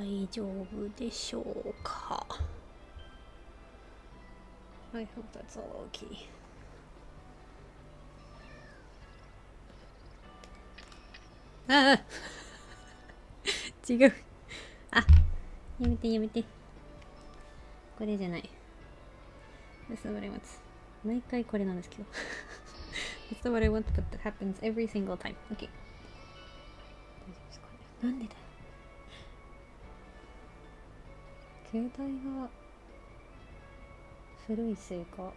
大丈夫でしょうか。I hope that's all okay. ああ違う。あ、やめてやめて。これじゃない。That's not what I want. 毎回これなんですけど。That's not what I want, but that happens every single time. Okay. 大丈夫ですかね。なんでだよ。携帯が古いせいか。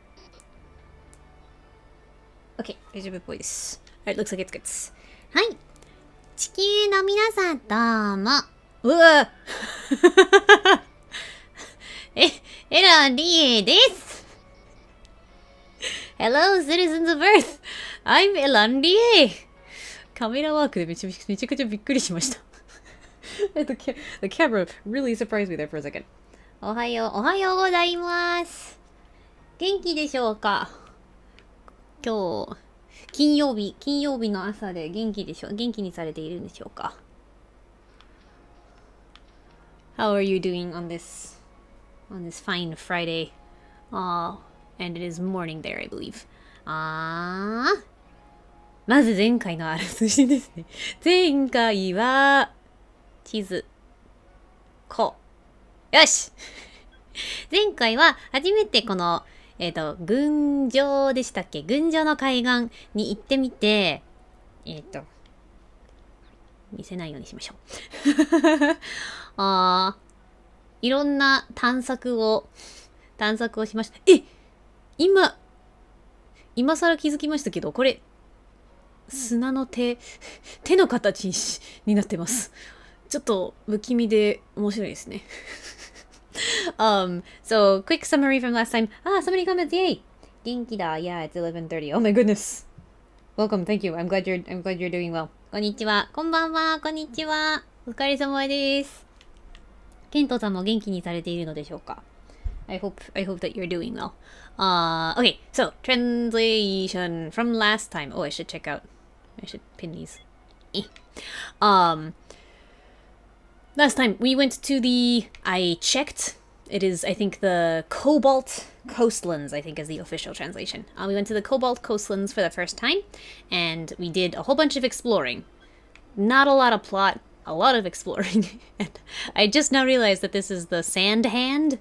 OK、大丈夫っぽいです。Alright, looks like it's good. はい。地球の皆さんどうも。うわエラン・リエです。Hello, citizens of Earth. I'm エラン・リエ。カメラワークでめちゃくちゃびっくりしました。the camera really surprised me there for a second. おはようございます。元気でしょうか？今日、金曜日の朝で元気にされているんでしょうか？ How are you doing on this fine Friday? And it is morning there, I believe. まず前回のあらすじですね。前回は、地図。よし前回は初めてこの、群青でしたっけ？群青の海岸に行ってみて、見せないようにしましょう。いろんな探索をしました。今更気づきましたけど、これ、砂の手の形になってます。ちょっと不気味で面白いですね。So quick summary from last time. Somebody comments, yay! 元気だ. Yeah, it's 11:30. Oh my goodness. Welcome, thank you. I'm glad you're doing well. こんにちは。こんばんは。こんにちは。お疲れ様です。ケントさんも元気にされているのでしょうか？ I hope that you're doing well. Okay, so translation from last time. Oh, I should pin these. Last time we went to I checked. It is, I think, the Cobalt Coastlands, I think is the official translation. We went to the Cobalt Coastlands for the first time, and we did a whole bunch of exploring. Not a lot of plot, a lot of exploring. And I just now realized that this is the Sand Hand.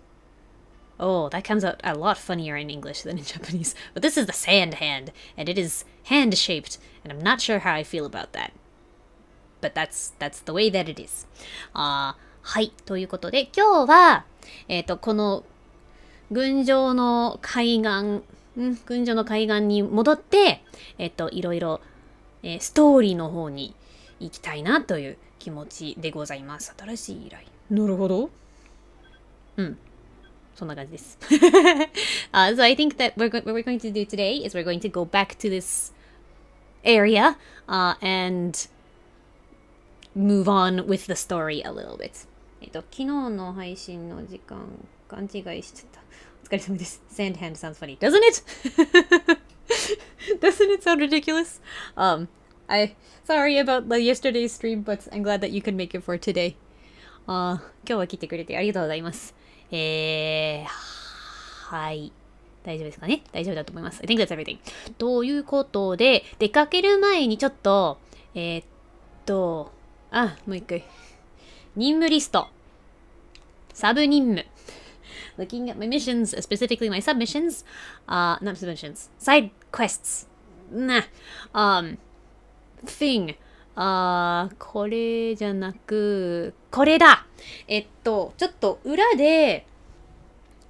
Oh, that comes out a lot funnier in English than in Japanese. But this is the Sand Hand, and it is hand-shaped, and I'm not sure how I feel about that.But that's the way that it is. はい。ということで、今日は、この、群青の海岸に戻って、いろいろ、ストーリーの方に行きたいなという気持ちでございます。新しい依頼。なるほど。そんな感じです。So I think that what we're going to do today is we're going to go back to this area, and...move on with the story a little bit. 昨日の配信の時間、勘違いしちゃった。お疲れ様です。Sand hand sounds funny, doesn't it? Doesn't it sound ridiculous? Sorry about yesterday's stream, but I'm glad that you could make it for today. 今日は来てくれてありがとうございます。はい。大丈夫ですかね？大丈夫だと思います。I think that's everything. ということで、出かける前にちょっと、もう一回。任務リスト。サブ任務。Looking at my missions, specifically my submissions. Not submissions. Side quests. Thing. これじゃなく、これだ！ちょっと裏で、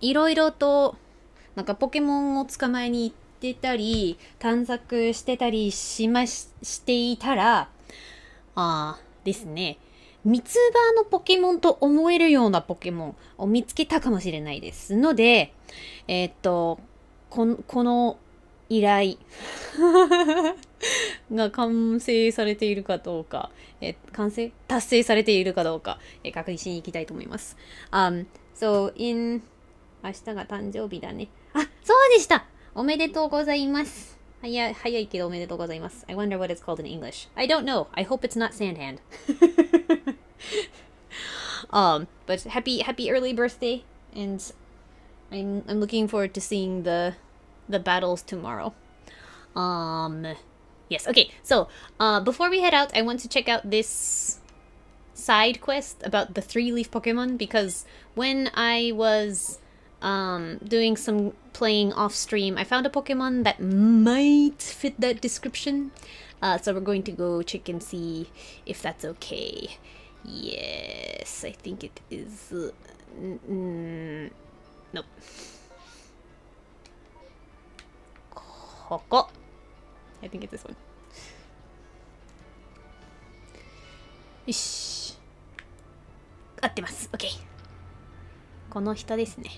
いろいろと、なんかポケモンを捕まえに行ってたり、探索してたりしていたら、ですね。三つ葉のポケモンと思えるようなポケモンを見つけたかもしれないですので、この依頼が完成されているかどうか、達成されているかどうか、確認しに行きたいと思います。明日が誕生日だね。そうでした！おめでとうございます。早いけどおめでとうございます。I wonder what it's called in English. I don't know. I hope it's not sand hand. But happy early birthday, and I'm looking forward to seeing the battles tomorrow. Yes, okay, so before we head out, I want to check out this side quest about the 3-leaf Pokemon, because when I was doing some playing off stream, I found a Pokemon that might fit that description. So we're going to go check and see if that's okay. Yes, I think it is. Nope. ここ. I think it's this one. よし。合ってます。OK。この人ですね。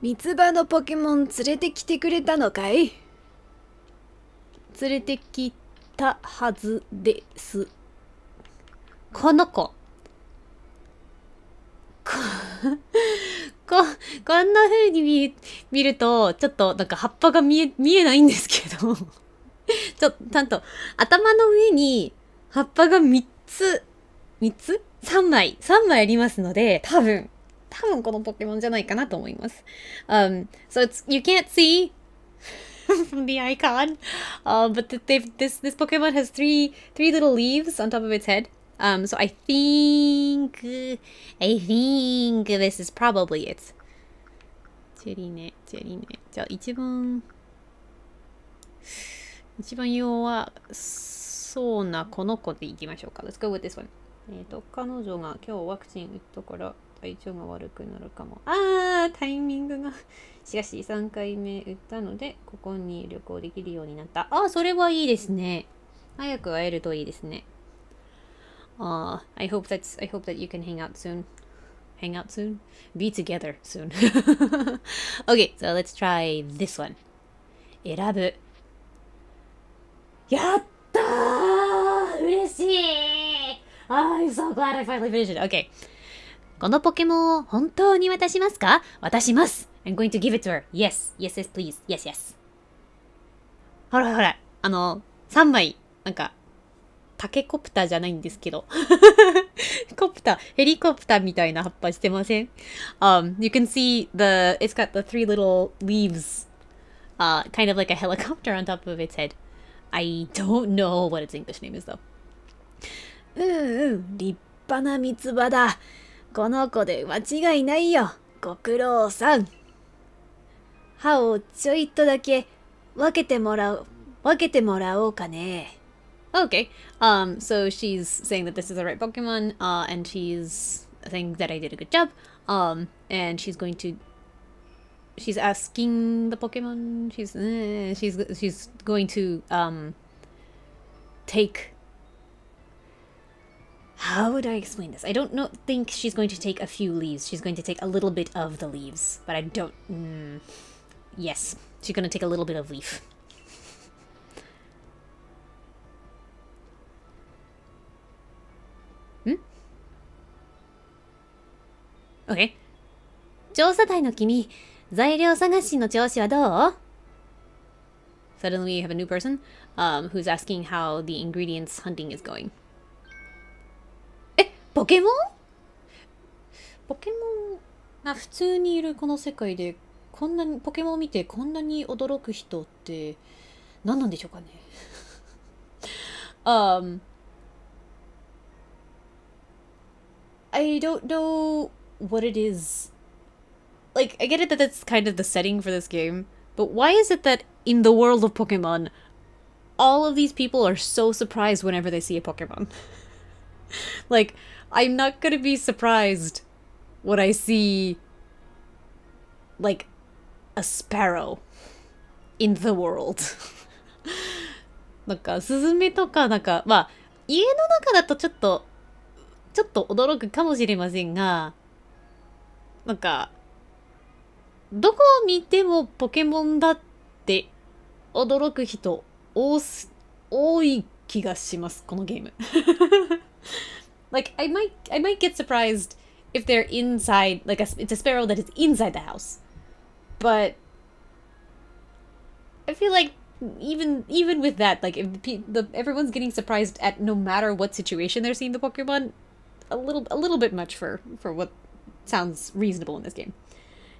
三つ葉のポケモン連れてきてくれたのかい？連れてきたはずです。この子。こんな風に見ると、ちょっとなんか葉っぱが見えないんですけど、ちゃんと頭の上に葉っぱが3枚ありますので、多分このポケモンじゃないかなと思います。So you can't see from the icon, but this Pokemon has three little leaves on top of its head. So I think this is probably it. チェリネ。じゃあ一番弱そうなこの子でいきましょうか。Let's go with this one. 彼女が今日ワクチン打ったから体調が悪くなるかも。タイミングが。しかし3回目打ったので、ここに旅行できるようになった。それはいいですね。早く会えるといいですね。I hope that you can hang out soon. Hang out soon? Be together soon. Okay, so let's try this one. 選ぶ。やったー！嬉しい！ I'm so glad I finally finished it. Okay. このポケモンを本当に渡しますか？渡します。I'm going to give it to her. Yes, please. Yes. ほら。3枚、なんか、タケコプターじゃないんですけど。ヘリコプターみたいな葉っぱしてません？ You can see it's got the 3 little leaves, kind of like a helicopter on top of its head. I don't know what its English name is though. 立派な三つ葉だ。この子で間違いないよ。ご苦労さん。歯をちょいとだけ分けてもらおうかね。Okay. So she's saying that this is the right Pokemon, and she's saying that I did a good job. And she's asking the Pokemon. She's going to take. How would I explain this? I don't think she's going to take a few leaves. She's going to take a little bit of the leaves, but I don't. Yes, she's going to take a little bit of leaf. Okay. 調査隊の君、材料探しの調子はどう？ Suddenly we have a new person, who's asking how the ingredients hunting is going. ポケモンが普通にいるこの世界で、こんなにポケモンを見てこんなに驚く人って何なんでしょうかね。I don't know what it is. Like, I get it that that's kind of the setting for this game, but why is it that in the world of Pokemon, all of these people are so surprised whenever they see a Pokemon? Like, I'm not gonna be surprised when I see, like, a sparrow in the world. なんか、スズメとか、家の中だとちょっと驚くかもしれませんが、なんか、どこを見てもポケモンだって驚く人多い気がします、このゲーム。Like, I might get surprised if they're inside, like it's a sparrow that is inside the house. But I feel like even with that, like if everyone's getting surprised at no matter what situation they're seeing the Pokemon, a little bit much for what sounds reasonable in this game.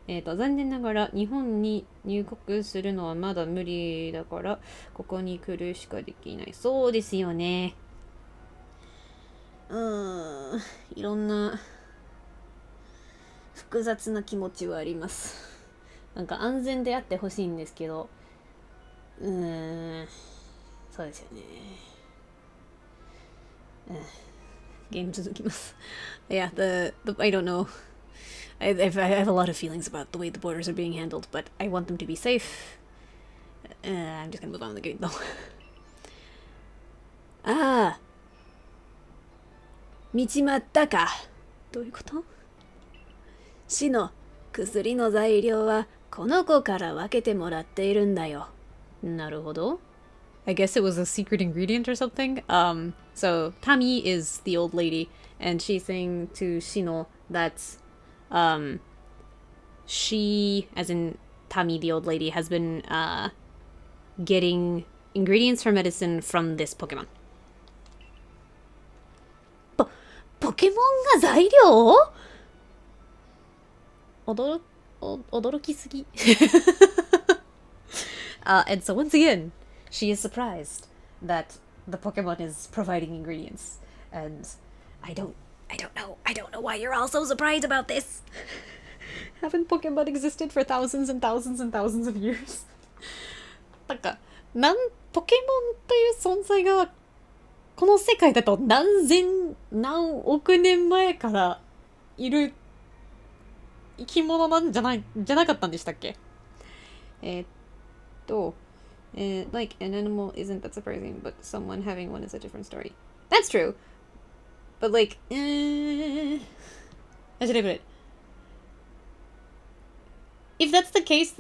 残念ながら日本に入国するのはまだ無理だから、ここに来るしかできない。そうですよね。いろんな複雑な気持ちはあります。なんか安全であってほしいんですけど、そうですよね。ゲーム続きます。Yeah, I don't know. I have a lot of feelings about the way the borders are being handled, but I want them to be safe. I'm just gonna move on to the game though. ああ、見ちまったか。どういうこと？死の薬の材料はこの子から分けてもらっているんだよ。なるほど。I guess it was a secret ingredient or something. So Tami is the old lady, and she's saying to Shino that, she, as in Tami, the old lady, has been, getting ingredients for medicine from this Pokemon. ポケモンが材料？驚きすぎ。And so once again, she is surprised that the Pokemon is providing ingredients. And I don't know why you're all so surprised about this. Haven't Pokemon existed for thousands and thousands and thousands of years? なんか、ポケモンという存在がこの世界だと何億年前からいる生き物なんじゃなかったんでしたっけ？like an animal isn't that surprising, but someone having one is a different story. That's true. But like, how should I put it? If that's the case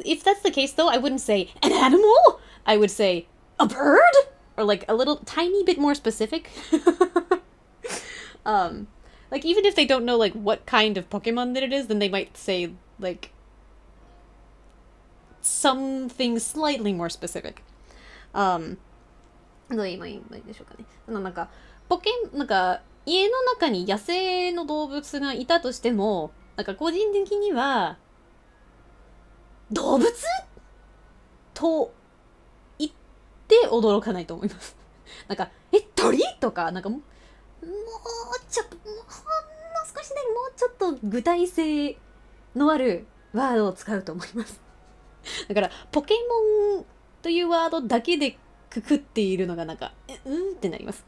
though, I wouldn't say an animal. I would say a bird, or like a little tiny bit more specific. Like even if they don't know like what kind of Pokemon that it is, then they might say like something slightly more specific. どう言えばいいんでしょうかね。なんか家の中に野生の動物がいたとしても、なんか個人的には動物と言って驚かないと思います。なんか鳥とかなんかもうちょっとほんの少しね、もうちょっと具体性のあるワードを使うと思います。だからポケモンというワードだけでくくっているのがなんかってなります。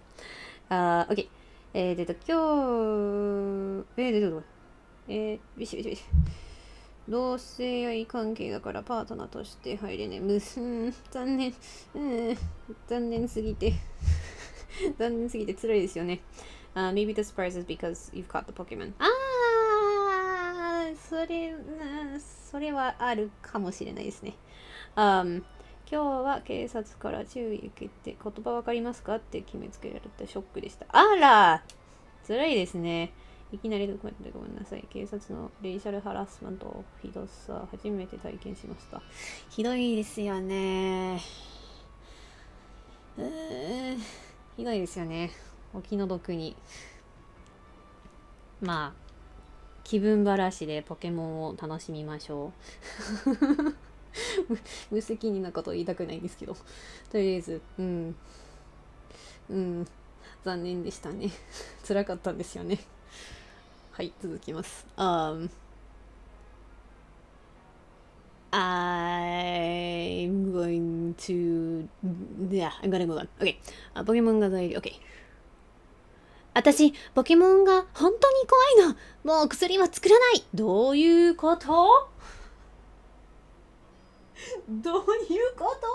OK。今日ビシビシビシ。同性愛関係だからパートナーとして入れねえ。残念すぎて辛いですよね。Maybe the surprise is because you've caught the Pokemon. それはあるかもしれないですね。今日は警察から注意受けて、言葉わかりますかって決めつけられた。ショックでした。あら、辛いですね。いきなりドキュメントでごめんなさい。警察のレイシャルハラスメントひどさ、初めて体験しました。ひどいですよね。ひどいですよね。お気の毒に。まあ、気分晴らしでポケモンを楽しみましょう。無責任なことを言いたくないんですけど。とりあえず、残念でしたね。辛かったんですよね。はい、続きます。I'm going to... Yeah, I'm gonna move on. Okay. ポケモンが大事。Okay. 私、ポケモンが本当に怖いの。もう薬は作らない。どういうこと？どういうこと？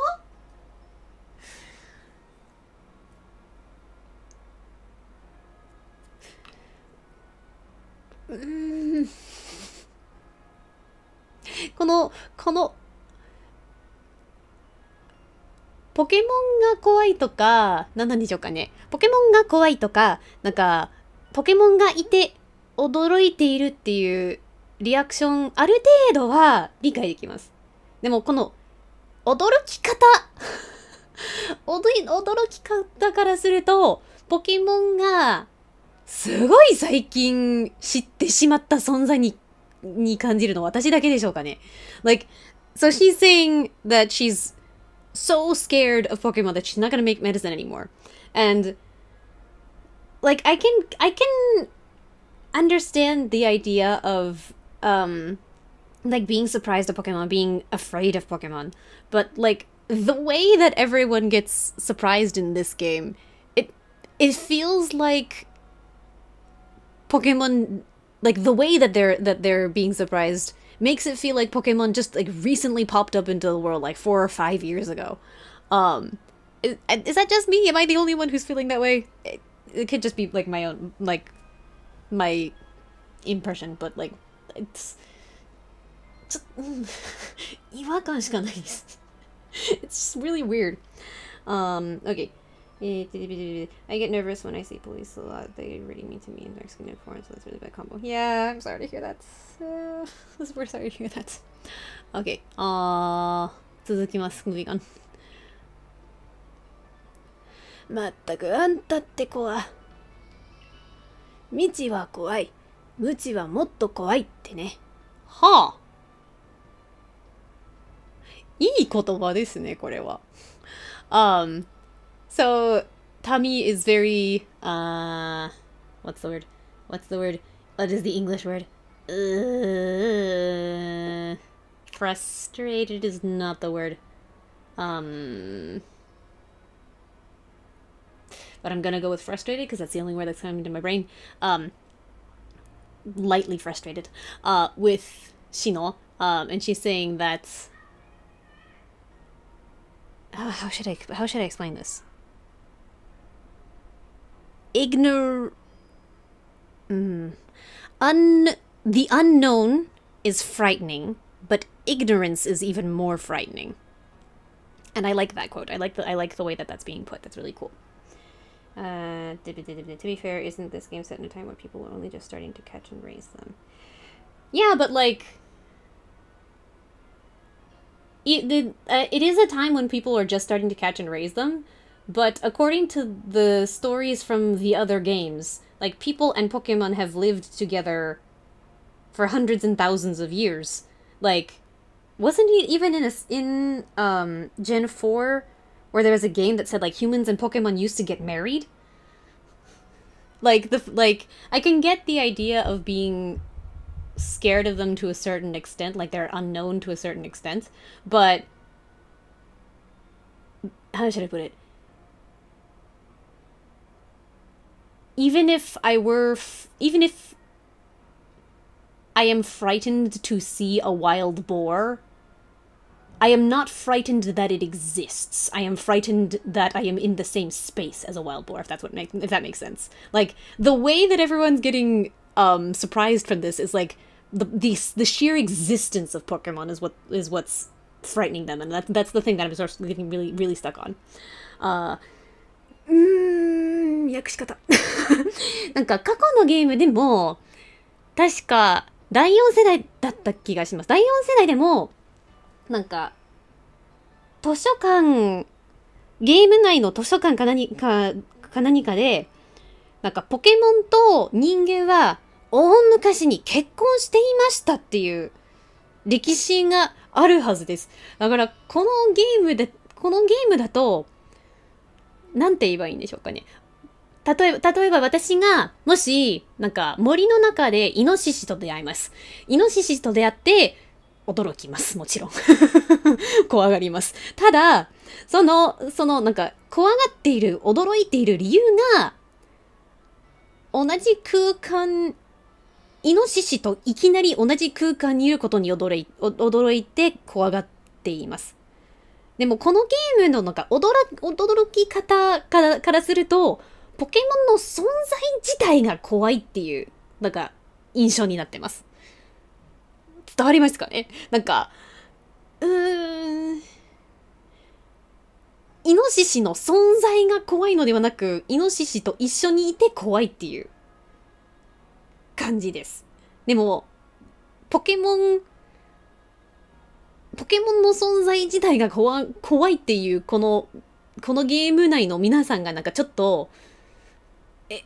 このポケモンが怖いとか、なんでしょうかね。ポケモンが怖いとか、なんか、ポケモンがいて驚いているっていうリアクション、ある程度は理解できます。でも、この、驚き方驚き方からすると、ポケモンがすごい最近知ってしまった存在に感じるのは私だけでしょうかね。Like, so she's saying that she's so scared of Pokemon that she's not gonna make medicine anymore. And like I can understand the idea of like being surprised at Pokemon, being afraid of Pokemon, but like the way that everyone gets surprised in this game, it feels like Pokemon, like the way that they're being surprised makes it feel like Pokemon just like recently popped up into the world like 4 or 5 years ago. Is that just me? Am I the only one who's feeling that way? It could just be like my own, like my impression, but like it's just 違和感しかないです。It's really weird. Okay. I get nervous when I see police a lot. They really mean to me in dark skin and foreign, so that's really bad combo. Yeah, I'm sorry to hear that. We're sorry to hear that. Okay. 続きます。Moving on. まったくあんたって子は。未知は怖い。無知はもっと怖いってね。はあ。いい言葉ですね、これは。So Tommy is very what's the word? What is the English word? Frustrated is not the word. But I'm gonna go with frustrated because that's the only word that's coming to my brain. Lightly frustrated with Shino, and she's saying that how should I explain this? The unknown is frightening, but ignorance is even more frightening. And I like that quote. I like the way that that's being put. That's really cool. To be fair, isn't this game set in a time where people are only just starting to catch and raise them? Yeah, but like it is a time when people are just starting to catch and raise them, but according to the stories from the other games, like people and Pokemon have lived together for hundreds and thousands of years. Like, wasn't it even in Gen 4 where there was a game that said like humans and Pokemon used to get married? Like I can get the idea of being scared of them to a certain extent, like they're unknown to a certain extent, but how should I put it? Even if I am frightened to see a wild boar, I am not frightened that it exists. I am frightened that I am in the same space as a wild boar, if that makes sense. Like, the way that everyone's getting surprised from this is like the sheer existence of Pokemon is what's frightening them, and that's the thing that I'm sort of getting really, really stuck on. 訳し方なんか過去のゲームでも確か第4世代だった気がします。第4世代でもなんかゲーム内の図書館か何かでなんかポケモンと人間は大昔に結婚していましたっていう歴史があるはずです。だからこのゲームだとなんて言えばいいんでしょうかね。例えば私がもしなんか森の中でイノシシと出会います。イノシシと出会って驚きます。もちろん怖がります。ただそのなんか怖がっている驚いている理由が同じ空間イノシシといきなり同じ空間にいることに驚いて怖がっています。でもこのゲームのなんか驚き方からするとポケモンの存在自体が怖いっていうなんか印象になってます。伝わりますかね？なんかイノシシの存在が怖いのではなくイノシシと一緒にいて怖いっていう感じです。でもポケモンの存在自体が怖いっていうこのゲーム内の皆さんがなんかちょっと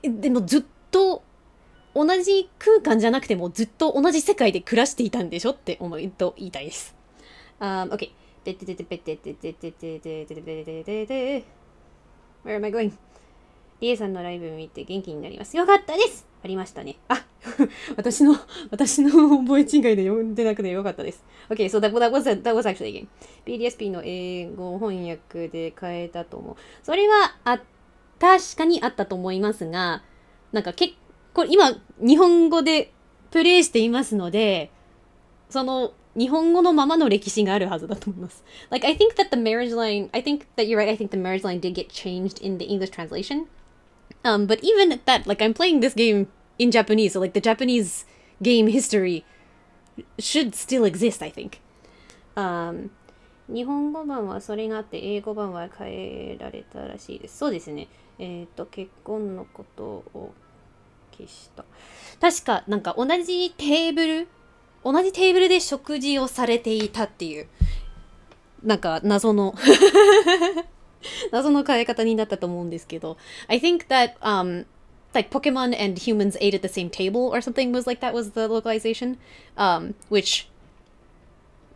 でもずっと同じ空間じゃなくてもずっと同じ世界で暮らしていたんでしょって思うと言いたいです。OK. Where am I going? リエさんのライブ見て元気になります。よかったです。ありましたね。あ、私の覚え違いで読んでなくてよかったです。Okay, so that was actually a game. BDSP の英語翻訳で変えたと思う。それは確かにあったと思いますが、なんかこれ今日本語でプレイしていますので、その日本語のままの歴史があるはずだと思います。Like, I think that the marriage line, I think that you're right, I think the marriage line did get changed in the English translation. But even at that, like, I'm playing this game in Japanese, so like the Japanese game history should still exist, I think. 日本語版はそれがあって英語版は変えられたらしいです。そうですね。結婚のことを消した。確か、なんか同じテーブルで食事をされていたっていう、なんか謎の変え方になったと思うんですけど、I think that like Pokemon and humans ate at the same table or something was like that was the localization, which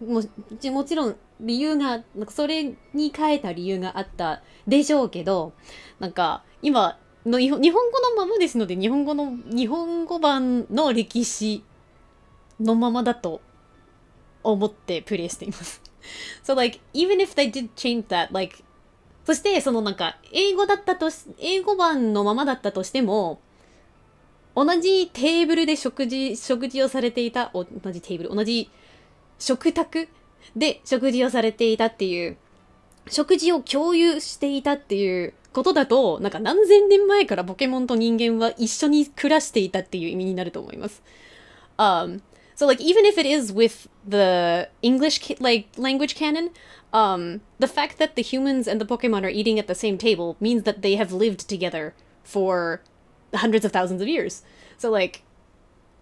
もちろん理由がなんかそれに変えた理由があったでしょうけど、なんか今の日本語のままですので日本語版の歴史のままだと思ってプレイしています。So like even if they did change that, like そしてそのなんか英語版のままだったとしても同じテーブルで食事をされていた同じ食卓で食事をされていたっていう食事を共有していたっていうことだとなんか何千年前からポケモンと人間は一緒に暮らしていたっていう意味になると思います。So like even if it is with the English language canon, the fact that the humans and the Pokemon are eating at the same table means that they have lived together for hundreds of thousands of years. So like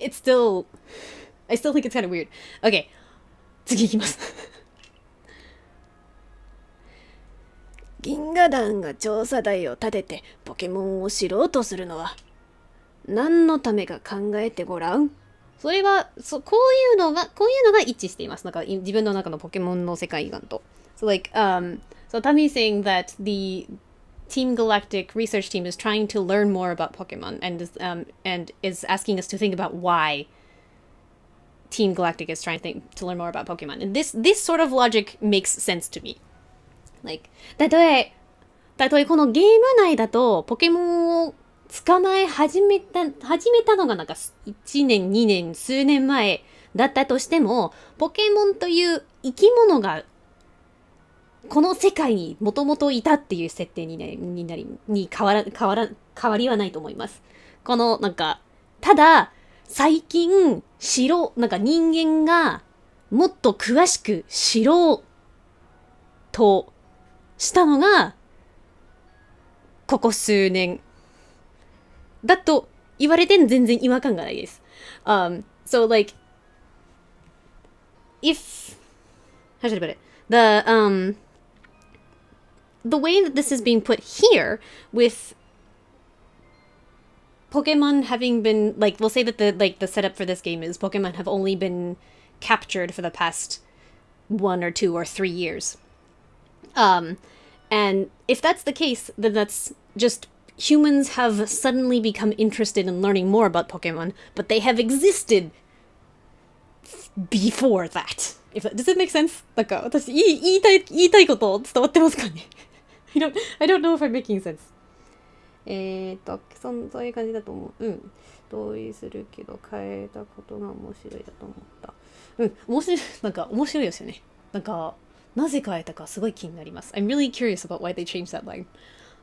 I still think it's kind of weird. Okay, 次いきます。銀河団が調査隊を立ててポケモンを知ろうとするのは何のためか考えてごらん。それはこういうのが一致しています。なんか自分の中のポケモンの世界観と。So like so Tami's saying that the Team Galactic research team is trying to learn more about Pokemon and is asking us to think about why Team Galactic is trying to learn more about Pokemon. And this sort of logic makes sense to me. Like たとえこのゲーム内だとポケモンを捕まえ始めたのがなんか1年2年数年前だったとしてもポケモンという生き物がこの世界にもともといたっていう設定に変わりはないと思います。このなんかただ最近なんか人間がもっと詳しく知ろうとしたのがここ数年だと言われて全然違和感がないです。So like how should I put it? The way that this is being put here with Pokemon having been like we'll say that the setup for this game is Pokemon have only been captured for the past 1 or 2 or 3 years. And if that's the case, then that's just humans have suddenly become interested in learning more about Pokemon, but they have existed before that. Does that make sense? なんか私言いたいこと伝わってますかねI don't know if I'm making sense. そういう感じだと思う。うん。同意するけど変えたことが面白いだと思った。うん。なんか面白いですよね。なんかなぜ変えたかすごい気になります。I'm really curious about why they changed that line.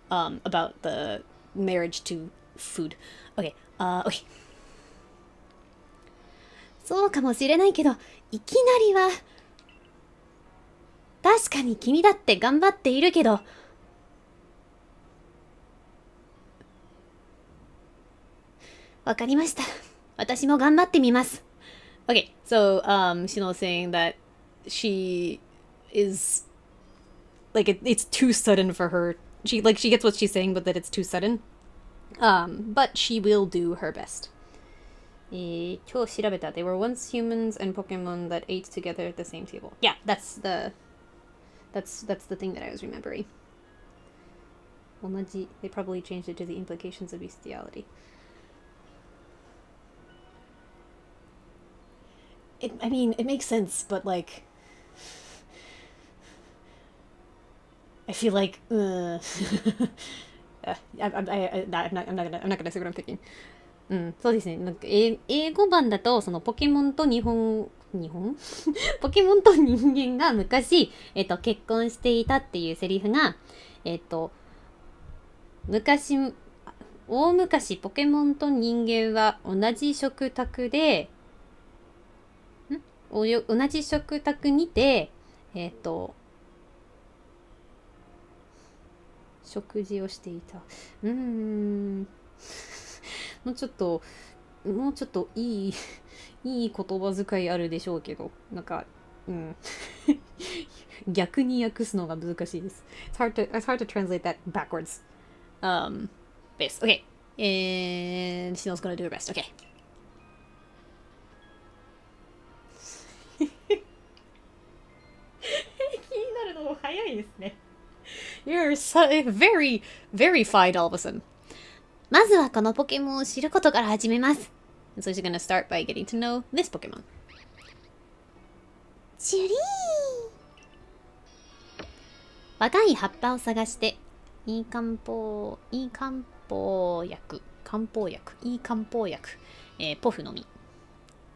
About the marriage to food. Okay. Okay. そうかもしれないけど、いきなりは。確かに君だって頑張っているけど。わかりました。私も頑張ってみます。Okay, so Shino's saying that she is like it's too sudden for her. She gets what she's saying, but that it's too sudden. But she will do her best. 超調べた. They were once humans and Pokemon that ate together at the same table. Yeah, that's the thing that I was remembering. 同じ. They probably changed it to the implications of bestiality. I mean, it makes sense, but like, I feel like, I'm not gonna say what I'm thinking. うん、そうですね。なんか英語版だと、そのポケモンとポケモンと人間が昔、結婚していたっていうセリフが、大昔ポケモンと人間は同じ食卓で、同じ食卓にて、食事をしていた。もうちょっといい言葉遣いあるでしょうけど、なんか、逆に訳すのが難しいです。It's hard to translate that backwards. Base. Okay. And Shino's gonna do her best. Okay. 気になるのも早いですね。You're very, very fine, all of a sudden. まずはこのポケモンを知ることから始めます。So she's gonna start by getting to know this Pokemon. ジュリー。若い葉っぱを探して、いい漢方薬、ポフの実。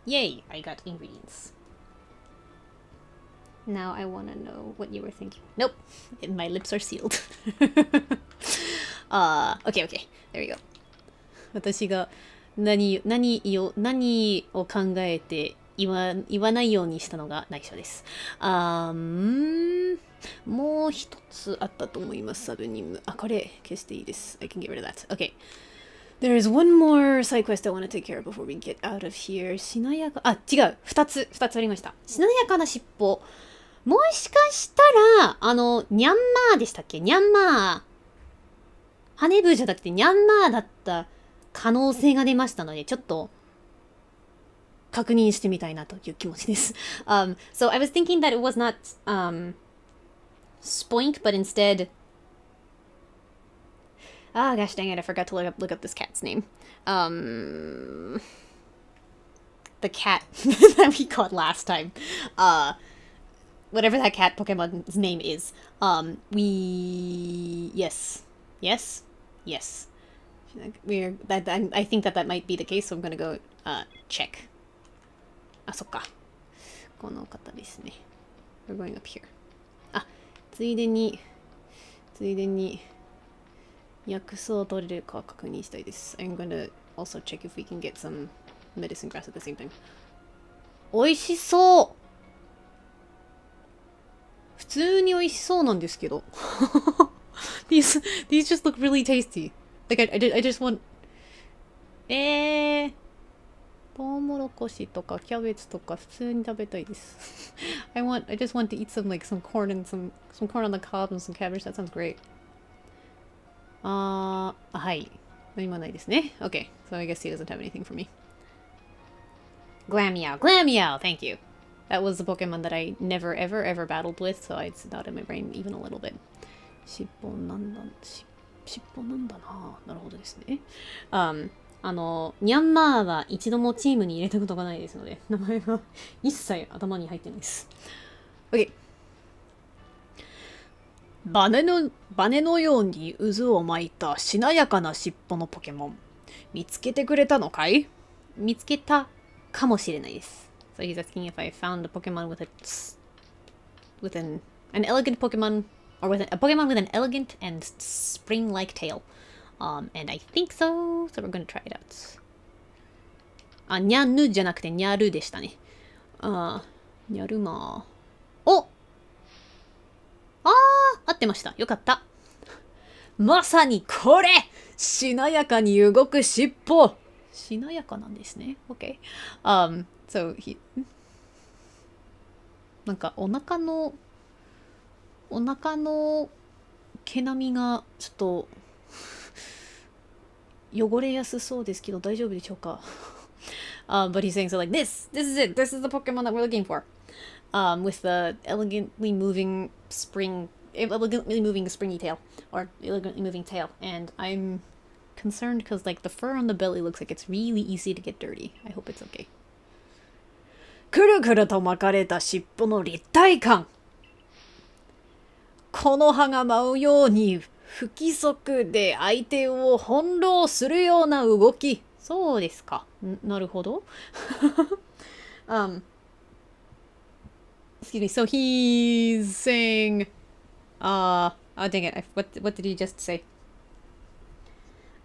Yay, I got ingredients. Now I wanna know what you were thinking. Nope, my lips are sealed. Okay, there we go. 私が何を考えて言わないようにしたのが内緒です。もう一つあったと思います、サブニム。これ消していいです。I can get rid of that. Okay. There's one more side quest I want to take care of before we get out of here. しなやか、違う。二つありました。しなやかな尻尾。もしかしたら、ニャンマーでしたっけ？ニャンマー。ハネブーじゃなくてニャンマーだった可能性が出ましたので、ちょっと確認してみたいなという気持ちです。So I was thinking that it was not Spoink, but instead, gosh dang it, I forgot to look up this cat's name. The cat that we caught last time. Whatever that cat Pokemon's name is. Yes. I think that might be the case, so I'm gonna go check. そっか。この方ですね。We're going up here. ついでに薬草を取れるか確認したいです。I'm gonna also check if we can get some medicine grass at the same time. 美味しそう。普通に美味しそうなんですけど。These just look really tasty. Like I just want トウモロコシとかキャベツとか普通に食べたいです。I just want to eat some corn and some corn on the cob and some cabbage. That sounds great. はい。何もないですね。Okay, so I guess he doesn't have anything for me. Glameow, thank you. That was the Pokemon that I never ever battled with, so it's not in my brain even a little bit. 尻尾なんだな。なるほどですね。ニャンマーは一度もチームに入れたことがないですので、名前が一切頭に入ってないです。OK。バネのように渦を巻いたしなやかな尻尾のポケモン。見つけてくれたのかい？見つけたかもしれないです。So he's asking if I found a Pokemon with an elegant Pokemon, or with a Pokemon with an elegant and spring-like tail. And I think so. So we're gonna try it out. ニャヌじゃなくてニャルでしたね。ニャルマー。合ってました。よかった。まさにこれ！しなやかに動く尻尾！しなやかなんですね。OK. Soなんかお腹の毛並みがちょっと汚れやすそうですけど大丈夫でしょうか？But he's saying so like this is it. This is the Pokemon that we're looking for. With the elegantly moving springy tail or elegantly moving tail, and I'm concerned because like the fur on the belly looks like it's really easy to get dirty. I hope it's okay. くるくると巻かれた尻尾の立体感。この葉が舞うように不規則で相手を翻弄するような動き。そうですか。なるほど。Excuse me. So he's saying, oh dang it! What did he just say?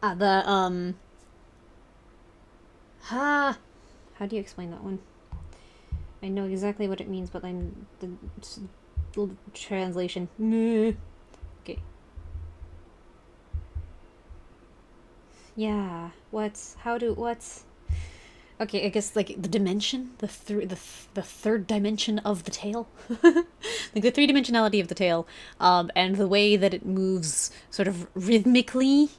How do you explain that one? I know exactly what it means, but I'm the translation. Okay. Yeah. What's okay, I guess like the dimension, the third dimension of the tail, like the three-dimensionality of the tail, and the way that it moves sort of rhythmically,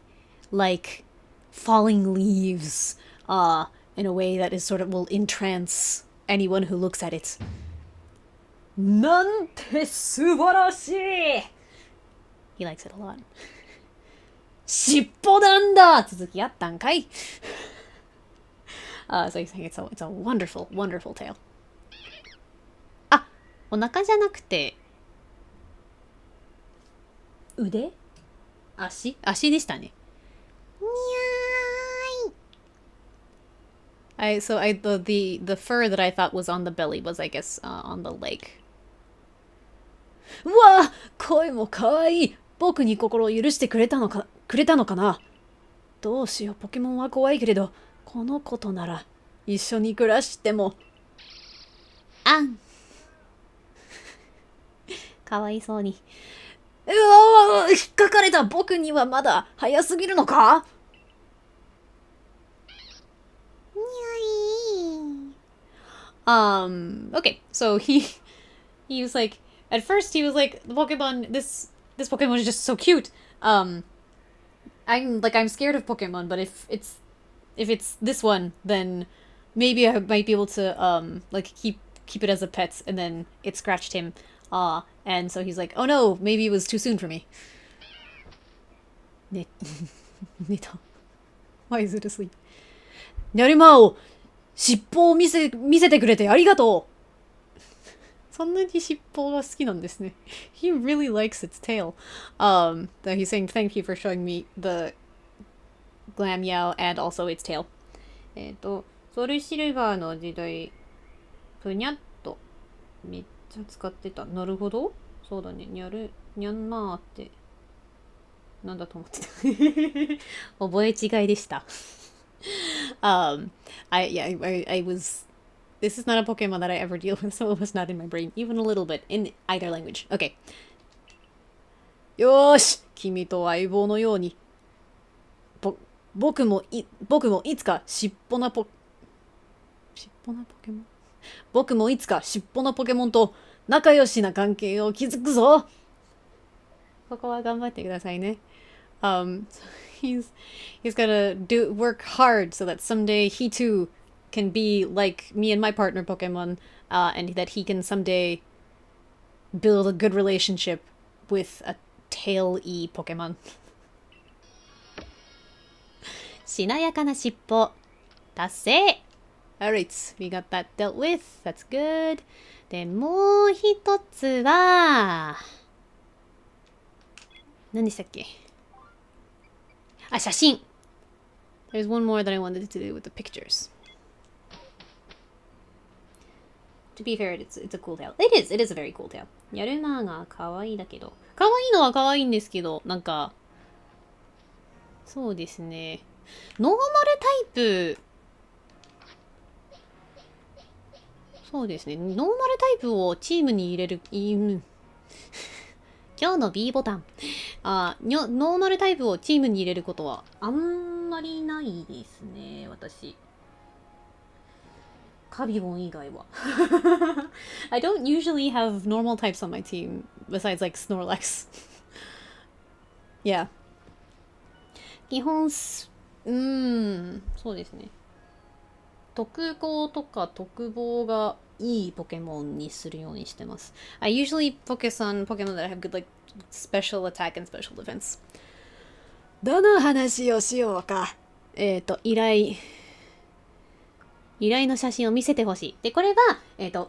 like falling leaves, in a way that is sort of will entrance anyone who looks at it. なんて素晴らしい! He likes it a lot. 尻尾なんだ! 続きあったんかい? So he's saying it's a wonderful, wonderful tail. あ、お腹じゃなくて、腕？足でしたね。にゃーい。The fur that I thought was on the belly was, I guess, on the leg. うわ、声も可愛い。僕に心を許してくれたのかな。どうしよう、ポケモンは怖いけれど、この子となら一緒に暮らしても。あん。かわいそうに。うわ、引っかかれた。僕にはまだ早すぎるのか？Okay, so he was like, at first he was like, the Pokemon, this Pokemon is just so cute. I'm scared of Pokemon, but if it's this one, then maybe I might be able to keep it as a pet. And then it scratched him, and so he's like, oh no, maybe it was too soon for me. Nita, why is it asleep? ニャルマオ、尻尾を見せてくれてありがとう。そんなに尻尾が好きなんですね。He really likes its tail. He's saying thank you for showing me the Glammeow and also its tail. ソルシルバーの時代、ぷにゃっとめっちゃ使ってた。なるほど。そうだね。にゃんなーって、なんだと思ってた。覚え違いでした。I was. This is not a Pokemon that I ever deal with, so it was not in my brain, even a little bit, in either language. Okay. よーし、君と相棒のように。僕もいつか尻尾なポケモン。僕もいつか尻尾なポケモンと仲良しな関係を築くぞ。ここは頑張ってくださいね。So he's gotta work hard so that someday he too can be like me and my partner Pokemon, and that he can someday build a good relationship with a tail-y Pokemon. しなやかな尻尾達成。 Alright, we got that dealt with. That's good. で、もう一つは何でしたっけ？あ、写真。There's one more that I wanted to do with the pictures. To be fair, it's a cool tail. It is a very cool tail. やるなーが可愛いだけど。可愛いのは可愛いんですけど、なんか、そうですね。ノーマルタイプ、そうですね。ノーマルタイプをチームに入れる、今日の B ボタン。ノーマルタイプをチームに入れることはあんまりないですね、私。カビゴン以外は。I don't usually have normal types on my team, besides like Snorlax. Yeah. 基本、そうですね。特攻とか特防がいいポケモンにするようにしてます。I usually focus on Pokemon that have good like special attack and special defense. どの話をしようか。依頼の写真を見せてほしい。で、これは、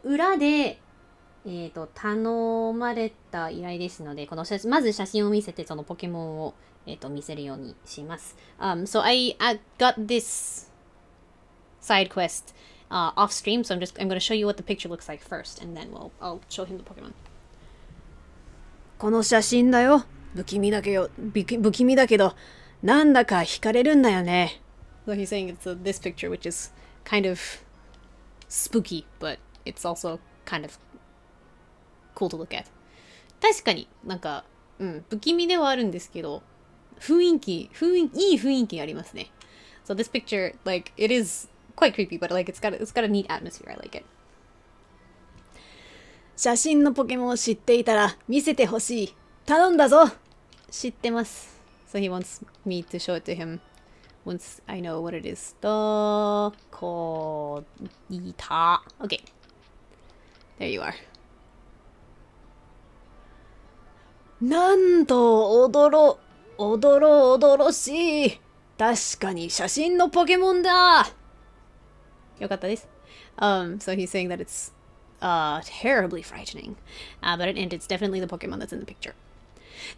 裏で、頼まれた依頼ですので、まず写真を見せて、そのポケモンを、見せるようにします。So I got this side quest off stream, so I'm going to show you what the picture looks like first, and then I'll show him the Pokemon. この写真だよ。不気味だけど、なんだか惹かれるんだよね。So he's saying it's this picture, which is kind of spooky, but it's also kind of cool to look at. 確かになんか、不気味ではあるんですけど、いい雰囲気ありますね。So this picture, like, it is quite creepy, but like it's got a neat atmosphere. I like it. 写真のポケモンを知っていたら見せてほしい。頼んだぞ。知ってます。So he wants me to show it to him once I know what it is. どこいた Okay. There you are. なんとおどろしい。確かに写真のポケモンだ。よかったです。So he's saying that it's terribly frightening. But it's definitely the Pokemon that's in the picture.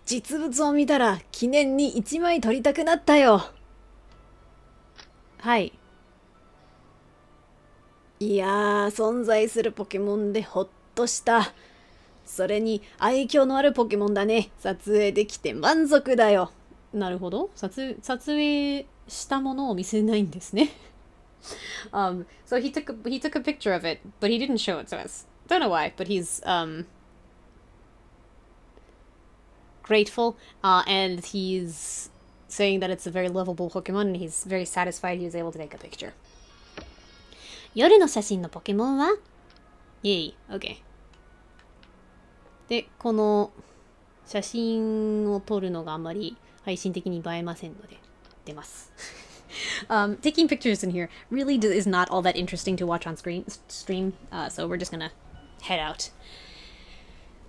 実物を見たら記念に1枚撮りたくなったよ。はい。いやー、存在するポケモンでほっとした。それに愛嬌のあるポケモンだね。撮影できて満足だよ。なるほど。撮影したものを見せないんですね。So he took a picture of it, but he didn't show it to us. Don't know why, but he's grateful, and he's saying that it's a very lovable Pokemon, and he's very satisfied he was able to take a picture. 夜の写真のポケモンはイェイ、OK。で、この写真を撮るのがあまり配信的に映えませんので、出ます。Taking pictures in here really is not all that interesting to watch on stream, so we're just gonna head out.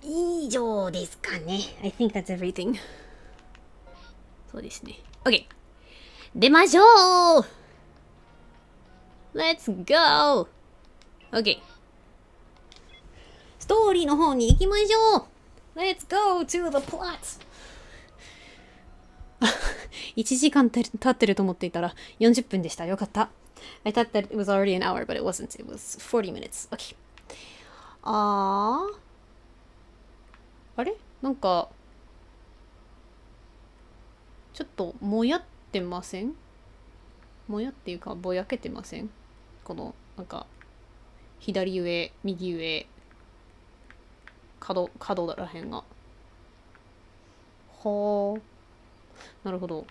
以上ですかね。I think that's everything. そうですね。OK! 出ましょう !Let's go! OK! ストーリーの方に行きましょう !Let's go to the plot! 1時間経ってると思っていたら40分でした。よかった。I thought that it was already an hour, but it wasn't. It was 40 minutes. OK. あれなんか、ちょっともやってません？もやっていうか、ぼやけてません？この、なんか、左上、右上、角らへんが。はあ。なるほど。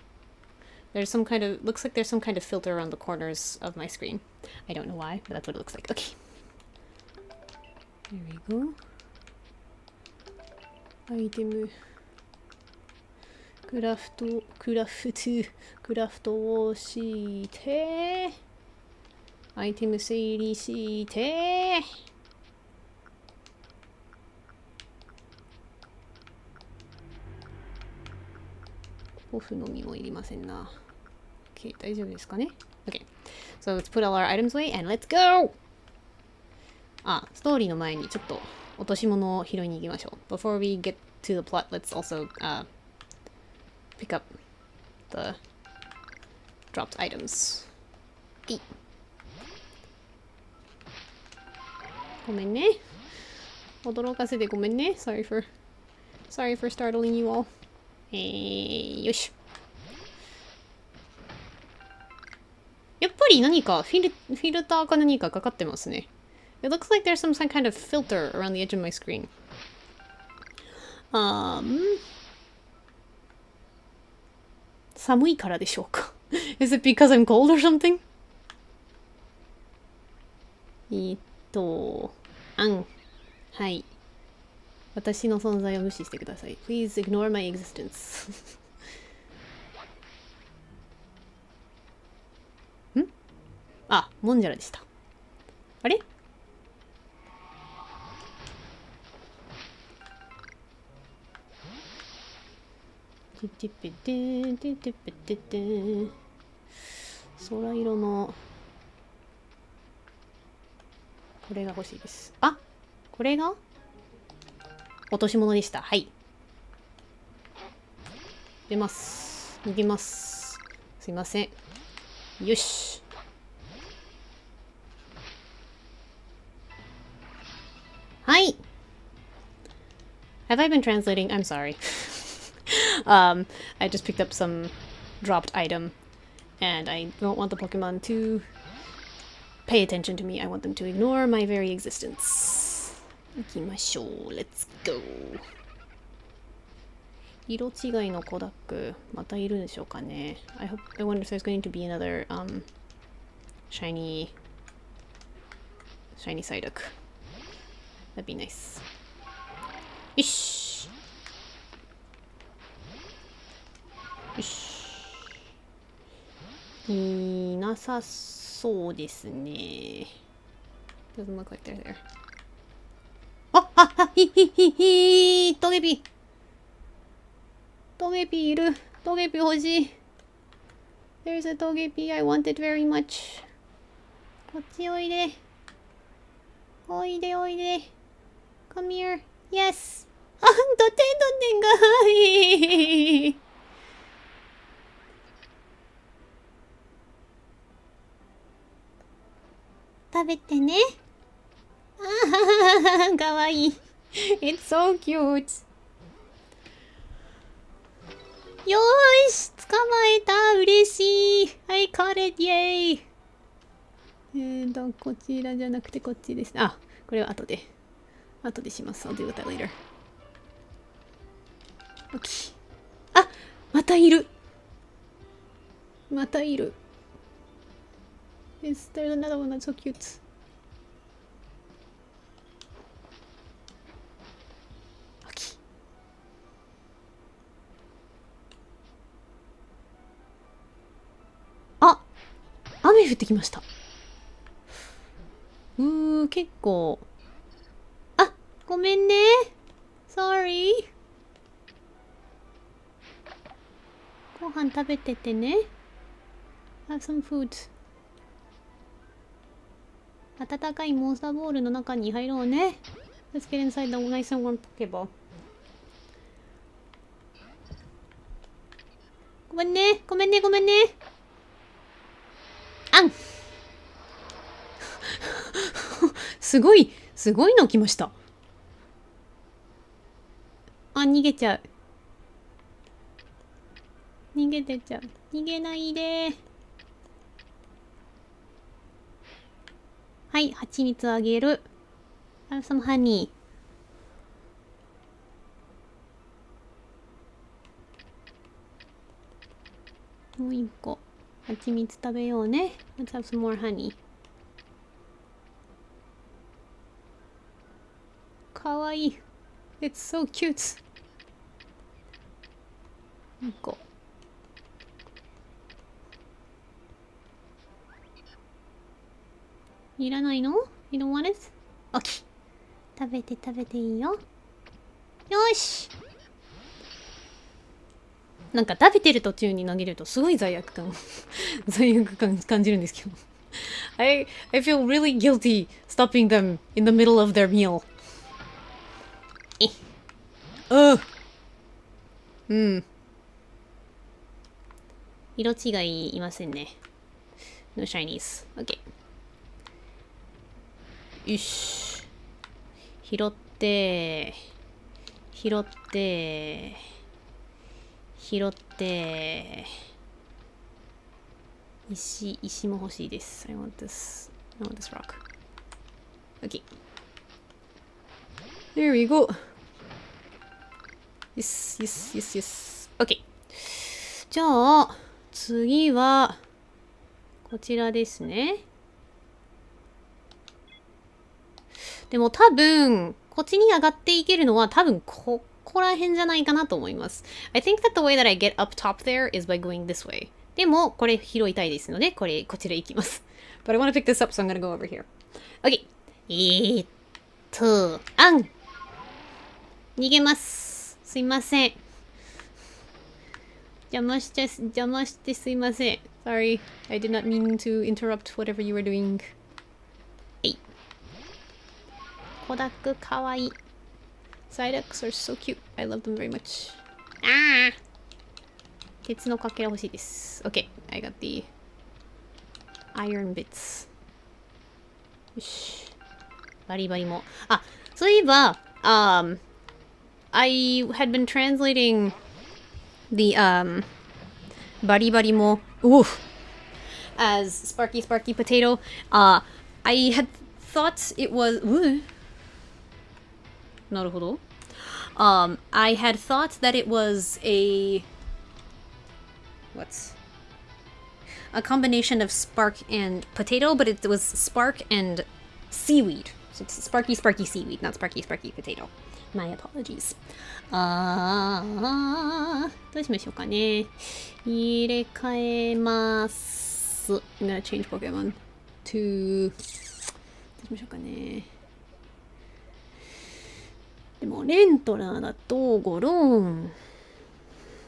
looks like there's some kind of filter around the corners of my screen. I don't know why, but that's what it looks like. Okay. There we go. アイテム。クラフトをして、アイテム整理して、オフのみもいりませんな。OK、大丈夫ですかね？ OK。So let's put all our items away and let's go! ストーリーの前にちょっと落とし物を拾いに行きましょう。Before we get to the plot, let's also pick up the dropped items. ごめんね。驚かせてごめんね。Sorry for startling you all. よし。やっぱり何かフィルターか何かかかってますね。It looks like there's some kind of filter around the edge of my screen. 寒いからでしょうか？Is it because I'm cold or something? はい。私の存在を無視してください。Please ignore my existence. あ、モンジャラでした。あれ空色のこれが欲しいです。あ、これが落とし物でした。はい。出ます。逃げます。すいません。よし。はい。Have I been translating? I'm sorry. I just picked up some dropped item, and I don't want the Pokemon to pay attention to me. I want them to ignore my very existence. 行きましょう。Let's go. 色違いのコダック、またいるでしょうかね。I wonder if there's going to be another shiny Psyduck. That'd be nice. よし。よし。いなさそうですね。Doesn't look like they're there. トゲピいる。トゲピ欲しい。There's a トゲピ I want it very much. こっちおいで。おいで。Come here. Yes. あ、どてがいい。食べてね。あかわいい。It's so cute. よーし、捕まえた。嬉しい。I caught it. Yay. こちらじゃなくてこっちですね。あ、これは後でします。I'll do that later. OK。あ、またいる。There's another one that's so cute. OK。あ、雨降ってきました。結構。あ、ごめんね。Sorry。ご飯食べててね。Have some food。温かいモンスターボールの中に入ろうね。Let's get inside the nice and warm Pokeball。ごめんね。あんすごいの来ました。あ、逃げちゃう。逃げてちゃう。逃げないで。はい、蜂蜜あげる。Have some honey。もう一個。蜂蜜食べようね。Let's have some more honey。かわいい。It's so cute。一個。いらないの？ You don't want it? OK。食べていいよ。よし。なんか食べてる途中に投げるとすごい罪悪感感じるんですけど。I feel really guilty stopping them in the middle of their meal. うん。色違いいませんね。No shinies. OK。よし。拾って石も欲しいです。I want this rock. OK。There we go. Yes. OK。じゃあ、次は、こちらですね。でも多分、こっちに上がっていけるのは多分ここら辺じゃないかなと思います。I think that the way that I get up top there is by going this way. でも、これ拾いたいですので、こちら行きます。But I want to pick this up, so I'm gonna go over here. OK. 逃げます。すいません。邪魔してすいません。Sorry. I did not mean to interrupt whatever you were doing. コダックかわいい。Psyducks are so cute. I love them very much. 鉄のかけら欲しいです。OK. I got the iron bits. よし。バリバリも。あ、そういえば、I had been translating the, バリバリも、as Sparky Potato. I had thought it was, なるほど。I had thought that it was a combination of spark and potato, but it was spark and seaweed. So it's sparky seaweed, not sparky potato. My apologies. どうしましょうかね。入れ替えます。I'm gonna change Pokemon to どうしましょうかね。でもレントラーだとゴローン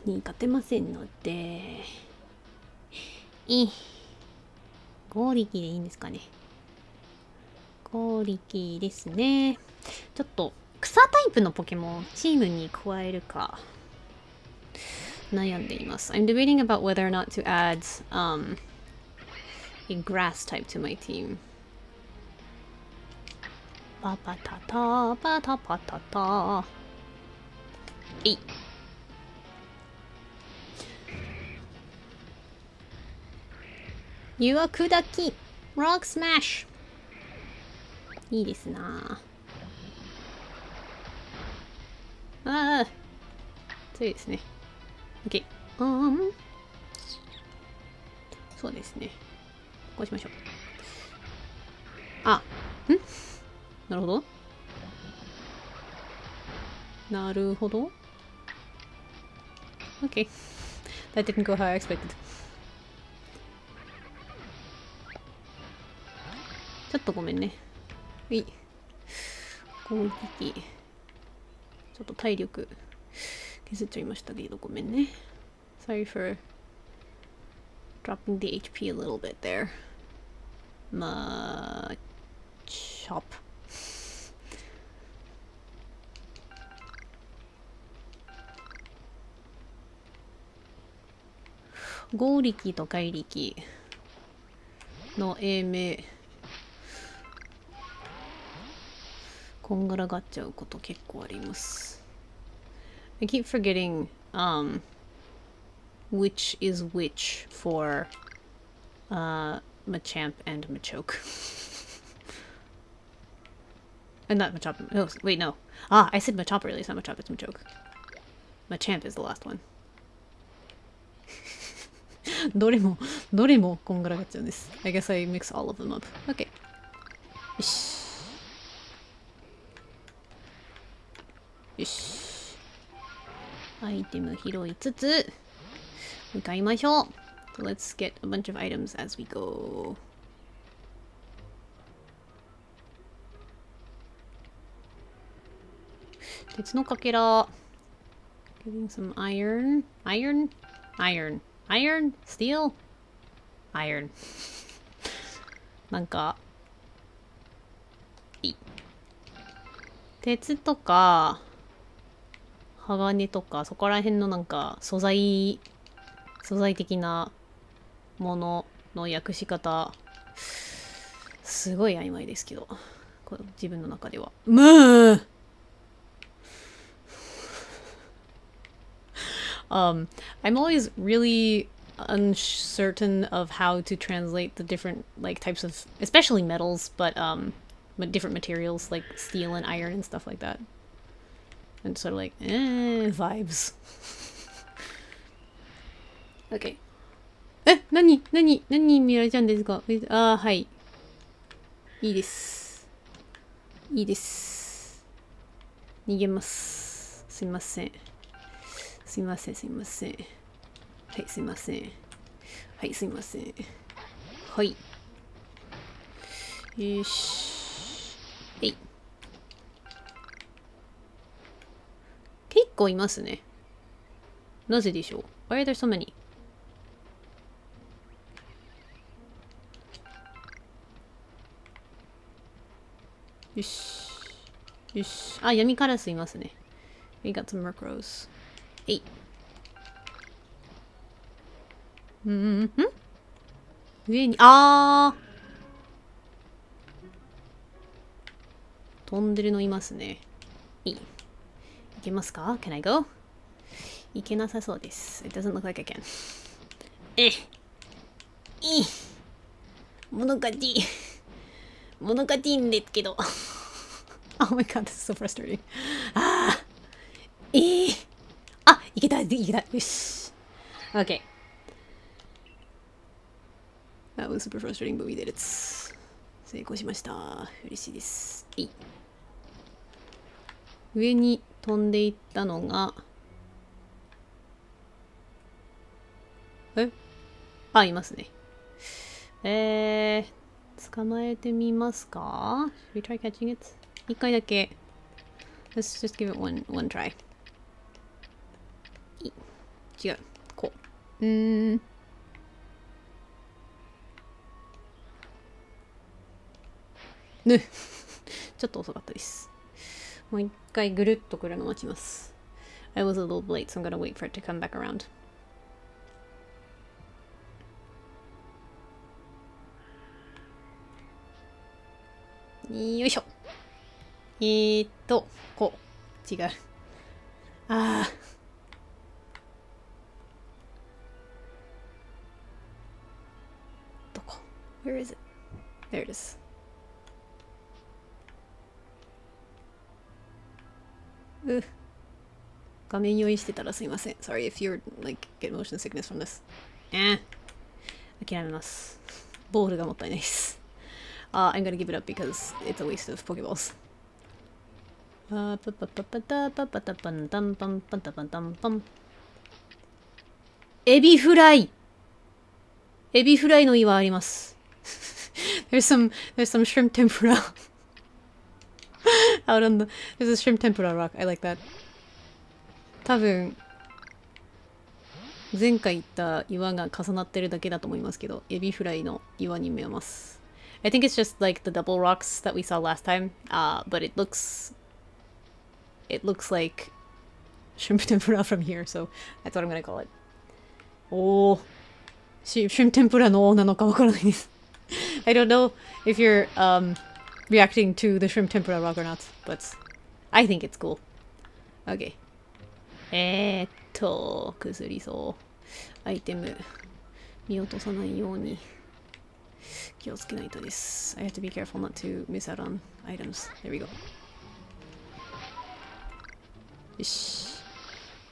に勝てませんので、ゴーリキでいいんですかね。ゴーリキですね。ちょっと草タイプのポケモンをチームに加えるか悩んでいます。I'm debating about whether or not to add a grass type to my team. パパタタパタパタタ。湯は砕き Rock Smash いいですなあ。強いですね。 OK。 そうですね。こうしましょう。なるほど。なるほど。OK。 That didn't go how I expected. ちょっとごめんね。攻撃。ちょっと体力削っちゃいましたけど、ごめんね。Sorry for dropping the HP a little bit there. Chop. 合力と怪力の英名こんがらがっちゃうこと結構あります。I keep forgetting which is which for Machamp and Machoke. And not Machop. No, wait, no. I said Machop earlier. It's not Machop, it's Machoke. Machamp is the last one. どれもこんがらがっちゃうんです。I guess I mix all of them up. Okay. よし。よし。アイテム拾いつつ、向かいましょう。So let's get a bunch of items as we go. 鉄のかけら。Getting some iron. Steel? Iron. なんか、鉄とか、鋼とか、そこら辺のなんか、素材的なものの訳し方、すごい曖昧ですけど、自分の中では。I'm always really uncertain of how to translate the different like types of, especially metals, but different materials like steel and iron and stuff like that. And sort of like, vibes. Okay. 何見られちゃうんですか？はい。いいです。逃げます。すいません。はい、すいません。はい、すいません。はい。よし。えい。結構いますね。なぜでしょう？ Why are there so many? よし。よし。あ、闇カラスいますね。We got some murkrows. えい。上に、飛んでるのいますね。いけますか？ Can I go? いけなさそうです。It doesn't look like I can. 物勝ち。物勝ちんですけど。Oh my god, this is so frustrating. いけた、いけた。よし。Okay. That was super frustrating, but we did it. 成功しました。嬉しいです。上に飛んでいったのが、いますね。捕まえてみますか？ Should we try catching it? 一回だけ。Let's just give it one try. 違う。こう。ちょっと遅かったです。もう一回ぐるっと来るの待ちます。I was a little late, so I'm gonna wait for it to come back around. よいしょ。こう。違う。どこ？ Where is it? There it is. 画面用意してたらすいません。Sorry if you're like get motion sickness from this. 諦めます。ボールがもったいないです。I'm gonna give it up because it's a waste of Pokeballs. エビフライの岩あります。There's some shrimp tempura out on there's a shrimp tempura rock. I like that. 多分前回言った岩が重なってるだけだと思いますけど、エビフライの岩に見えます。I think it's just like the double rocks that we saw last time, but it looks like shrimp tempura from here, so that's what I'm gonna call it. shrimp tempura の王なのかわからないです。I don't know if you're reacting to the shrimp tempura rock or not, but I think it's cool. Okay. 薬そうアイテム見落とさないように気をつけないとです。I have to be careful not to miss out on items. There we go. よし。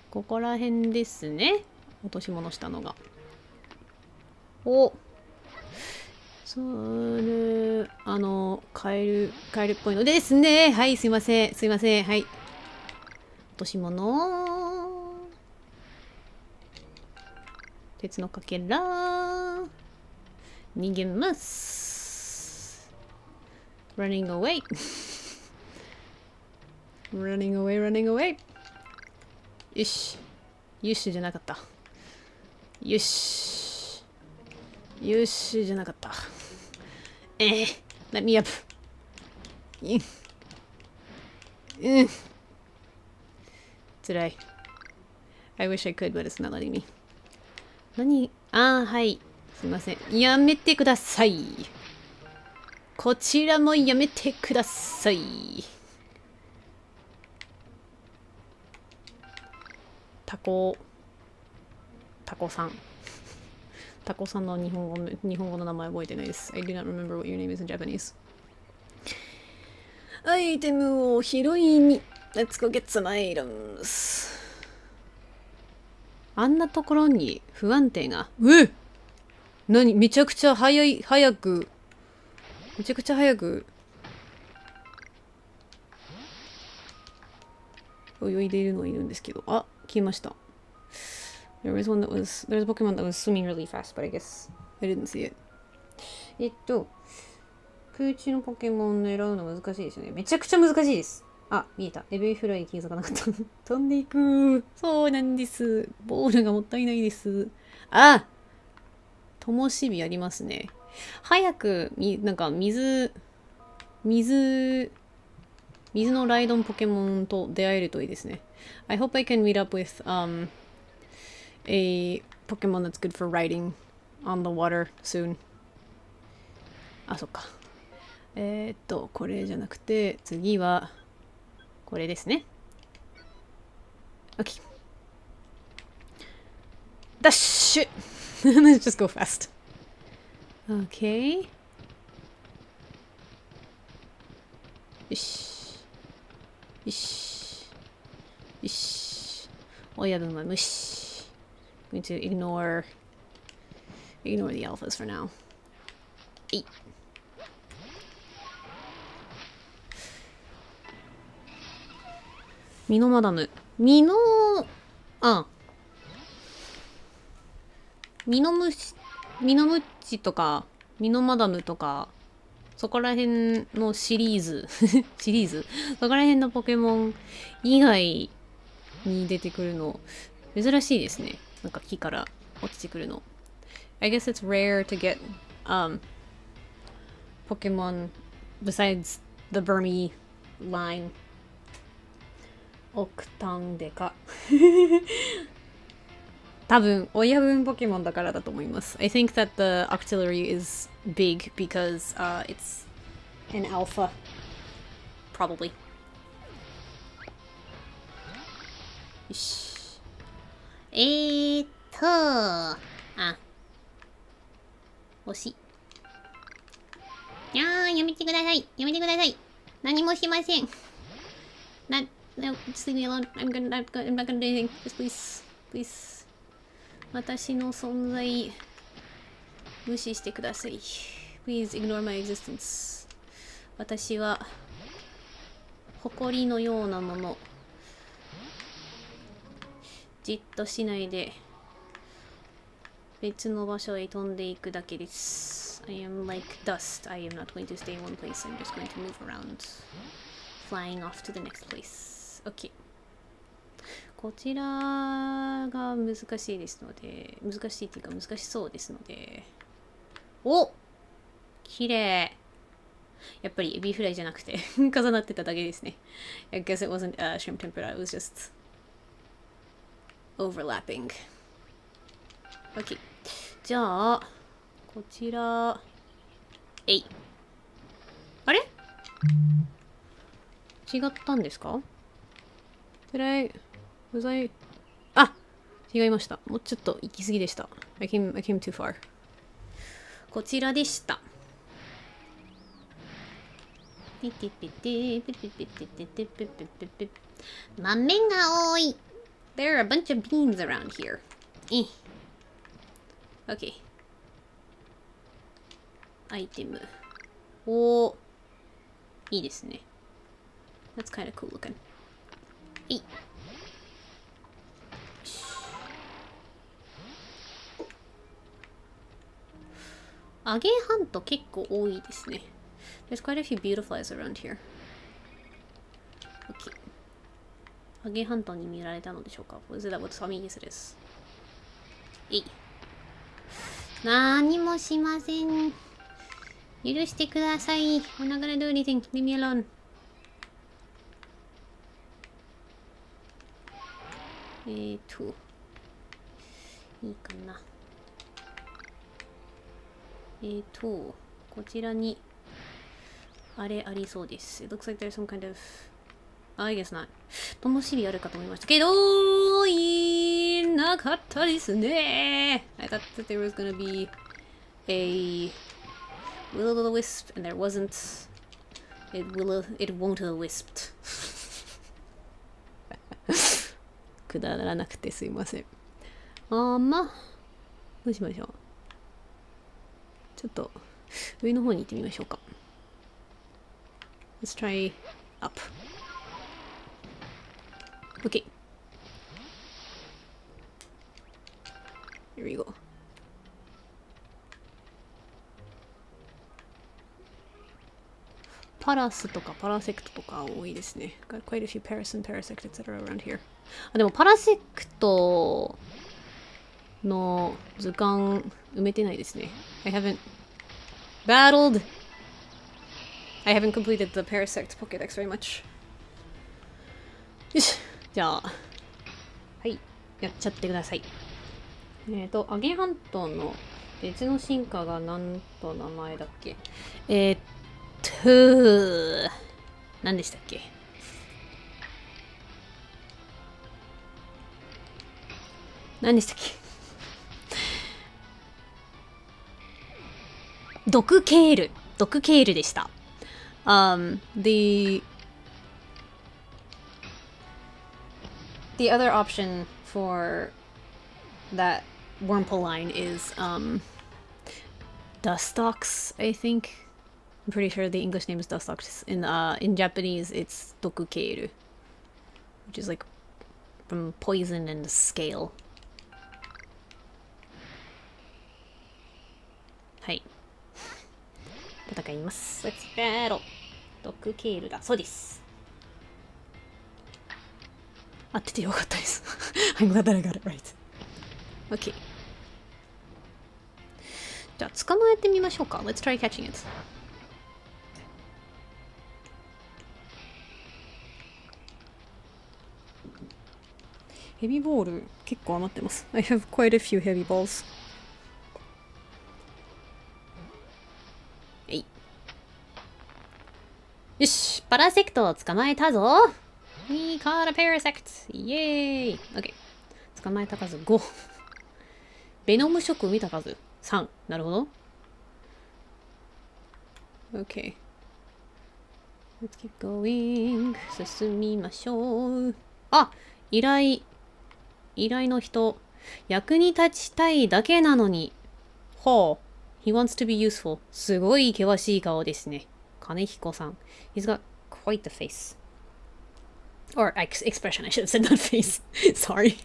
ここら辺ですね。落とし物したのが。それ、カエルっぽいのですね。はい、すいません。はい。落とし物。鉄のかけら。逃げます。running away. running away. よし。よしじゃなかった。よしじゃなかった。let me up. つらい。I wish I could, but it's not letting me. はい。すいません。やめてください。こちらもやめてください。タコさん。タコさんの日本語の名前覚えてないです。I do not remember what your name is in Japanese. アイテムを拾いに。Let's go get some items. あんなところに不安定が。めちゃくちゃ早く。泳いでいるのがいるんですけど。消えました。There was a Pokemon that was swimming really fast, but I guess I didn't see it. 空中のポケモン狙うの難しいですよね。めちゃくちゃ難しいです。あ、見えた。レベルフライ気づかなかった。飛んでいく。そうなんです。ボールがもったいないです。あ、ともしびありますね。早く、なんか水のライドンポケモンと出会えるといいですね。I hope I can meet up with a Pokemon that's good for riding on the water soon. あ、そっか。これじゃなくて、次は、これですね。OK。ダッシュ！Let's just go fast. OK。よし。よし。よし。親分は無視。I'm going to ignore the alphas for now. えい。ミノマダム。ミノムッチとか、ミノマダムとか、そこら辺のシリーズそこら辺のポケモン以外に出てくるの、珍しいですね。なんか木から落ちてくるの。I guess it's rare to get, Pokemon besides the Burmy line. オクタンデカ多分親分ポケモンだからだと思います。I think that the Octillery is big because it's an alpha. Probably. よし。あ、惜しい。やめてください。やめてください。何もしません。No, just leave me alone. I'm not gonna do anything. Just please. Please. 私の存在、無視してください。Please ignore my existence. 私は、埃のようなもの。じっとしないで、別の場所へ飛んでいくだけです。I am like dust. I am not going to stay in one place. I'm just going to move around. Flying off to the next place.OK。こちらが難しいですので、難しいっていうか難しそうですので。お！綺麗。やっぱりエビフライじゃなくて重なってただけですね。I guess it wasn't shrimp tempura, it was just overlapping. OK。じゃあ、こちら、えい。あれ？違ったんですか？あ、違いました。もうちょっと行き過ぎでした。I came too far. こちらでした。豆が多い。There are a bunch of beans around here. OK。アイテム。おー。いいですね。That's kind of cool looking. アゲハント結構多いですね。There's quite a few beautifiers around here. OK。アゲハントに見られたのでしょうか？ Was that what Sami is? It is. 何もしません。許してください。We're not gonna do anything. Leave me alone. いいかな。こちらに、あれありそうです。It looks like there's some kind of... I guess not. ともしびあるかと思いましたけど、いなかったですね。I thought that there was gonna be a will-o'-the-wisp, and there wasn't. It won't-a-wisped. くだらなくてすいません。どうしましょう。ちょっと上の方に行ってみましょうか。Let's try up. OK。Here we go. パラスとかパラセクトとか多いですね。Got quite a few paras and parasect, etc. around here. あ、でもパラセクトの図鑑埋めてないですね。I haven't battled. I haven't completed the parasect Pokédex very much. よし。じゃあ、はい。やっちゃってください。アゲハントンの別の進化が何と名前だっけ？何でしたっけ？何でしたっけ？毒ケール。毒ケールでした。The other option for that Wurmple line is Dustox, I think. I'm pretty sure the English name is Dustox. In Japanese, it's Dokukeiru, which is like from poison and scale. はい。戦います。Let's battle. Dokukeiruだ。そうです。合っててよかったです。I'm glad that I got it right. Okay. じゃあ捕まえてみましょうか。Let's try catching it. ヘビーボール結構余ってます。I have quite a few heavy balls. えい。よし、パラセクトを捕まえたぞ。We caught a parasect. イエーイ。OK。捕まえた数5。ベノム色見た数3。なるほど。OK。Let's keep going. 進みましょう。あ、依頼の人。役に立ちたいだけなのに。ほう。He wants to be useful. すごい険しい顔ですね。金彦さん。He's got quite the face. Or expression, I should have said not face. Sorry.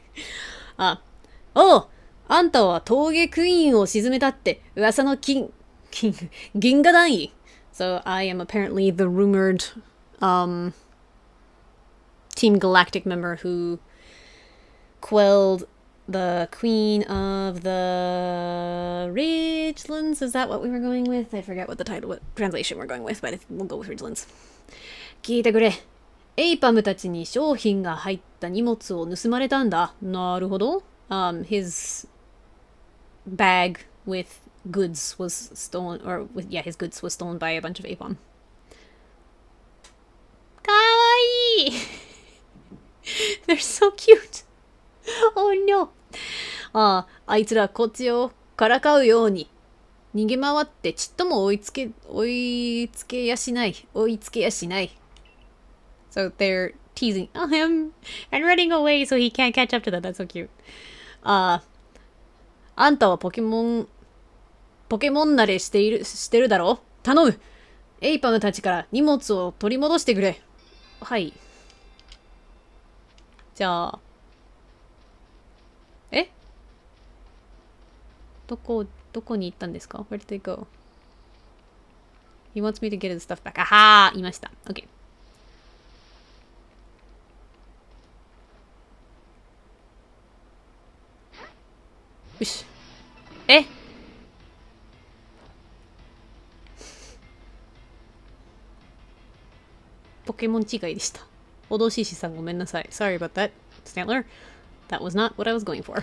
あ、おう、あんたは峠クイーンを沈めたって噂の銀河団員。So I am apparently the rumored Team Galactic member who quelled the Queen of the Ridgelands. Is that what we were going with? I forget what translation we're going with, but we'll go with Ridgelands. 聞いてくれ。エイパムたちに商品が入った荷物を盗まれたんだ。なるほど。His bag with goods was stolen, his goods was stolen by a bunch of Apon. かわいいThey're so cute. Oh no. あいつらこっちをからかうように逃げ回ってちっとも追いつけやしない。So they're teasing him and running away so he can't catch up to that. That's so cute. あんたはポケモン慣れしてるだろ？頼む。エイパムたちから荷物を取り戻してくれ。はい。じゃあ、どこに行ったんですか？ Where did they go? He wants me to get his stuff back. あはー、いました。OK。よし。ポケモン違いでした。脅ししさんごめんなさい。Sorry about that, Stantler. That was not what I was going for.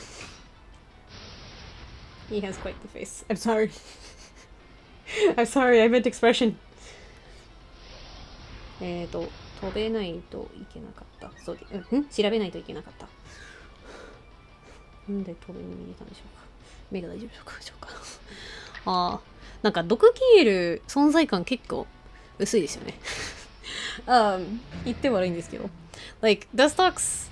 He has quite the face. I'm sorry. I'm sorry, I meant expression. 飛べないといけなかった。そうで、調べないといけなかった。なんで飛べに逃げたんでしょうか。目が大丈夫でしょうか。なんか毒ケール存在感結構薄いですよね。言って悪いんですけど。Like, Dustox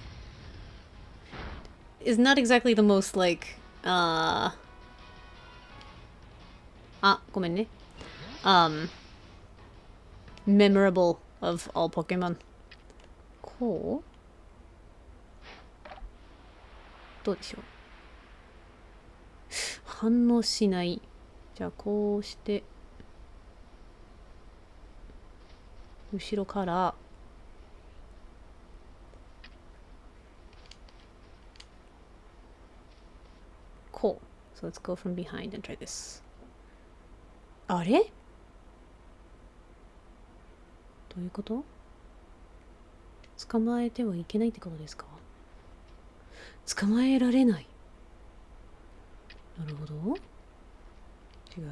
is not exactly the most like, ごめんね。memorable of all Pokemon. こう？どうでしょう？反応しない。じゃあこうして後ろからこう。So let's go from behind and try this. あれ？どういうこと？捕まえてはいけないってことですか？捕まえられない。なるほど。違う。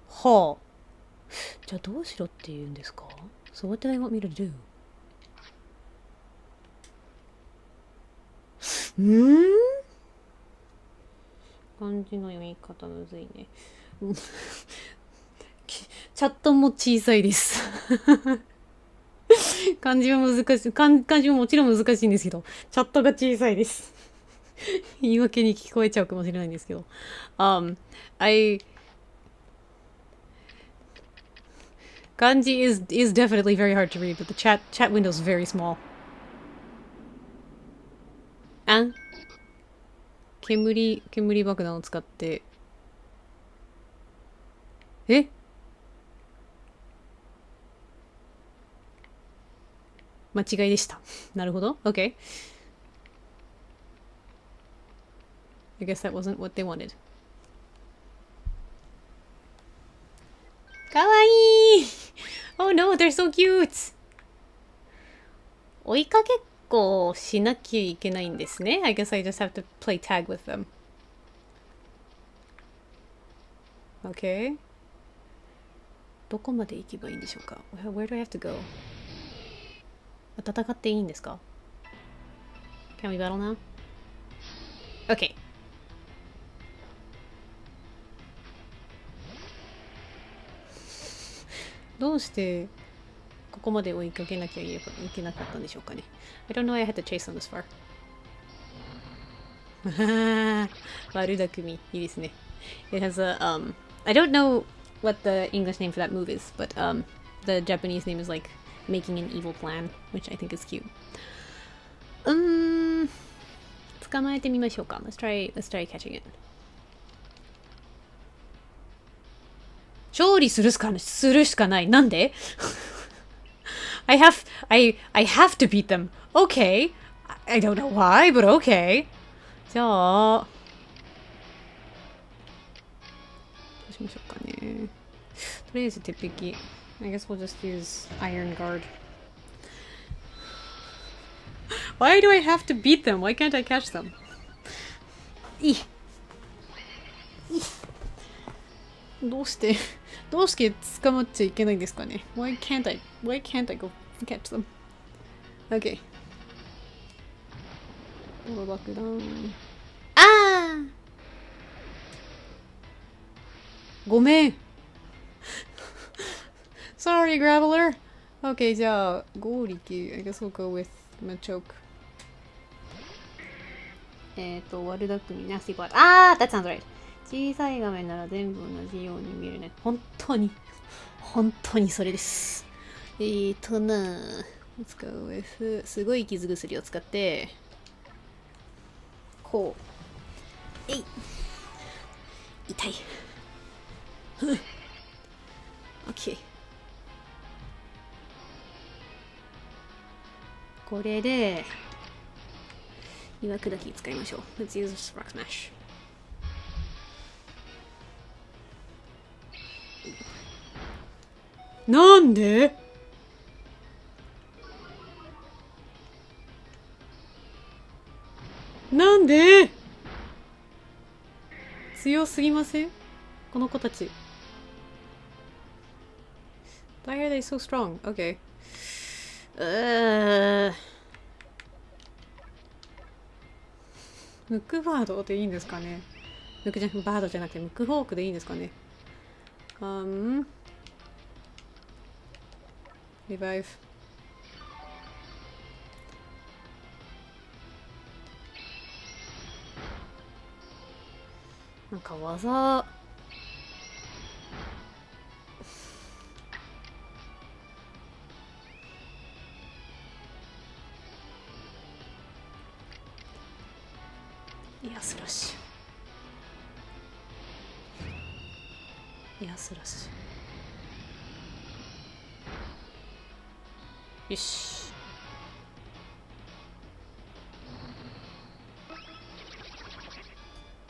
はあ。じゃあどうしろって言うんですか？ So what did I want me to do? 漢字の読み方むずいね。チャットも小さいです。漢字は難しい。漢字ももちろん難しいんですけど、チャットが小さいです。言い訳に聞こえちゃうかもしれないんですけど。Kanji is definitely very hard to read, but the chat window is very small. 煙爆弾を使って。え？間違いでした。なるほど。OK. I guess that wasn't what they wanted. かわいい !Oh no, they're so cute! 追いかけっこしなきゃいけないんですね。I guess I just have to play tag with them. Okay. どこまで行けばいいんでしょうか？ Where do I have to go? 戦っていいんですか？ Can we battle now? Okay. どうしてここまで追いかけなきゃいけなかったんでしょうかね。I don't know why I had to chase them this far. 悪巧み。いいですね。It has a, I don't know what the English name for that move is, but the Japanese name is like making an evil plan, which I think is cute. 捕まえてみましょうか。Let's try catching it. 勝利するしかない。なんで？ I have to beat them. Okay. I don't know why, but okay. じゃあどうしましょうかね。とりあえず鉄壁。I guess we'll just use Iron Guard. Why do I have to beat them? Why can't I catch them? どうして捕まっちゃいけないんですかね。Why can't I go catch them? Okay. 泥爆弾。ごめん。Sorry, Graveler. Okay, じゃあ、合力。I guess we'll go with Machoke. 悪巧み、nasty bot. That sounds right. 小さい画面なら全部同じように見えるね。本当にそれです。let's go with すごい傷薬を使って、こう。痛い。OK。これで、岩砕き使いましょう。Let's use Rock Smash。なんで？なんで？強すぎません？この子たち。Why are they so strong? Okay. ムクバードでいいんですかね。バードじゃなくてムクフォークでいいんですかね。Revive. なんか技エアスラッシュ。エアスラッシュ。よし。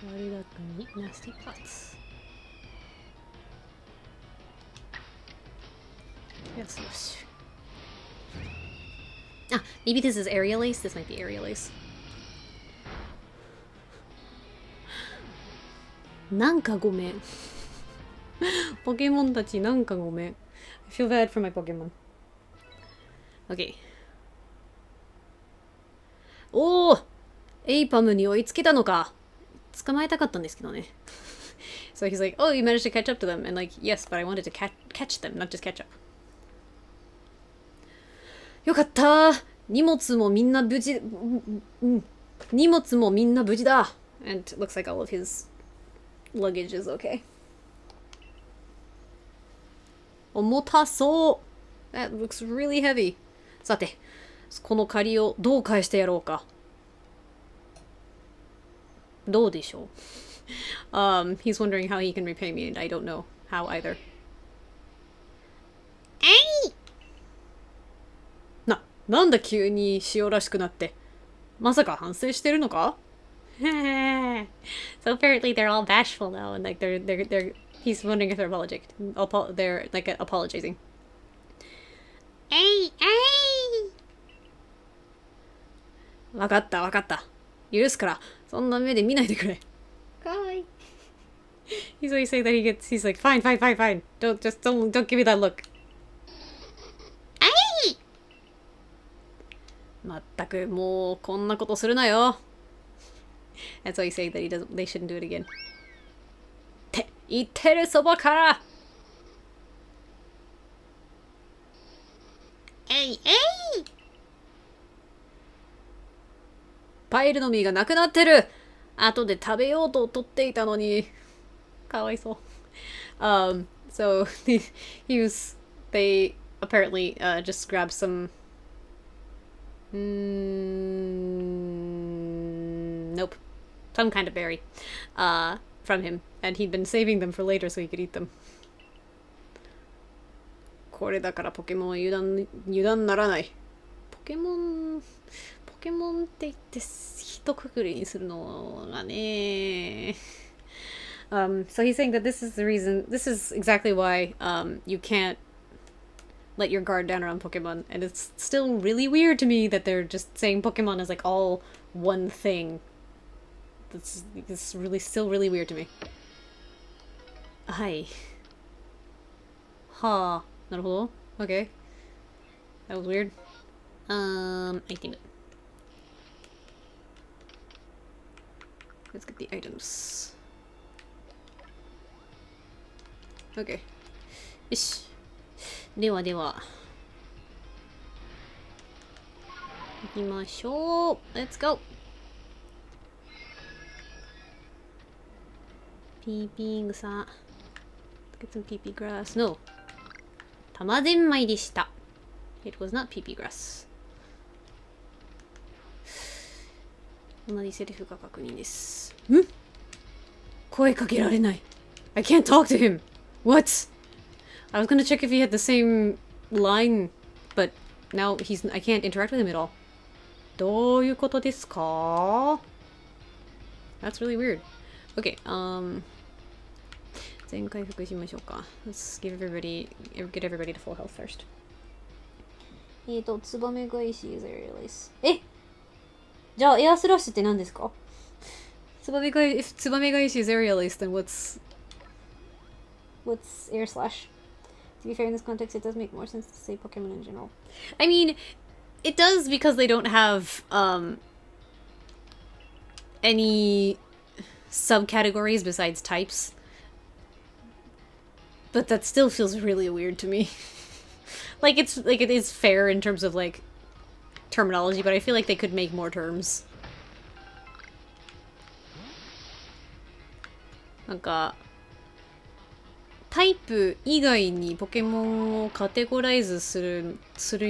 悪だくにナスティパーツ。エアスラッシュ。Ah, maybe this is Aerial Ace? This might be Aerial Ace. なんかごめん。ポケモンたちなんかごめん。I feel bad for my Pokemon. Okay. おー！エイパムに追いつけたのか。捕まえたかったんですけどね。So he's like, oh, you managed to catch up to them. And like, yes, but I wanted to catch them, not just catch up. よかったー。荷物もみんな無事、荷物もみんな無事だ。And it looks like all of his luggage is okay. 重たそう。That looks really heavy. さて、この借りをどう返してやろうか。どうでしょう。He's wondering how he can repay me, and I don't know how either. なんだ急に塩らしくなって。まさか反省してるのか？ So apparently they're all bashful now, and like he's wondering if they're they're like apologizing. わかったわかった。許すから、そんな目で見ないでくれ。かわいい。He's always saying that he's like, fine. Don't give me that look. まったく、もうこんなことするなよ。That's why he's saying that they shouldn't do it again. って言ってるそばから。パイルの実がなくなってる。後で食べようと取っていたのに。かわいそう。So they apparently just grabbed some. Nope. Some kind of berry from him. And he'd been saving them for later so he could eat them. これだからポケモンは油断ならない。ポケモンって言って一括りにするのがね。So he's saying that this is exactly why you can't let your guard down around Pokemon, and it's still really weird to me that they're just saying Pokemon is like all one thing. It's really still really weird to me. はい。はあ、なるほど。Okay. That was weird. Item. Let's get the items. Okay. よし。ではでは。行きましょう。Let's go! ピーピー草。Let's get some PP grass. No. 玉ゼンマイでした。It was not PP grass. 同じセリフが確認です。ん？声かけられない。I can't talk to him. What? I was gonna check if he had the same line, but now I can't interact with him at all. どういうことですか？ That's really weird. Okay, 全回復しましょうか。Let's get everybody to full health first. ツバメ返し is aerial ace. じゃあエアスラッシュって何ですか？ツバメ返し is aerial ace, then what's air slash? To be fair, in this context, it does make more sense to say Pokemon in general. I mean, it does because they don't have any subcategories besides types. But that still feels really weird to me. It is fair in terms of like terminology, but I feel like they could make more terms. なんかタイプ以外にポケモンをカテゴライズする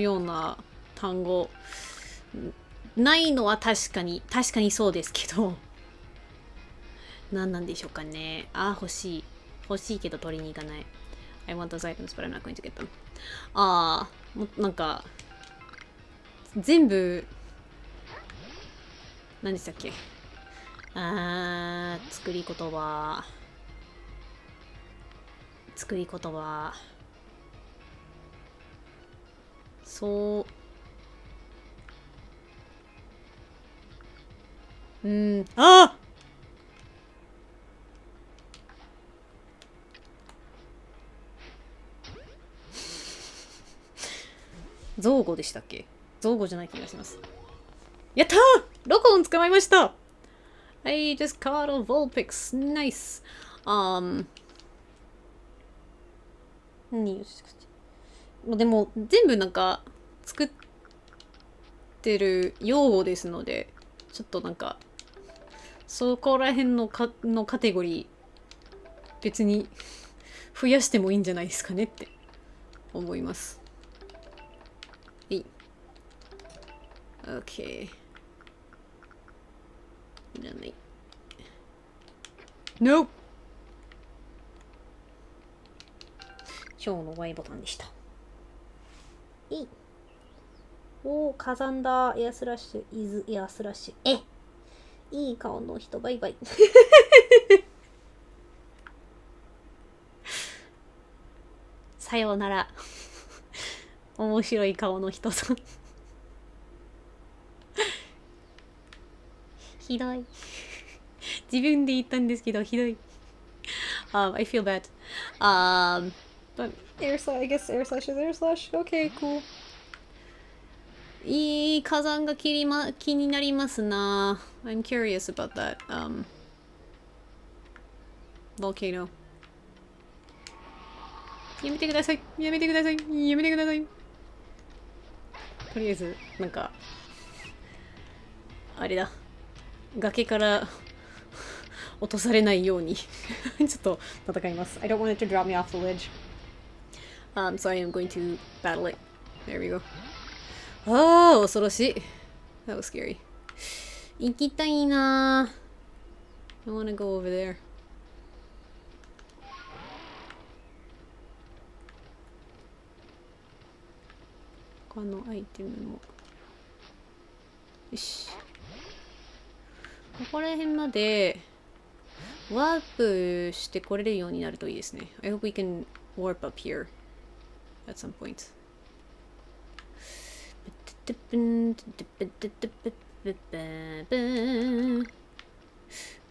ような単語ないのは確かにそうですけど、何なんでしょうかね。あ、欲しい。欲しいけど取りに行かない。I want those items, but I'm not going to get them. なんか、全部、何でしたっけ。作り言葉。そう。造語でしたっけ？造語じゃない気がします。やったー！ロコン捕まえました！ I just caught a Vulpix. Nice. でも全部なんか作ってる用語ですので、ちょっとなんかそこら辺のカテゴリー別に増やしてもいいんじゃないですかねって思います。はい。OK。いらない。No! 今日の Y ボタンでした。おー、火山だ。エアスラッシュ、イズエアスラッシュ。いい顔の人、バイバイ。さようなら。面白い顔の人さん。ひどい。自分で言ったんですけど、ひどい。I feel bad. But air slash, I guess air slash is air slash. Okay, cool. いい火山が気になりますな。I'm curious about that. Volcano. やめてください。やめてください。やめてください。とりあえず、なんか、あれだ。崖から落とされないようにちょっと戦います。I don't want it to drop me off the ledge. So I am going to battle it. There we go. ああ、恐ろしい。That was scary. 行きたいな。I wanna go over there. 他のアイテムも。よし。ここら辺までワープしてこれるようになるといいですね。I hope we can warp up here at some point.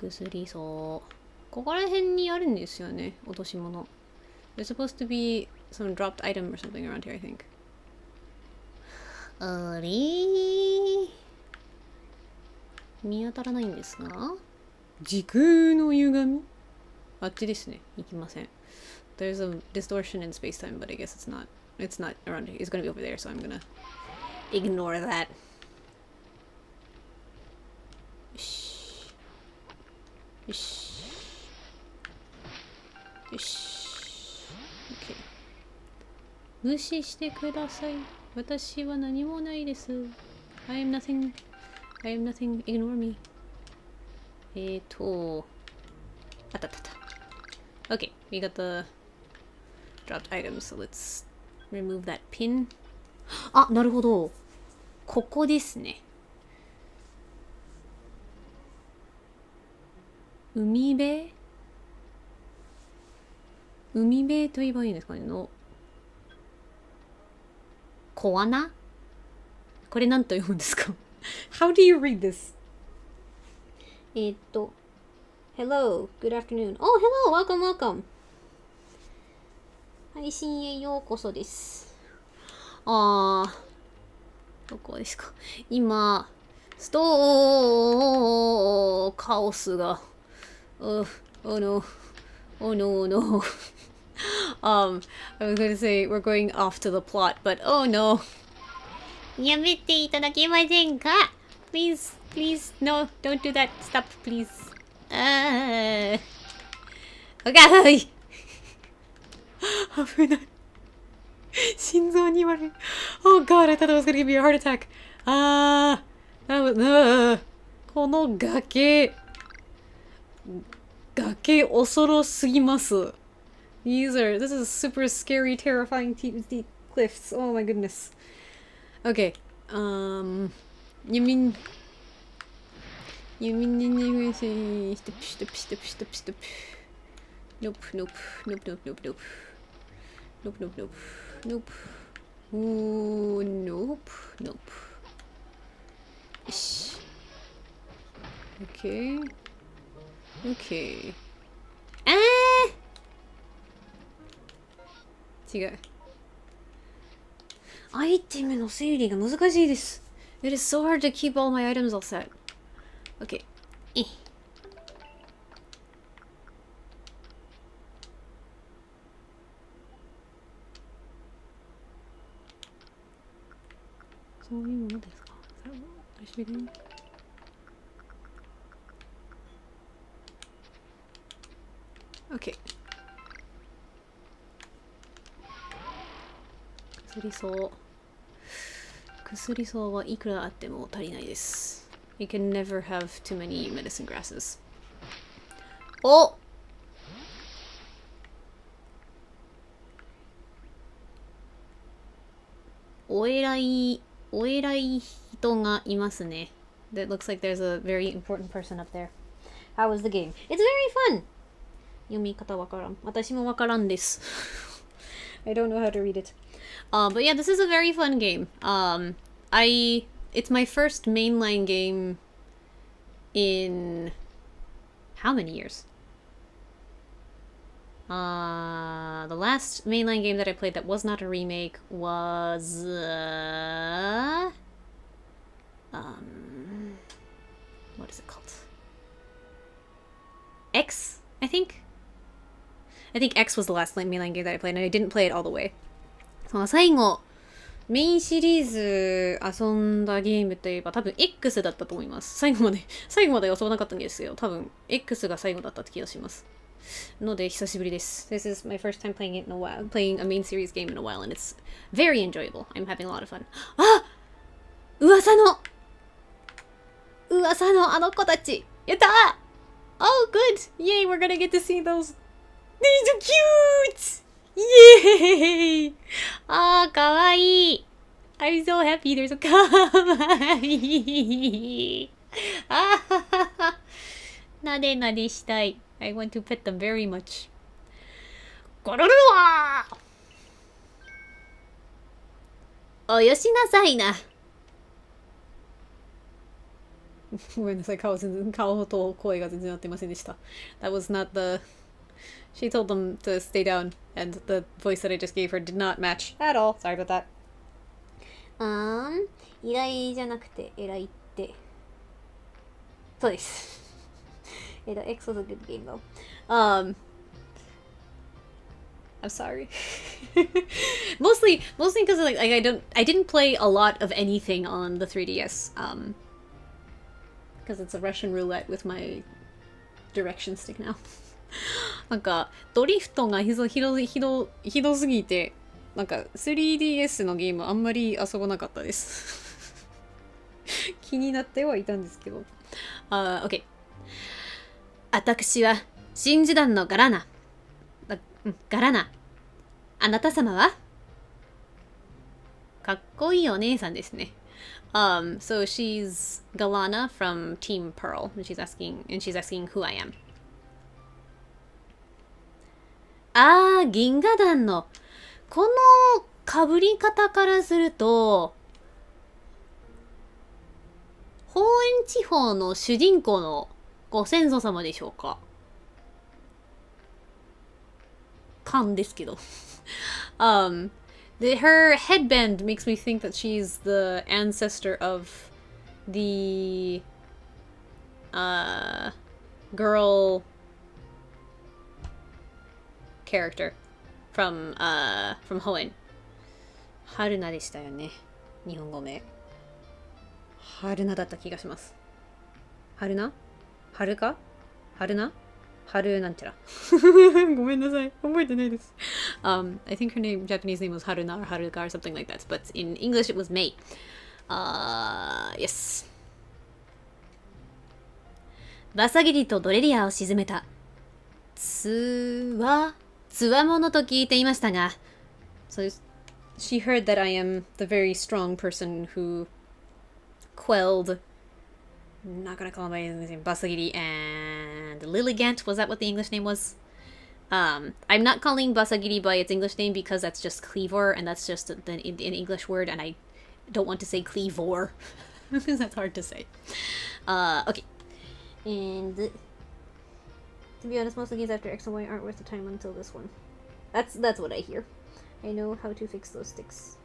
薬そう。ここら辺にあるんですよね、落とし物。There's supposed to be some dropped item or something around here, I think. あれ見当たらないんですが、時空の歪みあっちですね。行きません。There's a distortion in space-time, but I guess it's not around here. It's gonna be over there, so I'm gonna ignore that. よし。よし。よし。OK。無視してください。私は何もないです。I am nothing. I am nothing. Ignore me. あったあった。Okay, we got the dropped items, so let's remove that pin. あ、なるほど。ここですね。海辺と言えばいいんですかね。の小穴これ何と読むんですか？ How do you read this? Hello, good afternoon. Oh, hello, welcome, welcome. 配信へようこそです。どこですか？今、カオスが。Oh no. Oh no, no. I was going to say we're going off to the plot, but oh no. やめていただけませんか？ Please, please, no, don't do that. Stop, please. Okay. 危ない。心臓に悪い。Oh god, I thought it was gonna give me a heart attack. That was, この崖。崖恐ろすぎます。This is super scary, terrifying cliffs. Oh my goodness. Okay. You mean step. Nope. Ooh, nope. Ish. Okay.違う。アイテムの整理が難しいです。It is so hard to keep all my items all set. Okay. そういうものですか？ Okay. 薬草はいくらあっても足りないです。You can never have too many medicine grasses. お偉い人がいますね。That looks like there's a very important person up there. How was the game? It's very fun! 読み方わからん。私もわからんです。I don't know how to read it. But yeah, this is a very fun game. It's my first mainline game in how many years? The last mainline game that I played that was not a remake was what is it called? X, I think X was the last mainline game that I played, and I didn't play it all the way. その最後メインシリーズ遊んだゲームといえば多分 X だったと思います。最後まで遊ばなかったんですけど、多分 X が最後だったって気がします。ので久しぶりです。This is my first time playing it in a while, playing a main series game in a while, and it's very enjoyable. I'm having a lot of fun. 噂のあの子たちやった！ Oh, good! Yay, we're gonna get to see those. They're so cute! Yay! かわいい。I'm so happy. They're so かわいい。なでしたい。I want to pet them very much. ゴロロワー！およしなさいな。ごめんなさい、顔と声が全然合ってませんでした。That was not the... She told them to stay down, and the voice that I just gave her did not match at all. Sorry about that. 依頼じゃなくて偉いって。そうです。X was a good game though. I'm sorry. mostly because like I didn't play a lot of anything on the 3DS. Because it's a Russian roulette with my direction stick now. なんかドリフトがひどすぎて、なんか 3DS のゲームあんまり遊ばなかったです。気になってはいたんですけど。OK。私は真珠団のガラナ。あなた様は？かっこいいお姉さんですね。So she's Galana from Team Pearl, and she's asking who I am. 銀河団のこの被り方からすると、方園地方の主人公のご先祖様でしょうか？勘ですけど。her headband makes me think that she's the ancestor of the girl character from Hoenn. 春菜でしたよね。日本語名。春菜だった気がします。春菜？春か？春菜？春なんちゃら。ごめんなさい。覚えてないです。I think her Japanese name was Haruna or Haruka or something like that. But in English it was Mei. Yes. バサギリとドレリアを沈めた。つわものと聞いていましたが。So she heard that I am the very strong person who quelled, not gonna call him by his name, Basagiri and Lilligant. Was that what the English name was? I'm not calling Basagiri by its English name because that's just cleaver, and that's just an English word, and I don't want to say cleavor because that's hard to say. Okay. And to be honest, most of the games after X and Y aren't worth the time until this one. That's what I hear. I know how to fix those sticks.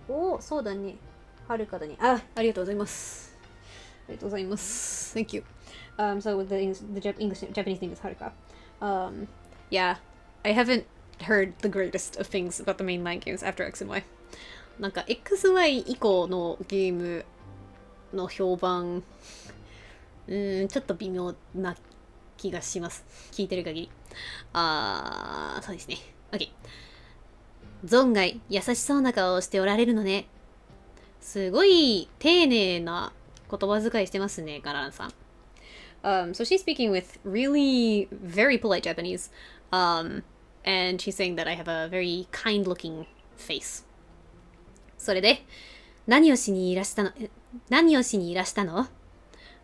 お、そうだね。はるかだね。ありがとうございます。ありがとうございます。Thank you. So the Japanese name is Haruka. Yeah, I haven't heard the greatest of things about the mainline games after X and Y. なんか XY 以降のゲームの評判、ちょっと微妙な気がします。聞いてる限り。そうですね。OK。存外優しそうな顔をしておられるのね。すごい丁寧な言葉遣いしてますね、ガランさん。So she's speaking with really very polite Japanese. And she's saying that I have a very kind-looking face. それで、何をしにいらしたの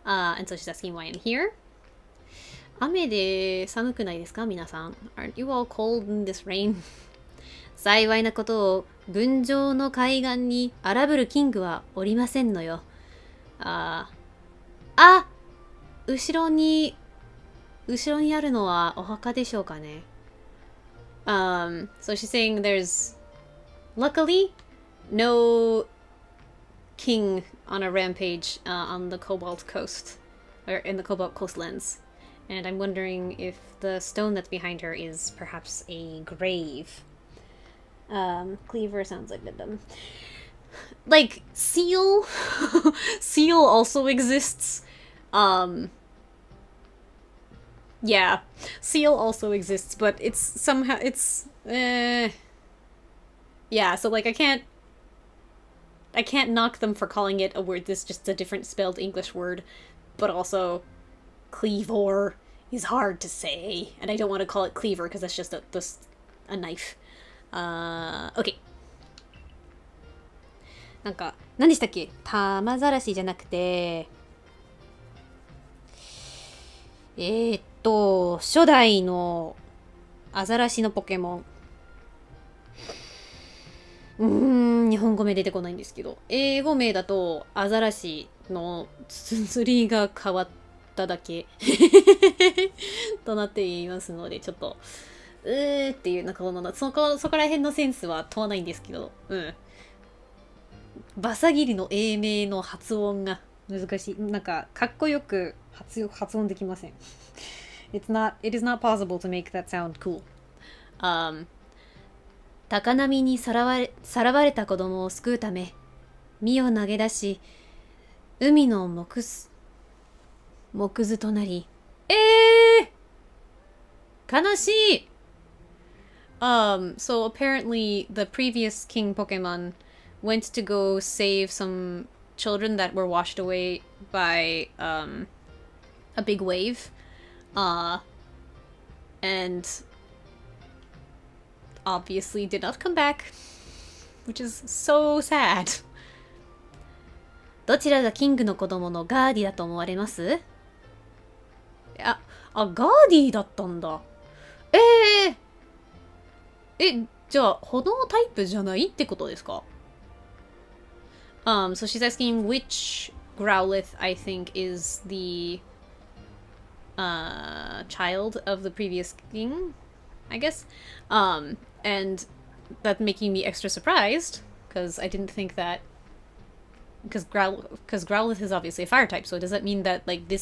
And so she's asking why I'm here. 雨で寒くないですか皆さん Aren't you all cold in this rain? 幸いなことを群青の海岸に荒ぶるキングはおりませんのよ。後ろにあるのはお墓でしょうかね。So she's saying there's luckily no king on a rampage on the Cobalt Coast, or in the Cobalt Coastlands. And I'm wondering if the stone that's behind her is perhaps a grave. Cleaver sounds like them. Like, seal? Seal also exists. Yeah, seal also exists, but it's somehow, yeah, so like I can't knock them for calling it a word that's just a different spelled English word, but also cleavor is hard to say, and I don't want to call it cleaver because that's just a knife. Okay. なんか、何でしたっけ？玉ざらしじゃなくて、初代のアザラシのポケモン。日本語名出てこないんですけど、英語名だとアザラシの綴りが変わっただけとなっていますので、ちょっと、っていう、なんかそこら辺のセンスは問わないんですけど、バサギリの英名の発音が難しい。なんか、かっこよく発音できません。it is not possible to make that sound cool. 高波にさらわれた子供を救うため、身を投げ出し、海の木図となり、悲しい! So apparently the previous king Pokemon went to go save some children that were washed away by a big wave. And obviously did not come back, which is so sad. どちらがキングの子供のガーディだと思われます？ガーディだったんだ。じゃあ、炎タイプじゃないってことですか？ So she's asking which Growlithe I think is the child of the previous king, I guess. And that's making me extra surprised, because I didn't think that, because Growlithe is obviously a fire type, so does that mean that, like, the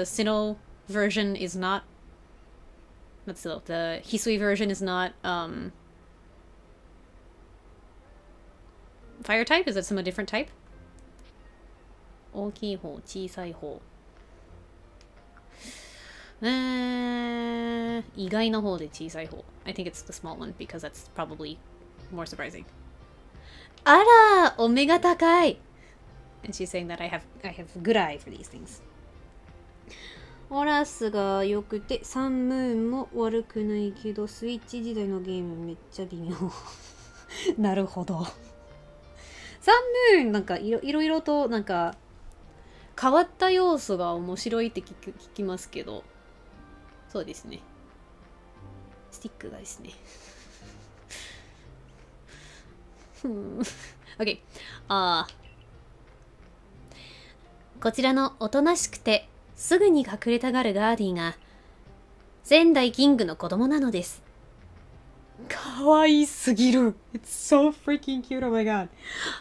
Sinnoh version is not, the Hisui version is not, fire type? Is it some different type? 大きい方、小さい方。意外な方で小さい方。I think it's the small one because that's probably more surprising. あら、お目が高い。And she's saying that I have good eye for these things. オラスが良くて、サンムーンも悪くないけど、スイッチ時代のゲームめっちゃ微妙。なるほど。サンムーンなんかいろいろとなんか変わった要素が面白いって聞きますけど、そうですね。スティックがですね。OK。こちらのおとなしくてすぐに隠れたがるガーディが前代キングの子供なのです。かわいすぎる。It's so freaking cute. Oh my god.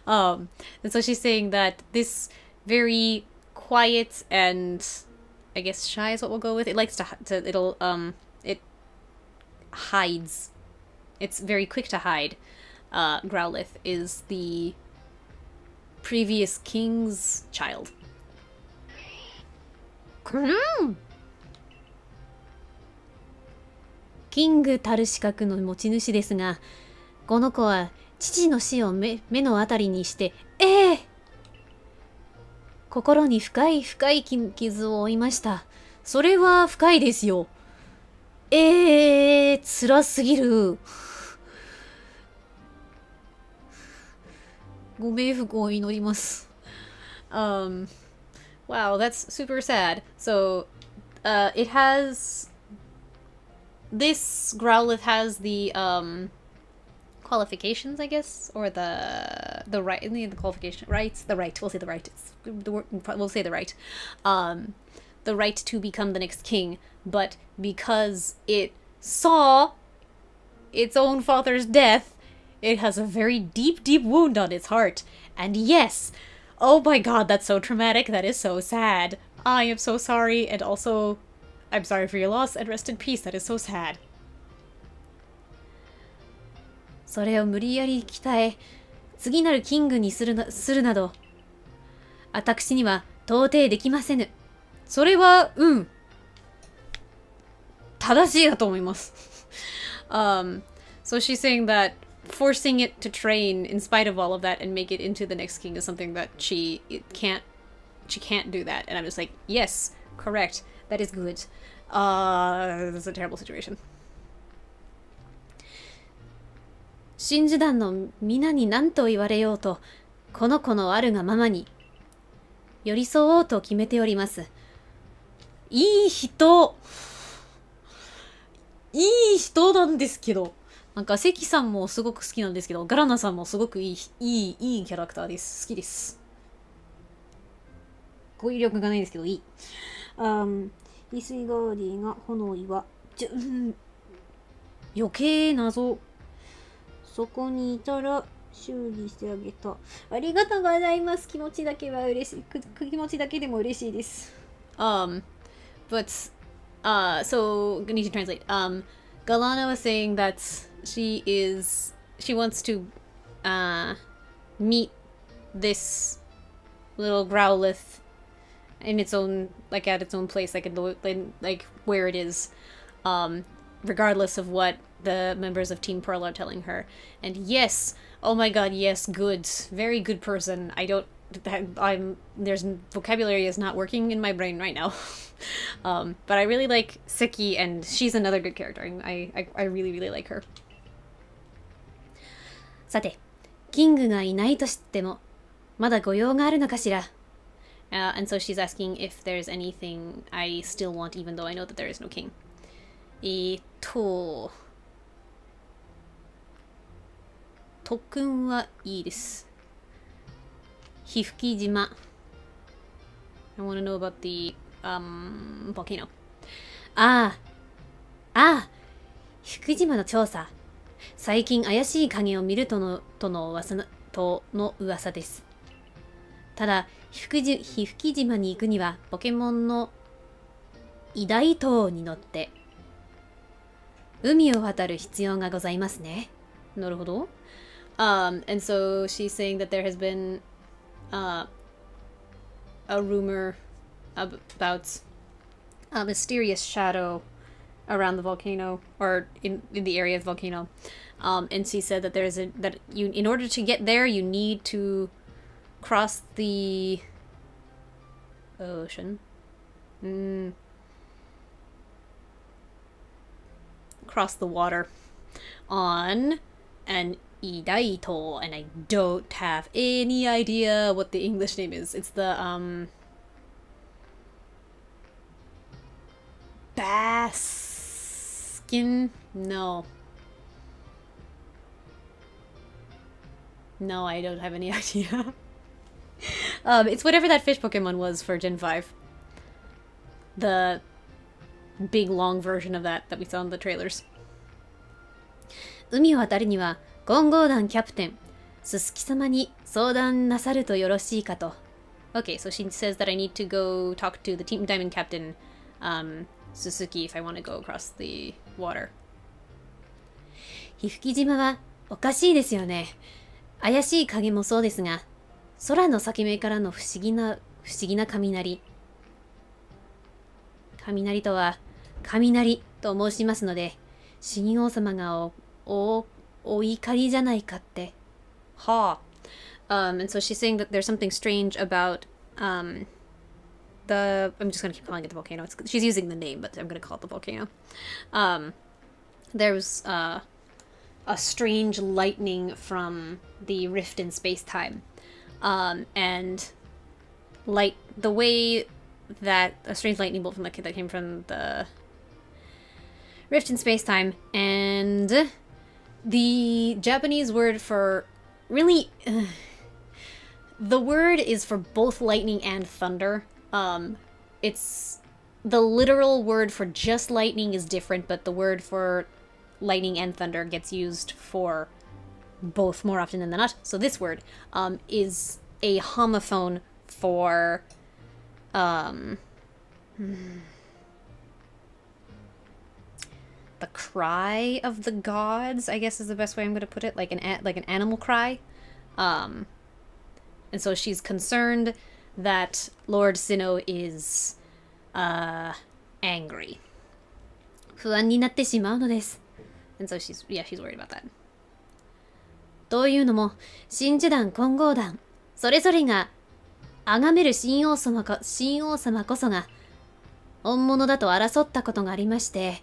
And so she's saying that this very quiet and I guess shy is what we'll go with. It likes to it hides. It's very quick to hide. Growlithe is the previous king's child. Mm. キングたる資格の持ち主ですが、この子は父の死を目の当たりにして、心に深い傷を負いました。それは深いですよ。辛すぎる。ご冥福を祈ります。Wow, that's super sad. So, it has... This Growlithe has the qualifications, I guess, or the right, the qualification, rights, the right. We'll say the right. We'll say the right. The right to become the next king, but because it saw its own father's death, it has a very deep wound on its heart. And yes, oh my god, that's so traumatic. That is so sad. I am so sorry, and also, I'm sorry for your loss, and rest in peace. That is so sad. それを無理やり鍛え、次なるキングにするなど、私には到底できませぬ。それは、正しいだと思います。So she's saying that forcing it to train in spite of all of that and make it into the next king is something that she can't do that. And I'm just like, yes, correct. That is good. That's a terrible situation. 真珠団の皆に何と言われようと、この子のあるがままに寄り添おうと決めております。いい人なんですけど、なんか関さんもすごく好きなんですけど、ガラナさんもすごくいいキャラクターです。好きです。語彙力がないですけど、いい。翡翠ガーディが炎岩。余計謎。そこにいたら修理してあげた。ありがとうございます。気持ちだけは嬉しい。気持ちだけでも嬉しいです。But, so, I need to translate. Galana was saying that she wants to, meet this little Growlithe in its own, like, at its own place, like, like where it is, regardless of what the members of Team Pearl are telling her. And yes, oh my god, yes, good. Very good person. There's vocabulary is not working in my brain right now. But I really like Seki, and she's another good character. I really, really like her. さて、キングがいないと知っても、まだご用があるのかしら。And so she's asking if there's anything I still want, even though I know that there is no king. 特訓はいいです。ひふき島。I want to know about the volcano. ひふき島の調査。最近怪しい影を見るとの噂です。ただ、ひふき島に行くにはポケモンの偉大島に乗って海を渡る必要がございますね。なるほど。And so she's saying that there has been a rumor about a mysterious shadow around the volcano, or in the area of the volcano. And she said that in order to get there, you need to cross the ocean. cross the water on an idaito, and I don't have any idea what the English name is. It's the Baskin? No, I don't have any idea. It's whatever that fish Pokemon was for Gen 5. The big long version of that we saw in the trailers. 海を渡るには金剛団キャプテンススキ様に相談なさるとよろしいかと。 Okay, so she says that I need to go talk to the Team Diamond captain, Suzuki, if I want to go across the water. ひふき島はおかしいですよね。怪しい影もそうですが、空の裂け目からの不思議な雷。雷とは雷と申しますので、神王様がお怒りじゃないかって。Ha. And so she's saying that there's something strange about I'm just gonna keep calling it the volcano. She's using the name, but I'm gonna call it the volcano. There's a strange lightning from the rift in space-time. And the way that a strange lightning bolt from the kid that came from the rift in space-time, and the Japanese word for really the word is for both lightning and thunder. It's the literal word for just lightning is different, but the word for lightning and thunder gets used for both more often than not. So this word is a homophone for the cry of the gods, I guess is the best way I'm going to put it, like an animal cry. And so she's concerned that Lord Sinnoh is angry. 不安になってしまうのです。 And so she's worried about that. というのも、真珠団金剛団それぞれが崇める神王様こそが本物だと争ったことがありまして。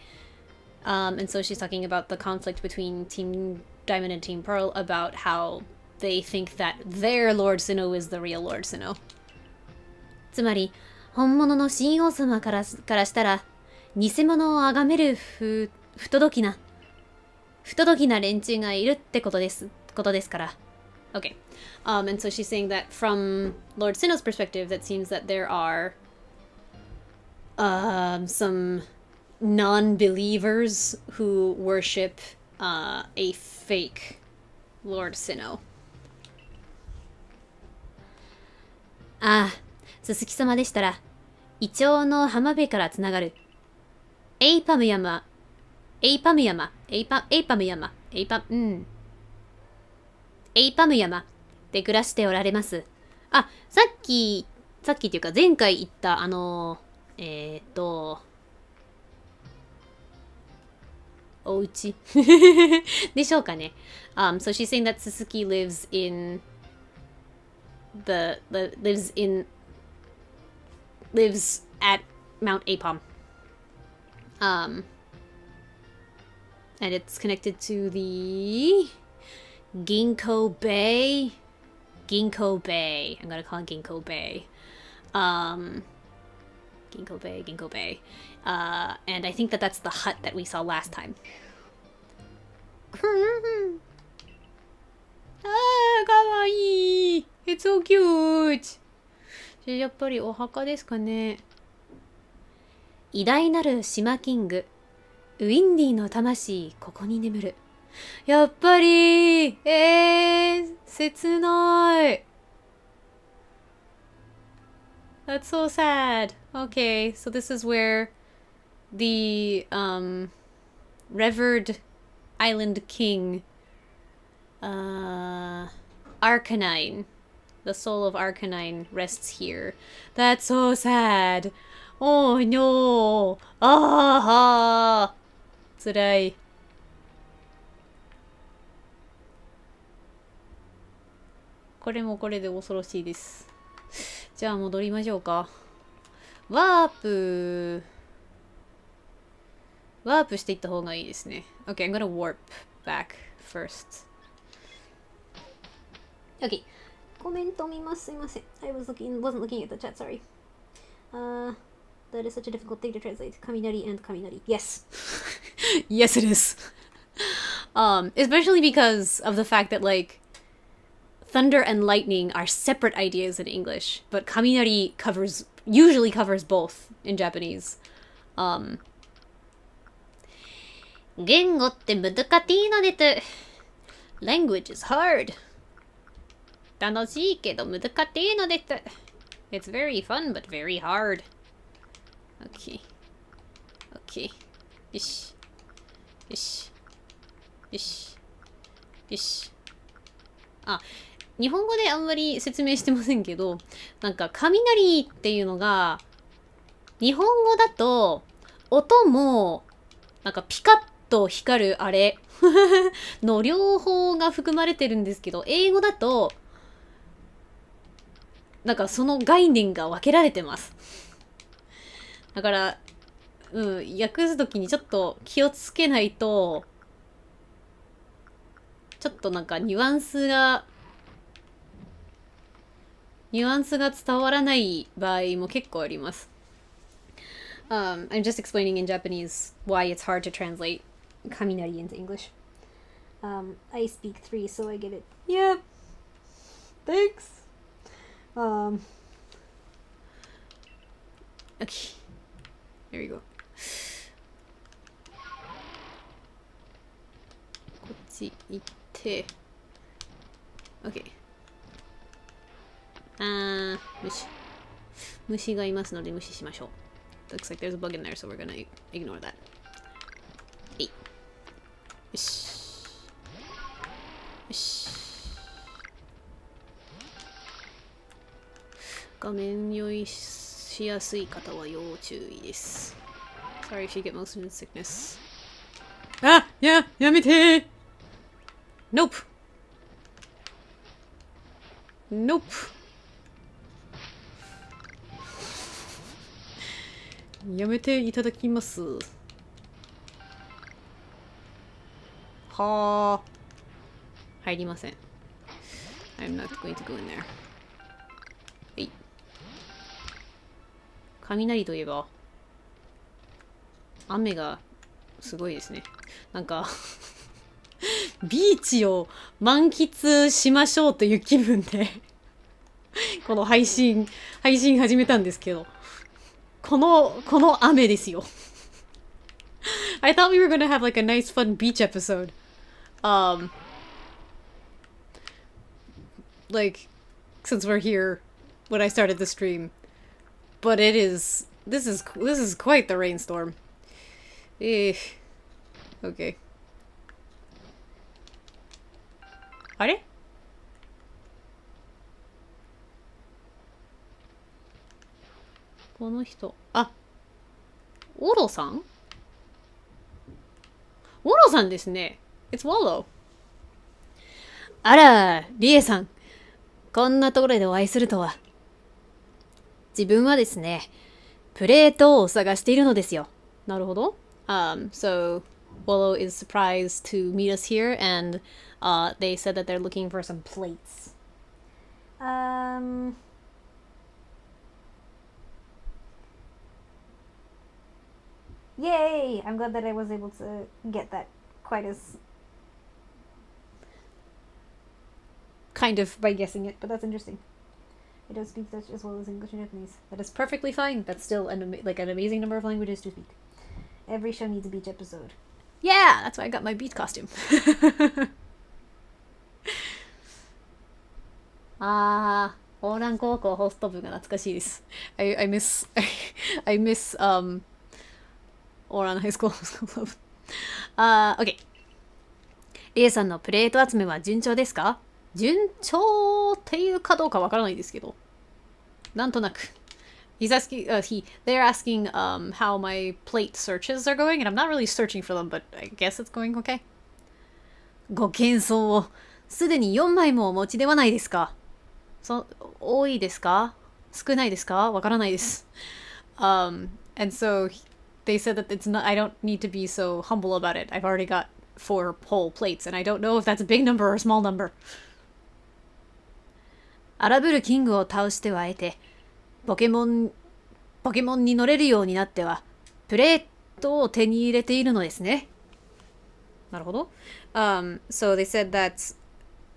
And so she's talking about the conflict between Team Diamond and Team Pearl about how they think that their Lord Sinnoh is the real Lord Sinnoh. つまり、本物の神王様からしたら、偽物を崇める不届きな連中がいるってことですから。Okay. And so she's saying that from Lord Sinnoh's perspective, that seems that there are some non-believers who worship a fake Lord Sinnoh. ああ、鈴木様でしたら、イチョウの浜辺からつながるエイパム山で暮らしておられます。あ、さっきっていうか前回言ったお家でしょうかね。So she's saying that Suzuki lives at Mount Apom. And it's connected to the Ginkgo Bay. I'm gonna call it Ginkgo Bay. Ginkgo Bay. And I think that's the hut that we saw last time. あー、かわいい。It's so cute. やっぱりお墓ですかね。偉大なる島キング、ウィンディの魂、ここに眠る。やっぱり、切ない。That's so sad. Okay, so this is where the revered island king, Arcanine, the soul of Arcanine rests here. That's so sad. Oh no. ああ、つらい。これもこれで恐ろしいです。じゃあ戻りましょうか。ワープ。ワープしていった方がいいですね。Okay, I'm gonna warp back first. Okay. コメント見ます。すいません。wasn't looking at the chat, sorry. That is such a difficult thing to translate. 雷 and 雷. Yes. Yes, it is. Especially because of the fact that, like, thunder and lightning are separate ideas in English, but 雷 usually covers both in Japanese. 言語って難しいのです。Language is hard. 楽しいけど難しいのです。It's very fun, but very hard. Okay. Okay. よし。よし。よし。よし。あ、日本語であんまり説明してませんけど、なんか雷っていうのが、日本語だと、音も、なんかピカッと光るあれの両方が含まれてるんですけど、英語だと、なんかその概念が分けられてます。だから、訳すときにちょっと気をつけないと、ちょっとなんかニュアンスが伝わらない場合も結構あります。I'm just explaining in Japanese why it's hard to translate 雷 into English. I speak 3, so I get it. Yeah. Thanks. Okay. There we go. こっち行って、OK。虫がいますので無視しましょう。Looks like there's a bug in there, so we're gonna ignore that. よし。よし。画面用意しやすい方は要注意です。Sorry if you get motion sickness. やめてー Nope. Nope. やめていただきます。はあ。入りません。I'm not going to go in there. 雷といえば、雨がすごいですね。なんか、ビーチを満喫しましょうという気分で、この配信始めたんですけど、この雨ですよ。I thought we were gonna have like a nice fun beach episode. Like, since we're here when I started the stream. But this is quite the rainstorm. Okay. あれ？この人、オロさん？オロさんですね。It's Wallow. あら、リエさん。こんなところでお会いするとは。自分はですね、プレートを探しているのですよ。なるほど。So Wallow is surprised to meet us here, and they said that they're looking for some plates. Yay! I'm glad that I was able to get that quite as kind of by guessing it, but that's interesting. I don't speak Dutch as well as English and Japanese. That is perfectly fine. That's still an amazing number of languages to speak. Every show needs a beach episode. Yeah, that's why I got my beach costume. オーラン高校ホスト部が懐かしいです。I miss Oran High School Club. Okay. リエさんのプレート集めは順調ですか？順調っていうかどうかわからないですけど。なんとなく。They're asking how my plate searches are going, and I'm not really searching for them, but I guess it's going okay. ご謙遜をすでに4枚もお持ちではないですか？多いですか？少ないですか？わからないです。And so they said that it's not, I don't need to be so humble about it. I've already got 4 whole plates, and I don't know if that's a big number or a small number. 荒ぶるキングを倒しては得て、ポケモンに乗れるようになっては、プレートを手に入れているのですね。なるほど。So they said that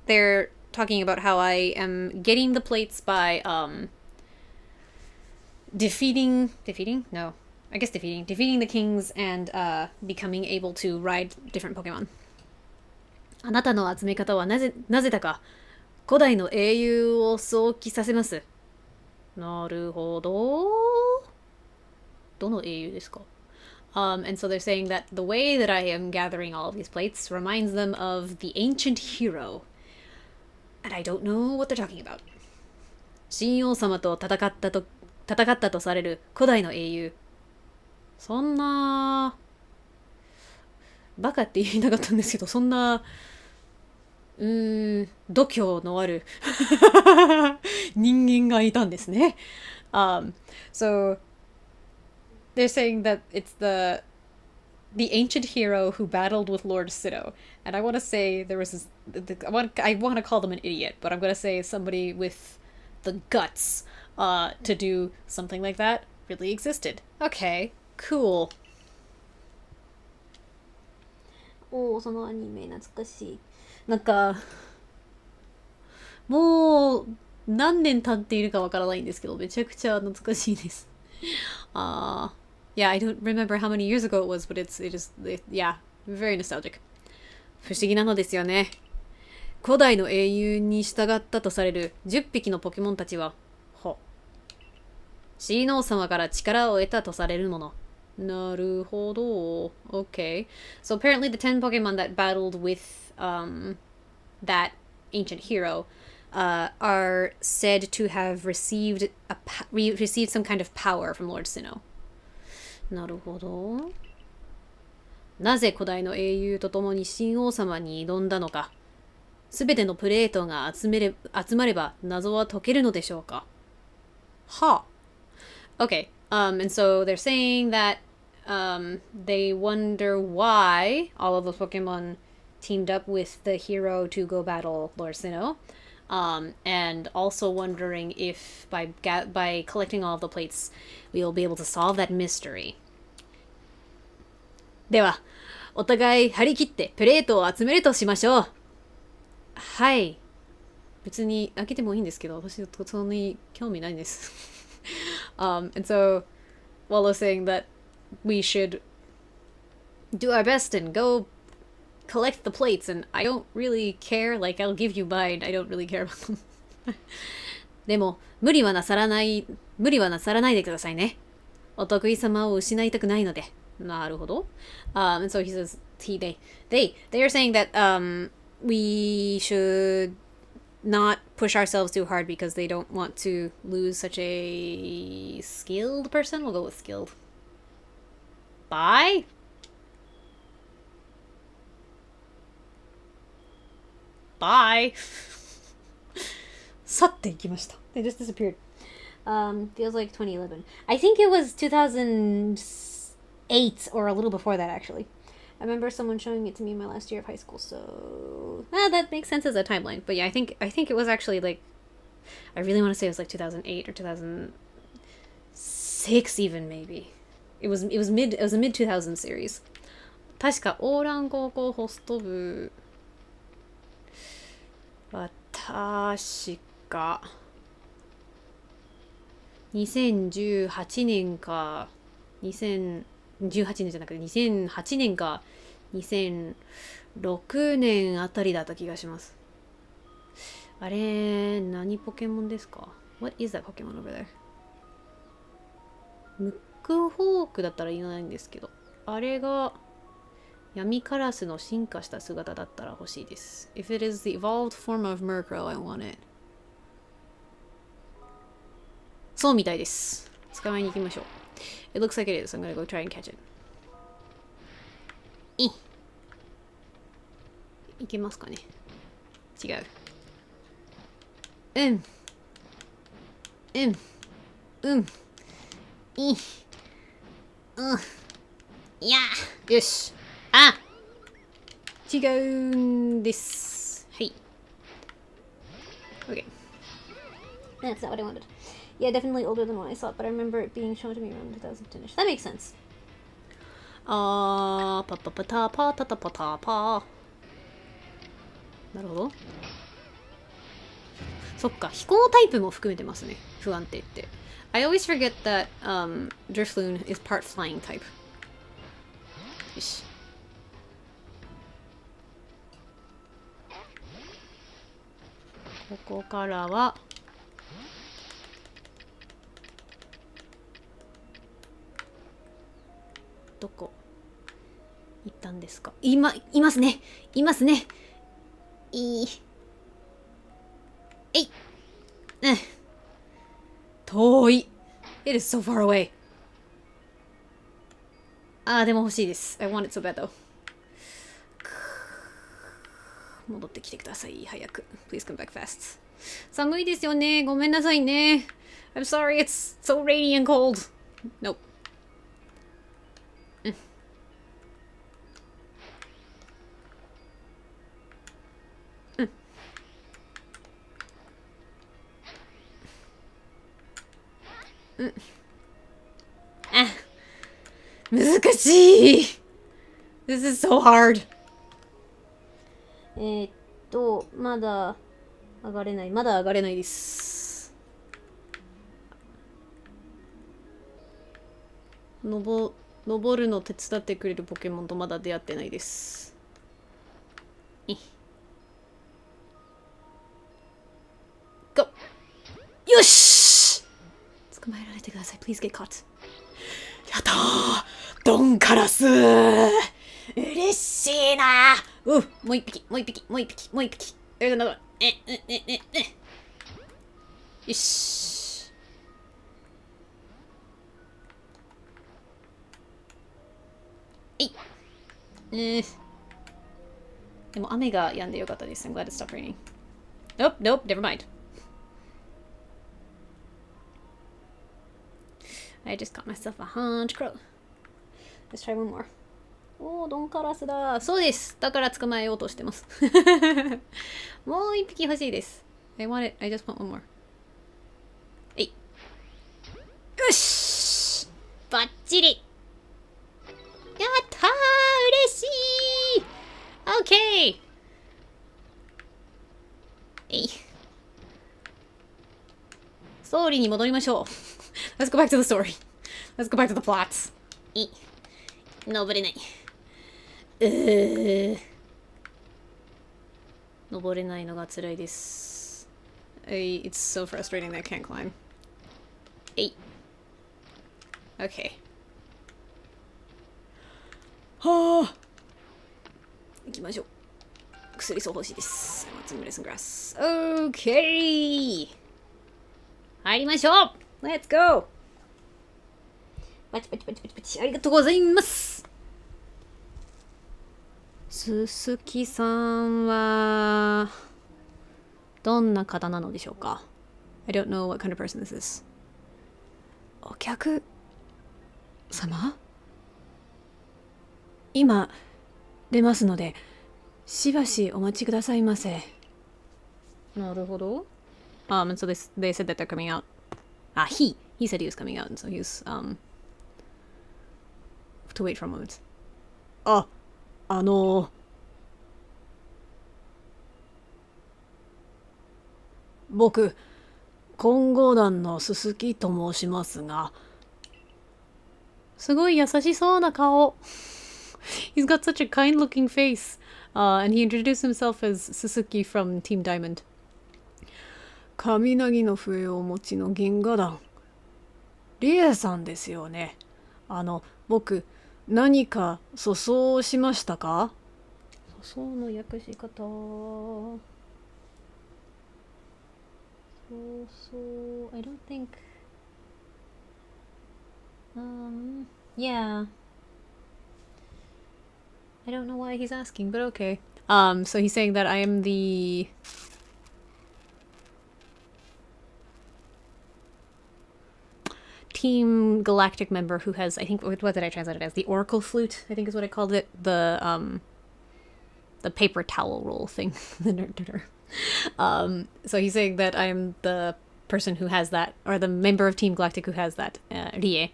they're talking about how I am getting the plates by defeating the kings and becoming able to ride different Pokemon. あなたの集め方はなぜだか古代の英雄を想起させます。なるほど。どの英雄ですか？And so they're saying that the way that I am gathering all of these plates reminds them of the ancient hero. And I don't know what they're talking about. 神王様と戦ったとされる古代の英雄。そんなバカって言いたかったんですけど、そんな度胸のある人間がいたんですね。So they're saying that it's the ancient hero who battled with Lord Sinnoh. And I want to say there was this, I want to call them an idiot, but I'm going to say somebody with the guts to do something like that really existed. Okay, cool. おお、そのアニメ懐かしい。なんかもう何年経っているかわからないんですけど、めちゃくちゃ懐かしいです。Yeah, I don't remember how many years ago it was, but yeah, very nostalgic. 不思議なのですよね。古代の英雄に従ったとされる10匹のポケモンたちは、シーノー様から力を得たとされるもの。なるほど。Okay. So apparently the 10 Pokemon that battled with that ancient hero are said to have received some kind of power from Lord Sinnoh. なるほど。なぜ古代の英雄と共に神王様に挑んだのか。すべてのプレートが集まれば謎は解けるのでしょうか。はあ。Okay. And so they're saying that they wonder why all of those Pokemon teamed up with the hero to go battle Lord Sinnoh. And also wondering if by collecting all of the plates, we will be able to solve that mystery. では、お互い張り切ってプレートを集めるとしましょう。はい。別に開けてもいいんですけど、私そんなに興味ないんです。And so, Wallow saying that we should do our best and go collect the plates, and I don't really care. Like, I'll give you mine. I don't really care about them. でも、無理はなさらないでくださいね。お得意様を失いたくないので。なるほど。And so he says, they are saying that we should not push ourselves too hard because they don't want to lose such a skilled person. We'll go with skilled. Bye. Bye. 去っていきました。They just disappeared. Feels like 2011. I think it was 2008 or a little before that, actually. I remember someone showing it to me in my last year of high school, so that makes sense as a timeline. But yeah, I think it was actually like, I really want to say it was like 2008 or 2006 even maybe. It was a mid 2000 series. 確かオーラン高校ホスト部は確か2018年か2018年じゃなくて2008年か2006年あたりだった気がします。あれ何ポケモンですか？ What is that Pokemon over there? ムックホークだったらいないんですけど、あれが闇カラスの進化した姿だったら欲しいです。If it is the evolved form of Murkrow, I want it. そうみたいです。捕まえに行きましょう。It looks like it is. I'm gonna go try and catch it. いけますかね？違う。いやよし。あ、違うんです。はい。Okay. That's not what I wanted. Yeah, definitely older than what I thought, but I remember it being shown to me around 2010ish. That makes sense. パパパタパタタパタパ。なるほど。そっか、飛行タイプも含めてますね。不安定って。I always forget that Drifloon is part flying type. よし。ここからはどこ行ったんですか？いますね。いますね。えい。遠い。It is so far away. でも欲しいです。I want it so bad though. 戻ってきてください。早く。Please come back fast. 寒いですよね。ごめんなさいね。I'm sorry, it's so rainy and cold. Nope. 難しい。This is so hard. まだ上がれない。まだ上がれないです。登るの手伝ってくれるポケモンとまだ出会ってないです。Go! よし！捕まえられてください。Please get caught. やったー！ドンカラスー！嬉しいなー！もう一匹。There's another one. よし。でも雨が止んでよかったです。I'm glad it stopped raining. Nope, never mind. I just got myself a hunch crow. Let's try one more. ドンカラスだ。そうです。だから捕まえようとしてます。もう一匹欲しいです。I want it. I just want one more. よし！バッチリ！やったー！嬉しい！ OK！ ストーリーに戻りましょう。Let's go back to the story. Let's go back to the plots. 登れない。登れないのが辛いです。It's so frustrating that I can't climb. Okay. 行きましょう。薬そう欲しいです。I want some medicine grass. Okay! 入りましょう！ Let's go! パチパチ。ありがとうございます。すすきさんはどんな方なのでしょうか？ I don't know what kind of person this is. お客様？今出ますのでしばしお待ちくださいませ。なるほど。And so they said that they're coming out. He said he was coming out, and so he's to wait for a moment. 僕、混合団のすすきと申しますが、すごい優しそうな顔。He's got such a kind-looking face. And he introduced himself as Suzuki from Team Diamond. 雷の笛をお持ちの銀河団。リエさんですよね。僕、何か粗相をしましたか？粗相の訳し方。I don't think. Yeah. I don't know why he's asking, but okay. So he's saying that I am the Team Galactic member who has, I think, what did I translate it as? The Oracle Flute, I think is what I called it. The paper towel roll thing. So he's saying that I'm the person who has that, or the member of Team Galactic who has that, Rie.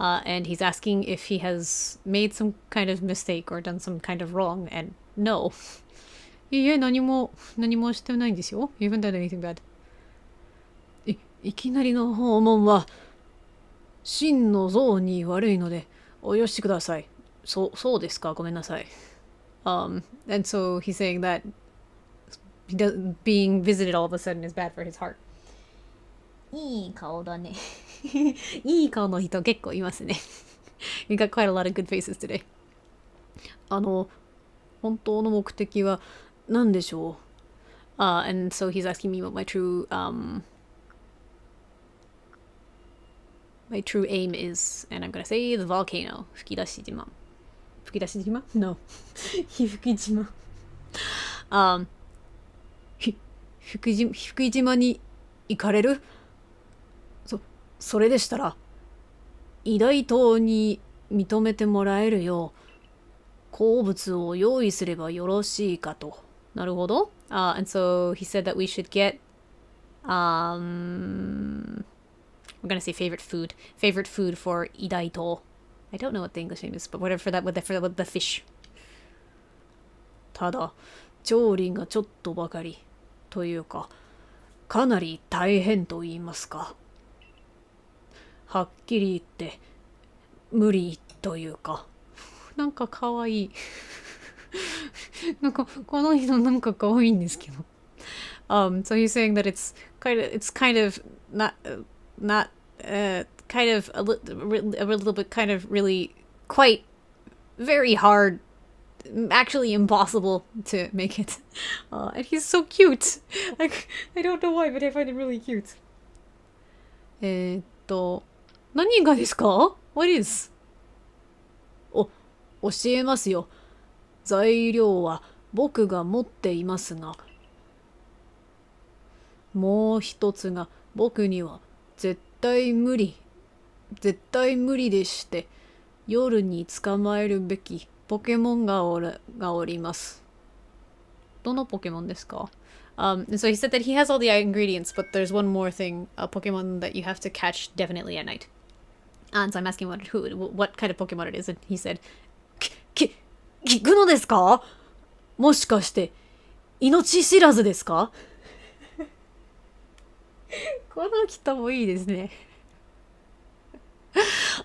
And he's asking if he has made some kind of mistake or done some kind of wrong, and no. いえ、何もしてないんですよ。You haven't done anything bad. いきなりの訪問は、真の像に悪いので、およしください。そうですか。ごめんなさい。And so he's saying that being visited all of a sudden is bad for his heart. いい顔だね。いい顔の人結構いますね。We got quite a lot of good faces today. 本当の目的は何でしょう? And so he's asking me what my true aim is, and I'm gonna say the volcano. 吹き出し島. 吹き出し島? No. 吹き島. 吹き島に行かれる? それでしたら、偉大島に認めてもらえるよう、好物を用意すればよろしいかと。なるほど。And so he said that we should get, we're gonna say favorite food for 偉大島. I don't know what the English name is, but whatever for that, with the fish. ただ、調理がちょっとばかりというか、かなり大変と言いますか。はっきり言って無理というか、なんかかわいい。なんかこの人なんかかわいいんですけど。So he's saying that it's kind of not kind of a little bit kind of really quite very hard, actually impossible to make it. And he's so cute. Like, I don't know why, but I find him really cute. 何がですか? What is? 教えますよ。材料は僕が持っていますが、もう一つが僕には絶対無理でして、夜に捕まえるべきポケモンがおります。どのポケモンですか? And so he said that he has all the ingredients, but there's one more thing, a Pokemon that you have to catch definitely at night. And so I'm asking what kind of Pokemon it is, and he said, 聞くのですか? もしかして命知らずですか? この人もいいですね。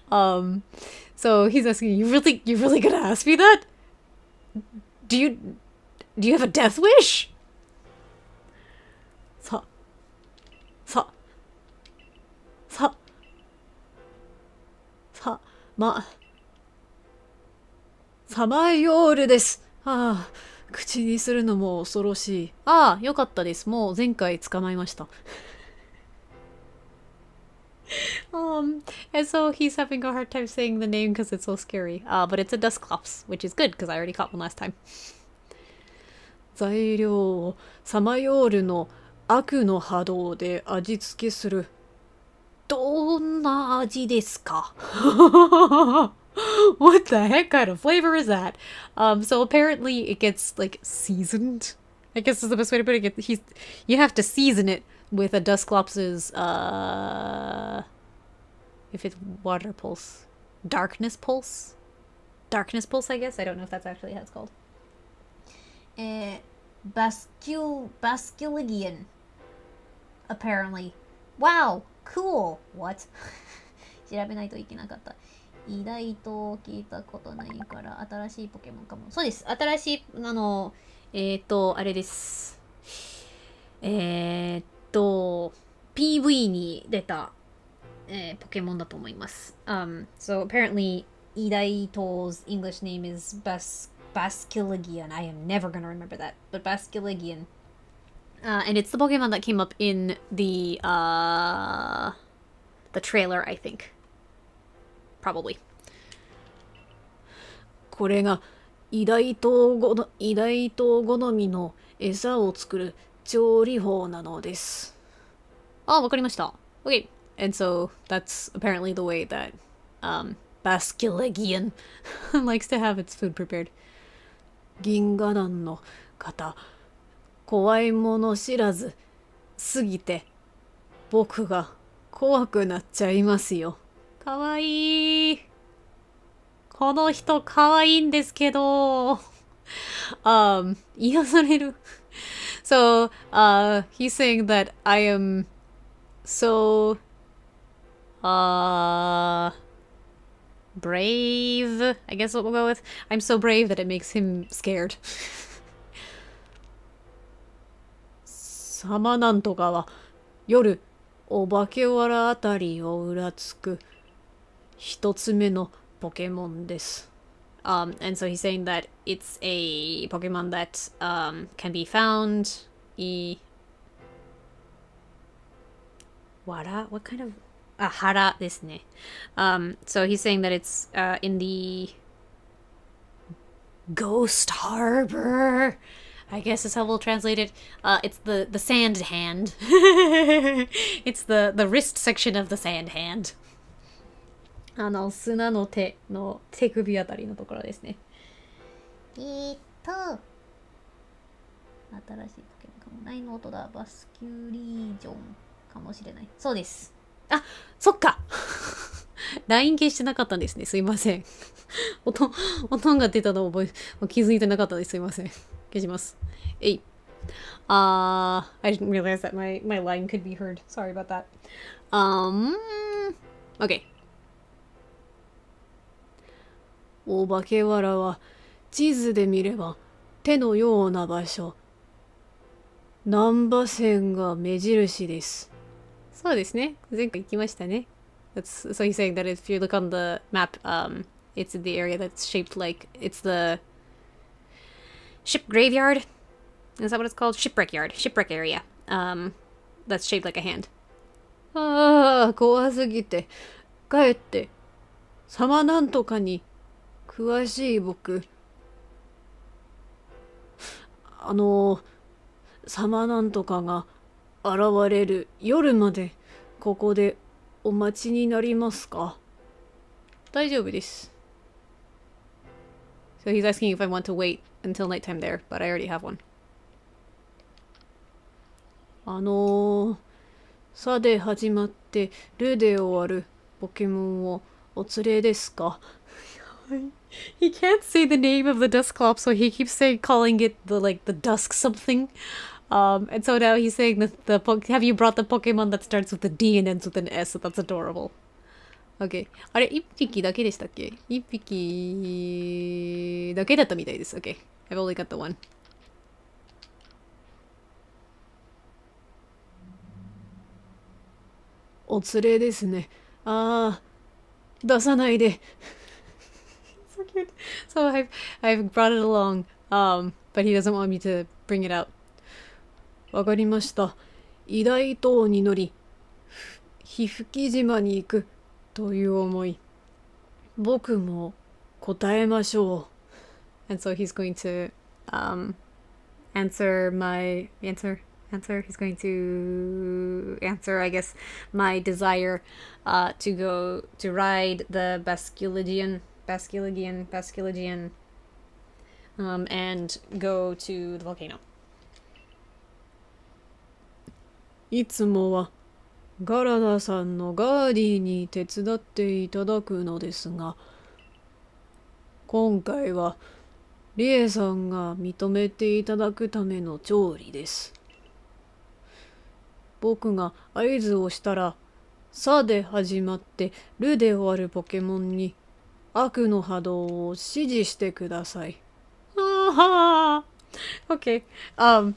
So he's asking, you really gonna ask me that? Do you have a death wish? サマーヨールです。口にするのも恐ろしい。よかったです。もう前回捕まえました。And so he's having a hard time saying the name because it's so scary. But it's a Dusclops, which is good because I already caught one last time. 材料をサマヨールの悪の波動で味付けする。どんな味ですか? What the heck kind of flavor is that? So apparently it gets like seasoned. I guess is the best way to put it. You have to season it with a Dusclops's if it's water pulse, darkness pulse, I guess. I don't know if that's actually how it's called. Basculigian. Apparently. Wow, cool. What? 調べないといけなかった。偉大と聞いたことないから新しいポケモンかも。そうです。新しいあれです。PV に出た、ポケモンだと思います。So apparently 偉大to's English name is Basculigian. I am never gonna remember that, but Basculigian. And it's the Pokemon that came up in the trailer, I think. Probably. これが偉大島好みの餌を作る調理法なのです。わかりました。Okay. And so that's apparently the way that Basculegian likes to have its food prepared. 銀河団の方、怖いもの知らずすぎて僕が怖くなっちゃいますよ。かわいい。この人かわいいんですけど。癒される。So, he's saying that I am so, brave, I guess what we'll go with. I'm so brave that it makes him scared. 様なんとかは夜お化けわらあたりをうらつく一つ目のポケモンです。And so he's saying that it's a Pokemon that can be found. Wara? What kind of hara ですね. So he's saying that it's in the Ghost Harbor. I guess is how we'll translate it. It's the sand hand. It's the wrist section of the sand hand. 砂の手の手首あたりのところですね。新しいポケモンかも。ないの音だ。バスキュリージョンかもしれない。そうです。あ、そっかLINE 消してなかったんですね。すいません。音が出たのを気づいてなかったです。すいません。消します。I didn't realize that my line could be heard. Sorry about that. Okay. お化けわらは地図で見れば手のような場所。難波線が目印です。そうですね。前回行きましたね。So he's saying that if you look on the map, it's in the area that's shaped like, it's the ship graveyard? Is that what it's called? Shipwreck yard. Shipwreck area. That's shaped like a hand. ああ、怖すぎて。かえって、様なんとかに詳しい僕。様なんとかが現れる夜までここでお待ちになりますか？大丈夫です。So he's asking if I want to wait until nighttime there, but I already have one. さで始まってるで終わるポケモンをお連れですか？ He can't say the name of the Dusclops, so he keeps calling it the Dusk something. And so now he's saying that have you brought the Pokemon that starts with a D and ends with an S? So that's adorable. Okay. あれ、一匹だけでしたっけ？一匹だけだったみたいです。Okay. I've only got the one. お連れですね。ああ、出さないで。So cute. So I've brought it along, but he doesn't want me to bring it out. わかりました。偉大島に乗り、ひふき島に行くという思い。僕も答えましょう。And so he's going to answer my answer. He's going to answer, I guess, my desire to go to ride the Basculegian, and go to the volcano. いつもはガラナさんのガーディに手伝っていただくのですが、今回はリエさんが認めていただくための調理です。僕が合図をしたら、さで始まってるで終わるポケモンに悪の波動を指示してください。Okay.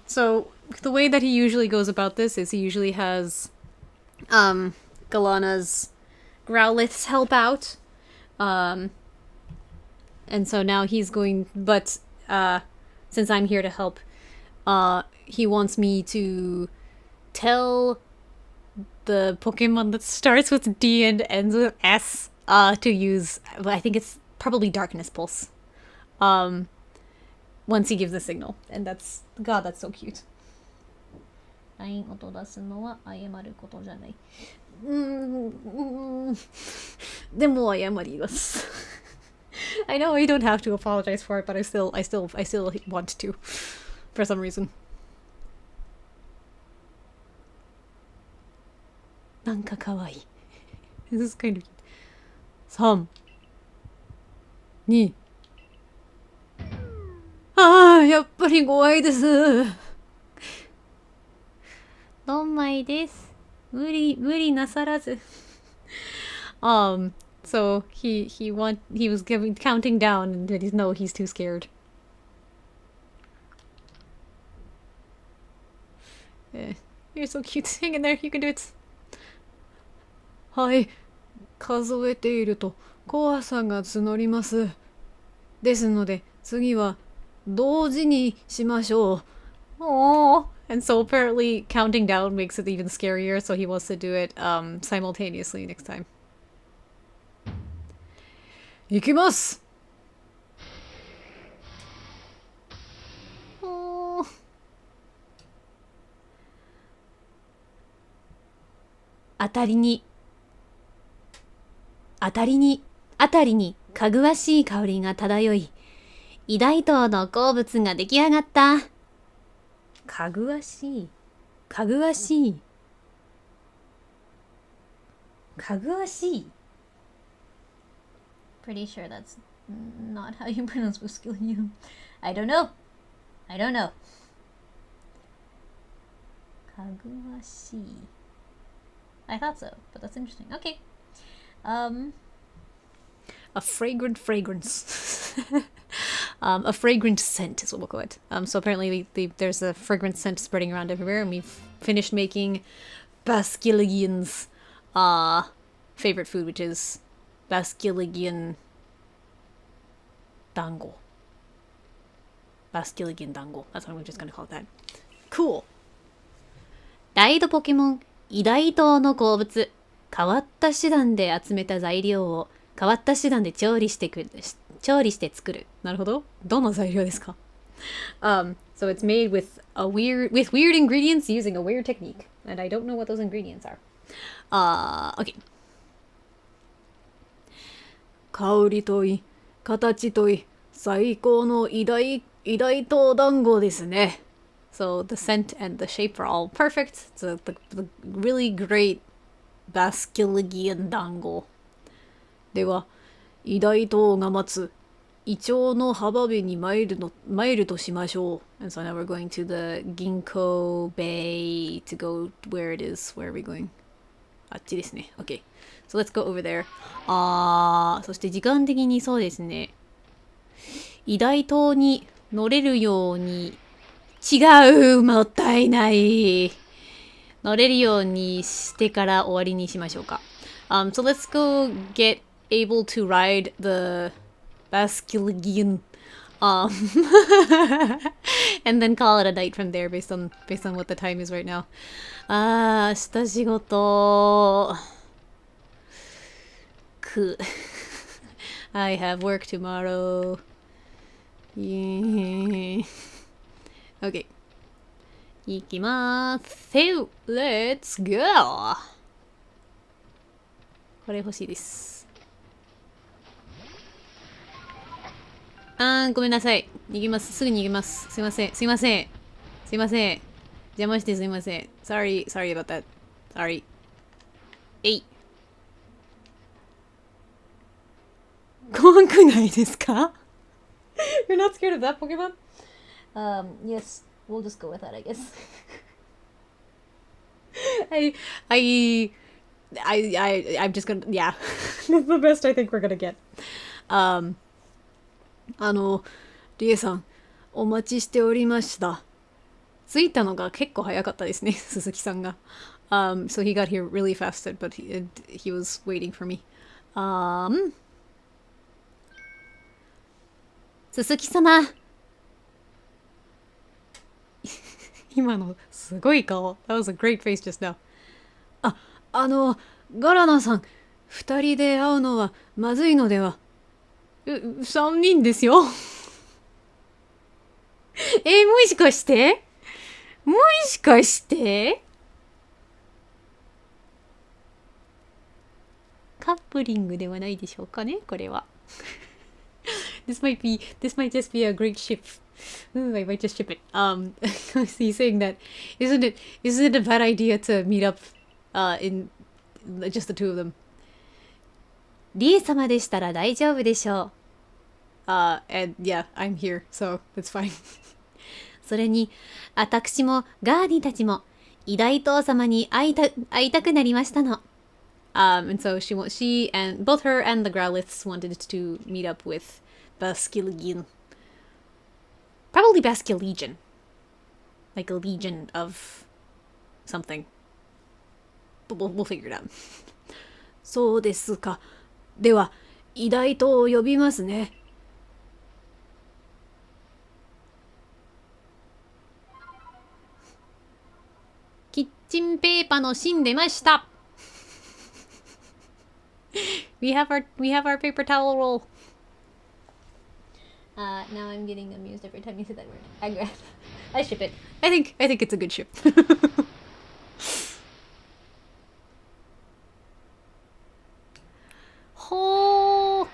So the way that he usually goes about this is he usually has Galana's Growliths help out. And so now he's going, but since I'm here to help, he wants me to tell the Pokemon that starts with D and ends with S to use, I think it's probably Darkness Pulse. Once he gives the signal. And that's so cute. 音出すのは謝ることじゃない。でも謝ります。I know I don't have to apologize for it, but I still want to, for some reason. なんか可愛い。This is kind of cute. 3、2、やっぱり怖いです。どんまいです。無理なさらず。So he was counting down and did no, he's too scared. You're so cute. Hang in there, you can do it. はい、数えていると怖さが募ります。ですので次は同時にしましょう。And so apparently counting down makes it even scarier, so he wants to do it simultaneously next time. いきます。あたりにかぐわしい香りが漂い、イダイ島の好物が出来上がった。かぐわしい。Pretty sure that's not how you pronounce Muskelium. I don't know. かぐわしい。I thought so, but that's interesting. Okay. A fragrant fragrance. A fragrant scent is what we'll call it. So apparently there's a fragrant scent spreading around everywhere, and we've finished making Baskiligian's favorite food, which is Baskiligian dango. Baskiligian dango. That's what I'm just gonna call it that. Cool. ライドポケモンイダイ島の好物。変わった手段で集めた材料を変わった手段で調理して作る。なるほど。どの材料ですか？ So it's made with weird ingredients using a weird technique. And I don't know what those ingredients are. Okay. 香りといい、形といい、最高のイダイ島団子ですね。So the scent and the shape are all perfect. It's the really great Baskiligian dango. では、イダイ島が待つイチョウの浜辺に参るとしましょう。And so now we're going to the Ginkgo Bay to go where it is. Where are we going? あっちですね。Okay. So let's go over there. そして時間的にそうですね。イダイ島に乗れるようにもったいない。乗れるようにしてから終わりにしましょうか。So let's go get able to ride the Baskiligian and then call it a night from there based on what the time is right now. 明日仕事I have work tomorrow. Yeah. Okay. 行きまーす。Let's go! これ欲しいです。ごめんなさい。逃げます。すぐ逃げます。すいません。邪魔してすいません。Sorry about that. Sorry. 怖くないですか？ You're not scared of that Pokemon? Yes. We'll just go with that, I guess. I'm just gonna, yeah. That's the best I think we're gonna get. リエさん、お待ちしておりました。着いたのが結構早かったですね、鈴木さんが。So he got here really fast, but he was waiting for me. 鈴木様。今のすごい顔。That was a great face just now. ガラナさん、二人で会うのはまずいのでは？3人ですよ。もしかしてカップリングではないでしょうかね、これは。this might just be a great ship. Ooh, I might just ship it. He's saying that isn't it a bad idea to meet up in just the two of them? リエ様でしたら大丈夫でしょう。And yeah, I'm here, so that's fine. それに、私もガーディたちも偉大父様に会いたくなりましたの。And so she and both her and the Growliths wanted to meet up with Basculegion. Probably Basculegion. Like a legion of something. But we'll figure it out. そうですか。では、偉大父を呼びますね。キッチンペーパーの芯出ました。We have our paper towel roll. Now I'm getting amused every time you say that word. I ship it. I think it's a good ship. ほー。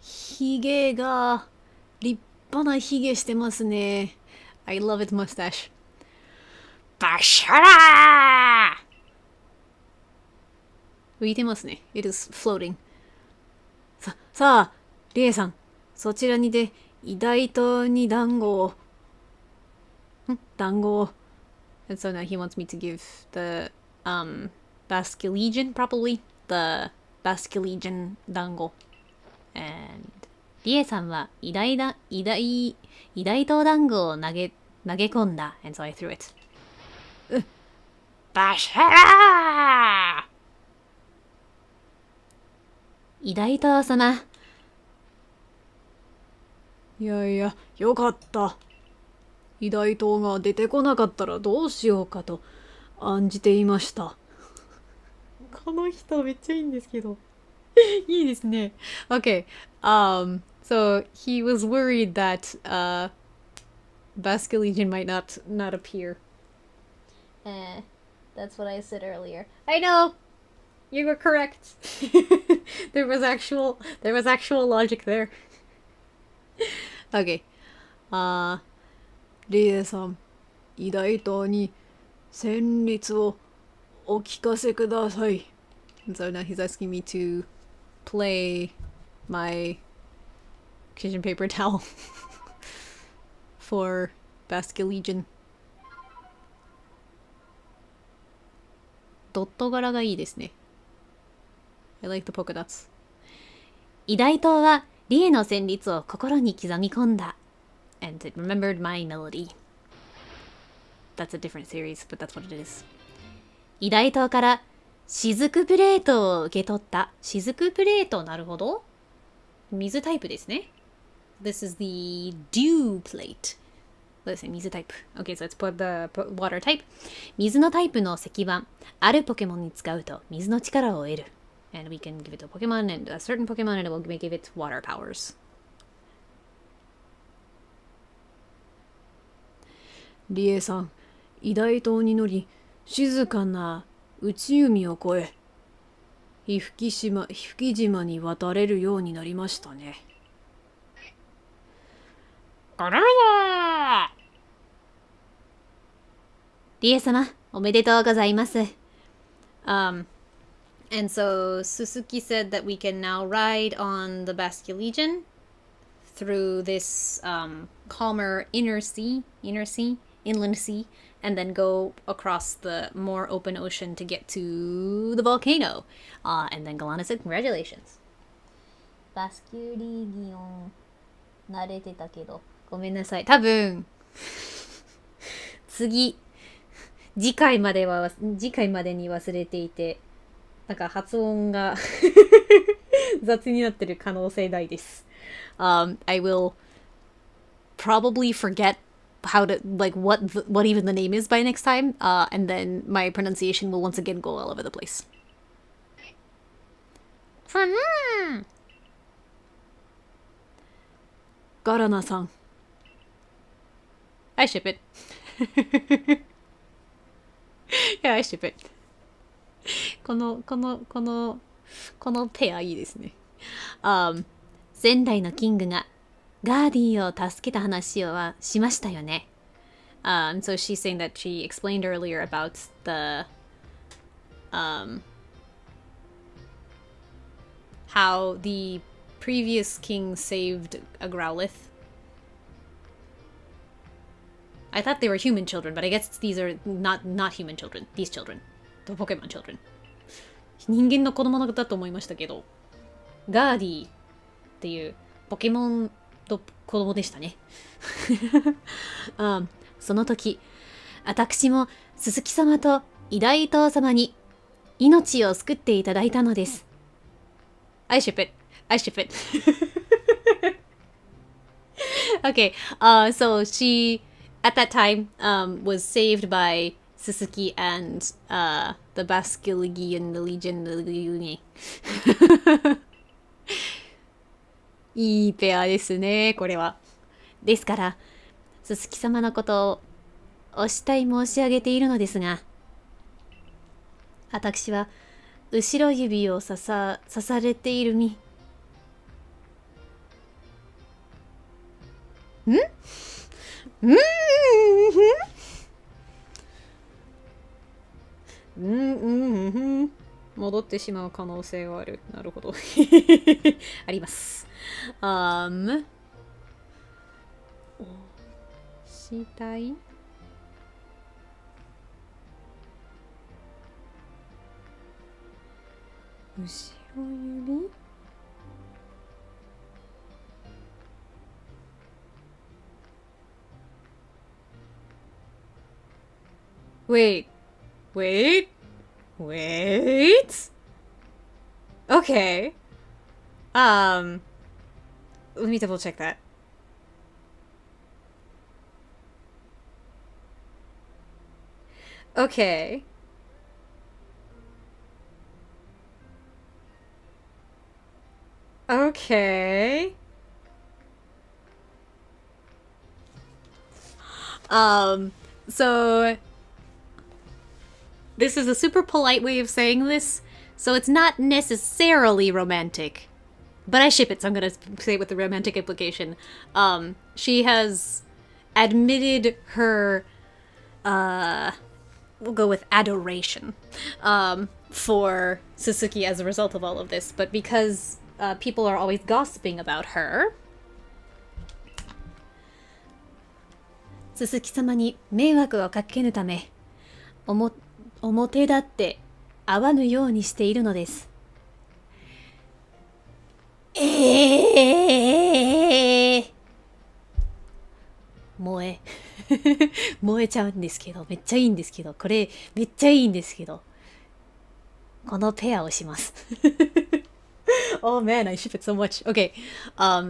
ひげが立派なひげしてますね。I love its mustache. バシャラー！浮いてますね。It is floating. さあ、リエさん、そちらにて偉大党に団子を。団子を。And so now he wants me to give the Basculegion, probably the Basculegion 団子。And リエさんは偉大党団子を投げ込んだ。And so I threw it. バシャラー！偉大党様。いやいや、よかった。偉大党が出てこなかったらどうしようかと案じていました。この人めっちゃいいんですけど。いいですね。Okay. So he was worried that Basculegion might not appear. That's what I said earlier. I know. You were correct. there was actual logic there. Okay. リエさん、偉大党に旋律をお聞かせください。So now he's asking me to play my kitchen paper towel for Basculegion. ドット柄がいいですね。I like the polka dots. 偉大党はリエの旋律を心に刻み込んだ。And it remembered my melody. That's a different series, but that's what it is. 偉大党から雫プレートを受け取った。雫プレート、なるほど。水タイプですね。This is the dew plate. Let's say 水タイプ。Okay, so let's put the water type. 水のタイプの石板。あるポケモンに使うと水の力を得る。And we can give it to a Pokemon and a certain Pokemon and it will give it water powers. リエさん、偉大島に乗り、静かな内海を越え、伊吹島に渡れるようになりましたね。リエ様、おめでとうございます。And so Suzuki said that we can now ride on the Basculegion through this calmer inland sea, and then go across the more open ocean to get to the volcano. And then Galana said, congratulations. バスキュリギオン、慣れてたけど。ごめんなさい。多分、次回までに忘れていて、なんか発音が雑になってる可能性大です。I will probably forget how to, like, what even the name is by next time, and then my pronunciation will once again go all over the place. ガラナさん。I ship it. Yeah, I ship it. このこのペアいいですね。前代のキングがガーディを助けた話はしましたよね。So she's saying that she explained earlier about how the previous king saved a Growlithe. I thought they were human children, but I guess these are not human children. These children. The Pokemon children. 人間の子供だと思いましたけど、ガーディっていうポケモンと子供でしたね。その時、私も鈴木様と偉大党様に命を救っていただいたのです。I ship it. I ship it. Okay, so she, at that time, was saved by Suzuki and the Basiligian Legion. いいペアですね、これは。ですから、鈴木様のことをお慕い申し上げているのですが、私は後ろ指を刺されている身。戻ってしまう可能性がある。なるほど。あります。したい後ろ指？Wait. Okay. Let me double check that. Okay. Okay. So this is a super polite way of saying this, so it's not necessarily romantic. But I ship it, so I'm gonna say it with the romantic implication. She has admitted her, we'll go with adoration, for Suzuki as a result of all of this. But because people are always gossiping about her, 鈴木様に迷惑をかけぬため、表立って会わぬようにしているのです。燃えちゃうんですけど、めっちゃいいんですけど、これめっちゃいいんですけど、このペアをします。Oh man, I ship it so much. Okay,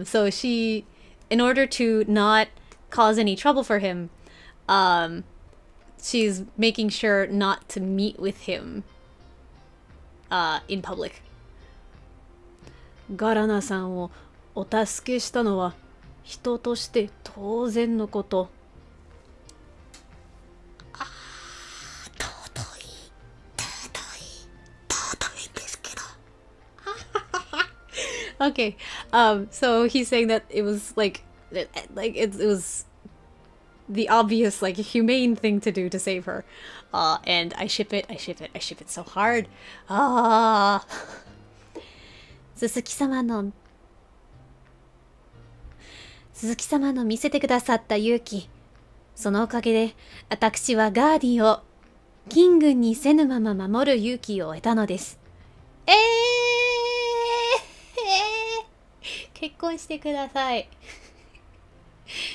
so she, in order to not cause any trouble for him, she's making sure not to meet with him in public. ガラナさんをお助けしたのは人として当然のこと。Okay, so he's saying that it was like it was the obvious, like, humane thing to do to save her, and I ship it so hard. 鈴木様の見せてくださった勇気、そのおかげで私はガーディを金軍にせぬまま守る勇気を得たのです。結婚してください。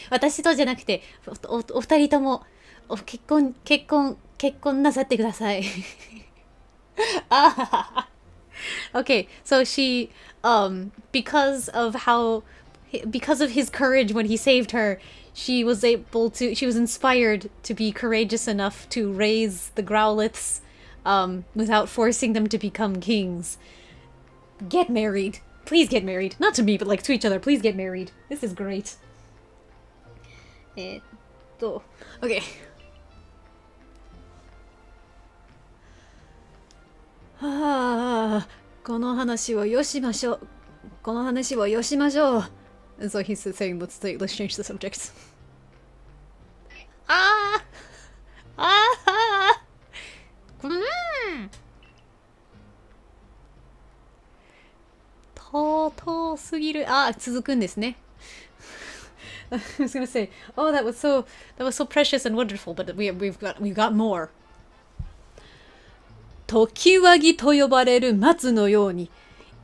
私とじゃなくて、お二人とも結婚なさってください。Okay, so she, because of his courage when he saved her, she was inspired to be courageous enough to raise the Growliths, without forcing them to become kings. Get married. Please get married. Not to me, but like to each other. Please get married. This is great. Okay. ああ、この話はよしましょう。この話はよしましょう。 And so he's saying, let's change the subject. Ah! Ah! 尊すぎる。あ、続くんですね。I was gonna say, oh, that was so precious and wonderful, but we've got more. 時和ぎと呼ばれる松のように、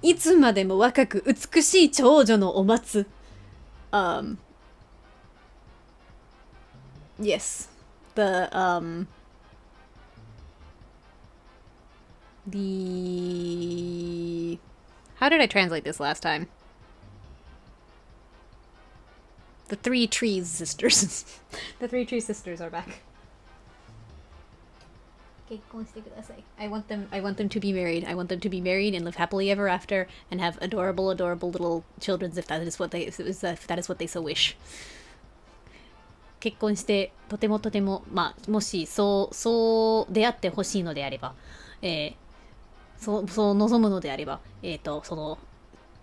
いつまでも若く美しい長女のお松。Yes. The how did I translate this last time? The three trees sisters. The three tree sisters are back. 結婚してください. I want them to be married. I want them to be married and live happily ever after and have adorable little children if that is what they so wish. 結婚してとてもまあもしそう出会ってほしいのであれば、そう望むのであれば、その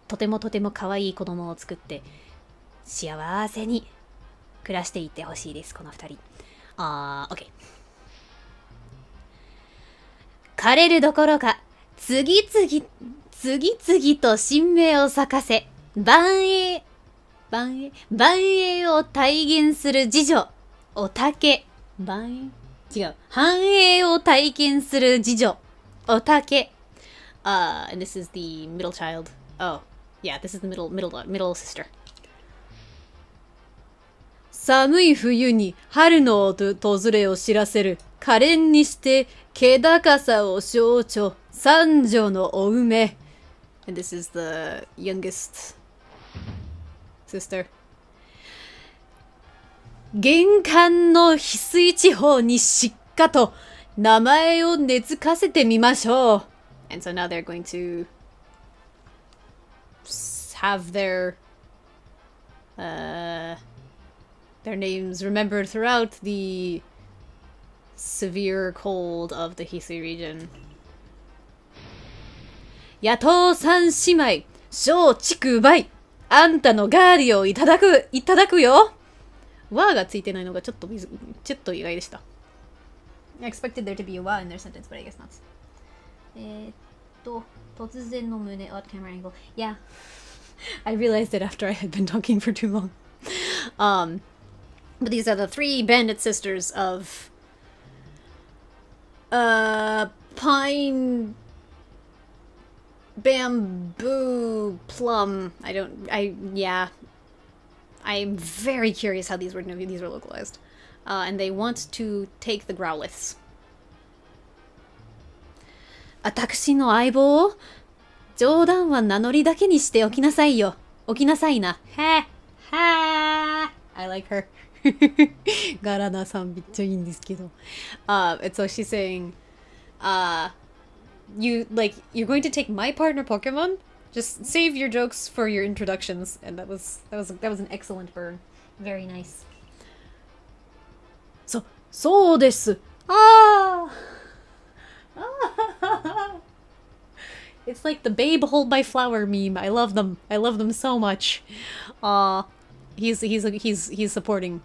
とても可愛い子供を作って幸せに暮らしていってほしいです、この二人。OK。枯れるどころか次々と新芽を咲かせ繁栄を体現する次女おたけ。繁栄を体験する次女おたけ。And this is the middle child. Oh, yeah, this is the middle sister. 寒い冬に春の訪れを知らせる可憐にして気高さを象徴三女のお梅。 And this is the youngest sister. 玄関の翡翠地方にしっかと名前を根付かせてみましょう。 And so now they're going to have their names remembered throughout the severe cold of the Hisui region. 野党三姉妹小畜梅あんたのガーリをいただくよ。わがついてないのがちょっと意外でした。I expected there to be a wa in their sentence, but I guess not. 突然の胸 odd camera angle. Yeah. I realized it after I had been talking for too long. But these are the three bandit sisters of pine, bamboo, plum. I'm very curious how these were localized. And they want to take the Growliths. 私の相棒を冗談は名乗りだけにしておきなさいよ。おきなさいな。はは I like her. ガラナさんめっちゃいいんですけど。And so she's saying, you're going to take my partner Pokemon? Just save your jokes for your introductions. And that was an excellent burn. Very nice. そうです。It's like the babe hold my flower meme. I love them so much. He's supporting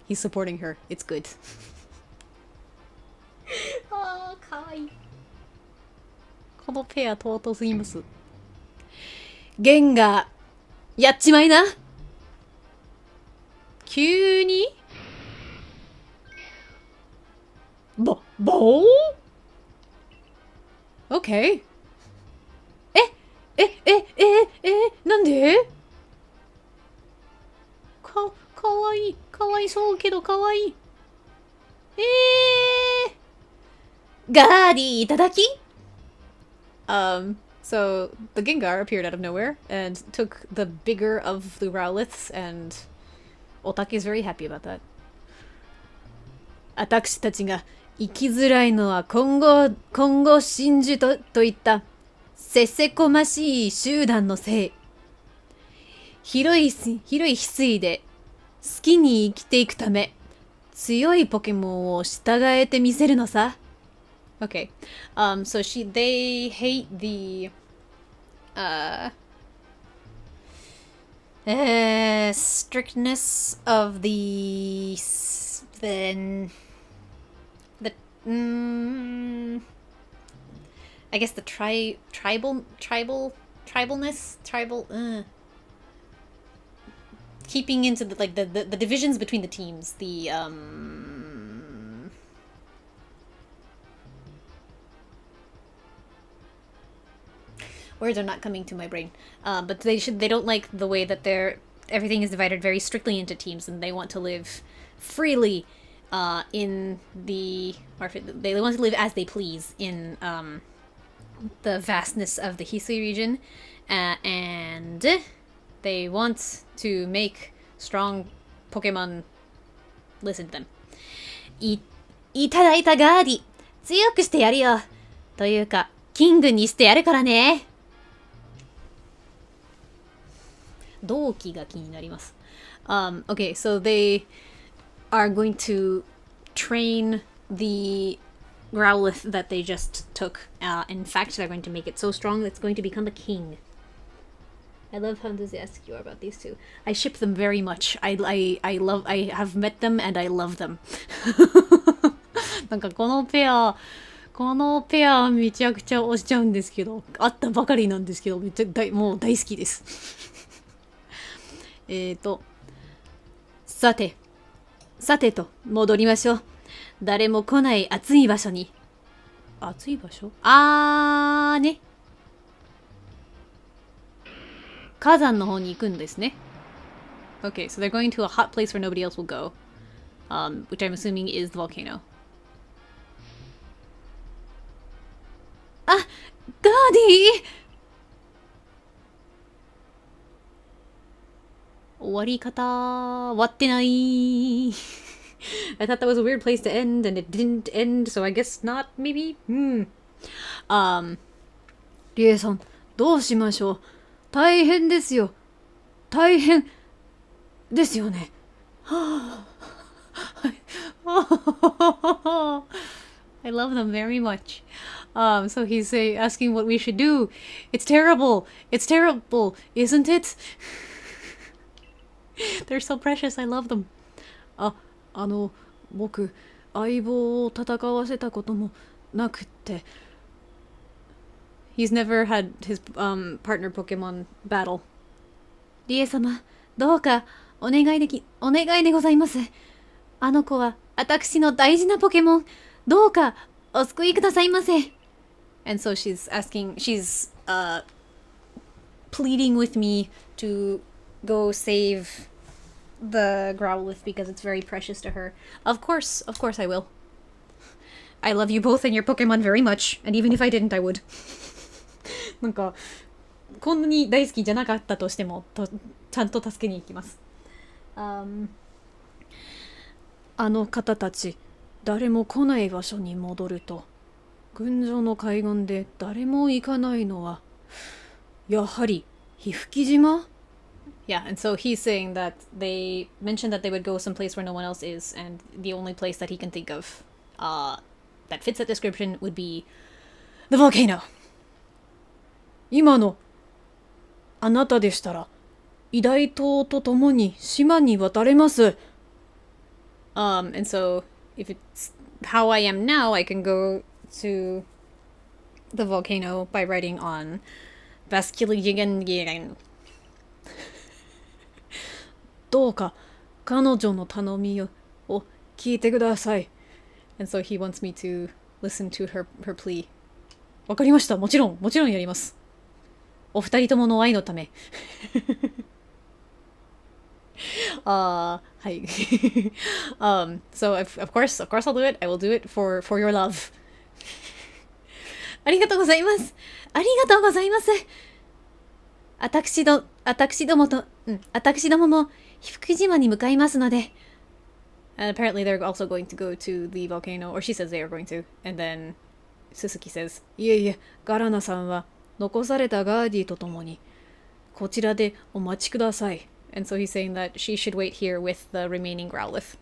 her. It's good. かわいい。このペア尊すぎます。ゲンがやっちまいな。急にボー ?OK。なんでかわいい。かわいそうけどかわいい。ガーディいただきSo the Gengar appeared out of nowhere and took the bigger of the Rowliths, and Otake is very happy about that. 私たちが生きづらいのは今後真珠といったせせこましい集団のせい。広い翡翠で好きに生きていくため強いポケモンを従えてみせるのさ。Okay. So they hate the strictness of then the I guess the tribalness, keeping into the divisions between the teams, words are not coming to my brain. But they don't like the way that everything is divided very strictly into teams, and they want to live freely they want to live as they please in the vastness of the Hisui region, and they want to make strong Pokemon listen to them. いただいたガーディ、強くしてやるよ。というか、キングにしてやるからね。動機が気になります。Okay, so they are going to train the Growlithe that they just took. In fact, they're going to make it so strong that it's going to become a king. I love how enthusiastic you are about these two. I ship them very much. I have met them and I love them. なんかこのペアめちゃくちゃ推しちゃうんですけど、会ったばかりなんですけど、もう大好きです。さてと戻りましょう。誰も来ない暑い場所に。暑い場所？ね。火山の方に行くんですね。Okay, so they're going to a hot place where nobody else will go, which I'm assuming is the volcano. ガーディー、終わり方終わってない。I thought that was a weird place to end, and it didn't end, so I guess not, maybe? リエさん、どうしましょう。大変ですよ。大変ですよね。I love them very much. So he's asking what we should do. It's terrible. It's terrible, isn't it? They're so precious. I love them. 僕、相棒を戦わせたこともなくって。He's never had his partner Pokemon battle. リエ様、どうかお願いでございます。あの子は私の大事なポケモン。どうかお救いくださいませ。And so she's pleading with me to go save the Growlithe because it's very precious to her. Of course I will. I love you both and your Pokemon very much, and even if I didn't, I would. なんかこんなに大好きじゃなかったとしてもちゃんと助けに行きます。あの方たち、誰も来ない場所に戻ると、群青の海岸で誰も行かないのは、やはり火吹島？ Yeah, and so he's saying that they mentioned that they would go someplace where no one else is, and the only place that he can think of that fits that description would be the volcano. 今のあなたでしたら、偉大島と共に島に渡れます。And so if it's how I am now, I can go to the volcano by riding on Basquiligigan. どうか彼女の頼みを聞いてください。And so he wants me to listen to her plea. わかりました。もちろんやります。お二人ともの愛のため。はい。So of course I'll do it. I will do it for your love. ありがとうございます。ありがとうございます。私どもも火吹島に向かいますので。And apparently they're also going to go to the volcano, or she says they are going to. And then Suzuki says, いえ、ガラナさんは残されたガーディと共にこちらでお待ちください。And so he's saying that she should wait here with the remaining Growlithe.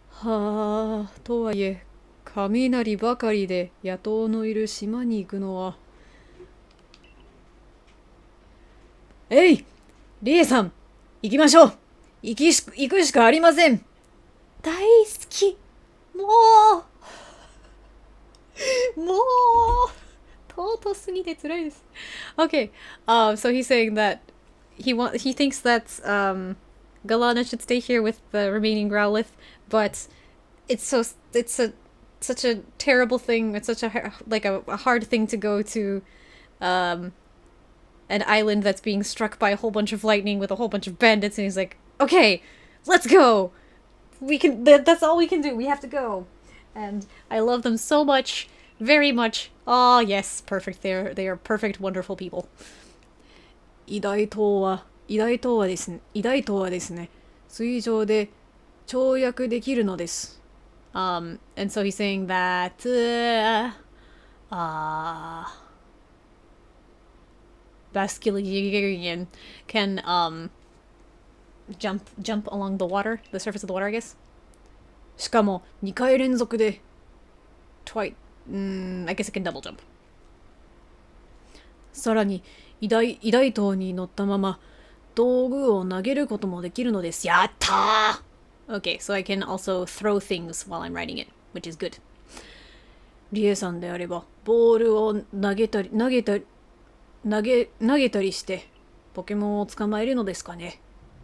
はあ、とはいえ、雷ばかりで野党のいる島に行くのはえいリエさん行きましょう行くしかありません大好き。も尊すぎて辛いです。Okay, so he's saying that he thinks that Galana should stay here with the remaining Growlithe, but such a terrible thing. It's such a hard thing to go to an island that's being struck by a whole bunch of lightning with a whole bunch of bandits, and he's like, okay, let's go. We can. That's all we can do. We have to go. And I love them so much, very much. Oh yes, perfect. They are perfect, wonderful people. 偉大島はですね、水上で跳躍できるのです。And so he's saying that Basculian can jump along the water, the surface of the water, I guess. しかも2回連続で I guess it can double jump. さらに偉大島に乗ったまま道具を投げることもできるのです。やったー Okay, so I can also throw things while I'm riding it, which is good. リエさんであればボールを投げたりしてポケモンを捕まえるのですかね。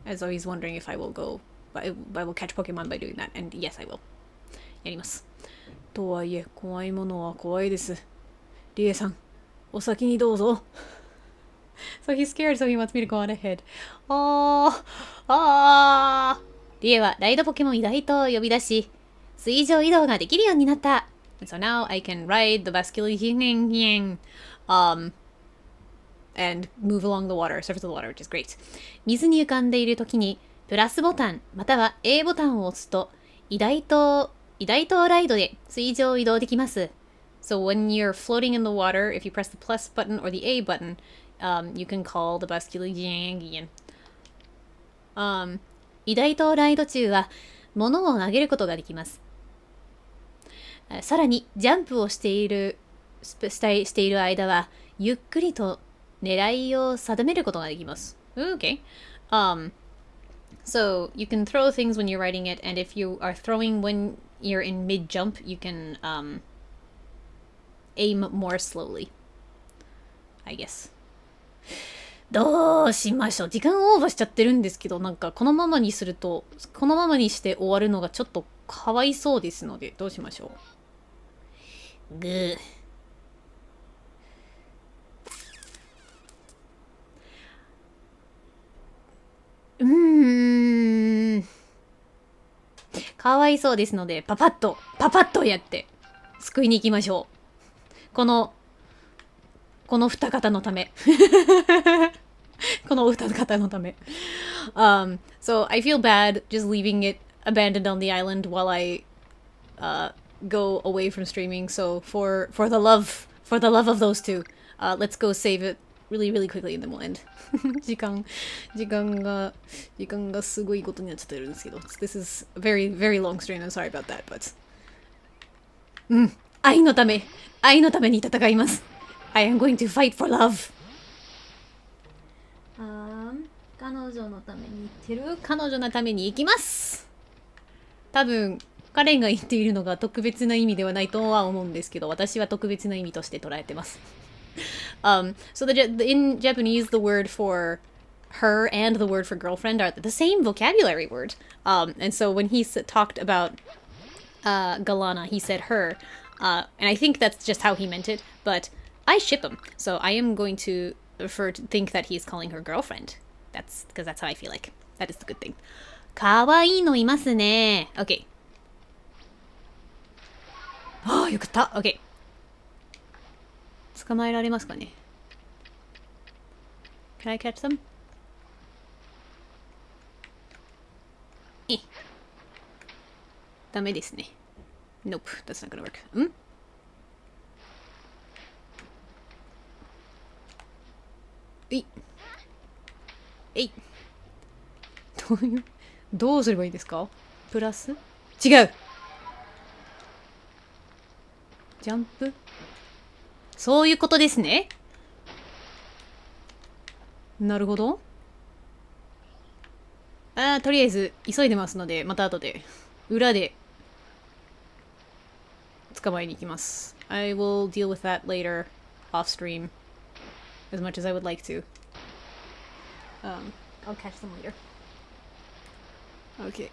As though he's wondering if I will catch Pokemon by doing that, and yes, I will. やります。とはいえ怖いものは怖いです。リエさん、お先にどうぞ。So he's scared, so he wants me to go on ahead. リエはライドポケモン偉大と呼び出し、水上移動ができるようになった。So now I can ride the Basculian and move along the water, surface of the water, which is great. 水に浮かんでいるときに、プラスボタンまたは A ボタンを押すと、偉大島ライドで水上移動できます。So when you're floating in the water, if you press the plus button or the A button, you can call the Basculian. 偉大島ライド中は物を投げることができます。さらにジャンプをしている間はゆっくりと狙いを定めることができます。Okay. So you can throw things when you're riding it, and if you are throwing when you're in mid-jump, you can aim more slowly, I guess. どうしましょう。時間オーバーしちゃってるんですけど、なんかこのままにして終わるのがちょっとかわいそうですので、どうしましょう。グー。かわいそうですので、パパッとやって救いに行きましょう。この二方のため。この二方のため。So I feel bad just leaving it abandoned on the island while I go away from streaming. So for the love of those two, let's go save it really, really quickly and then we'll end. 時間がすごいことになっちゃってるんですけど。This is a very, very long stream. I'm sorry about that, but 愛のために戦います。I am going to fight for love. 彼女のために言ってる？彼女のために行きます。多分彼が言っているのが特別な意味ではないとは思うんですけど、私は特別な意味として捉えてます。So in Japanese, the word for her and the word for girlfriend are the same vocabulary word. And so when he talked about Galana, he said her. And I think that's just how he meant it. But I ship him. So I am going to think that he's calling her girlfriend. That's because that's how I feel like. That is the good thing. かわいいのいますね。Okay. よかった。Okay. 捕まえられますかね。Can I catch them? ダメですね。Nope, that's not gonna work. どうすればいいですか？プラス？違う！ジャンプ？そういうことですね。なるほど。とりあえず急いでますので、また後で裏で捕まえに行きます。I will deal with that later off stream as much as I would like to. I'll catch them later. Okay.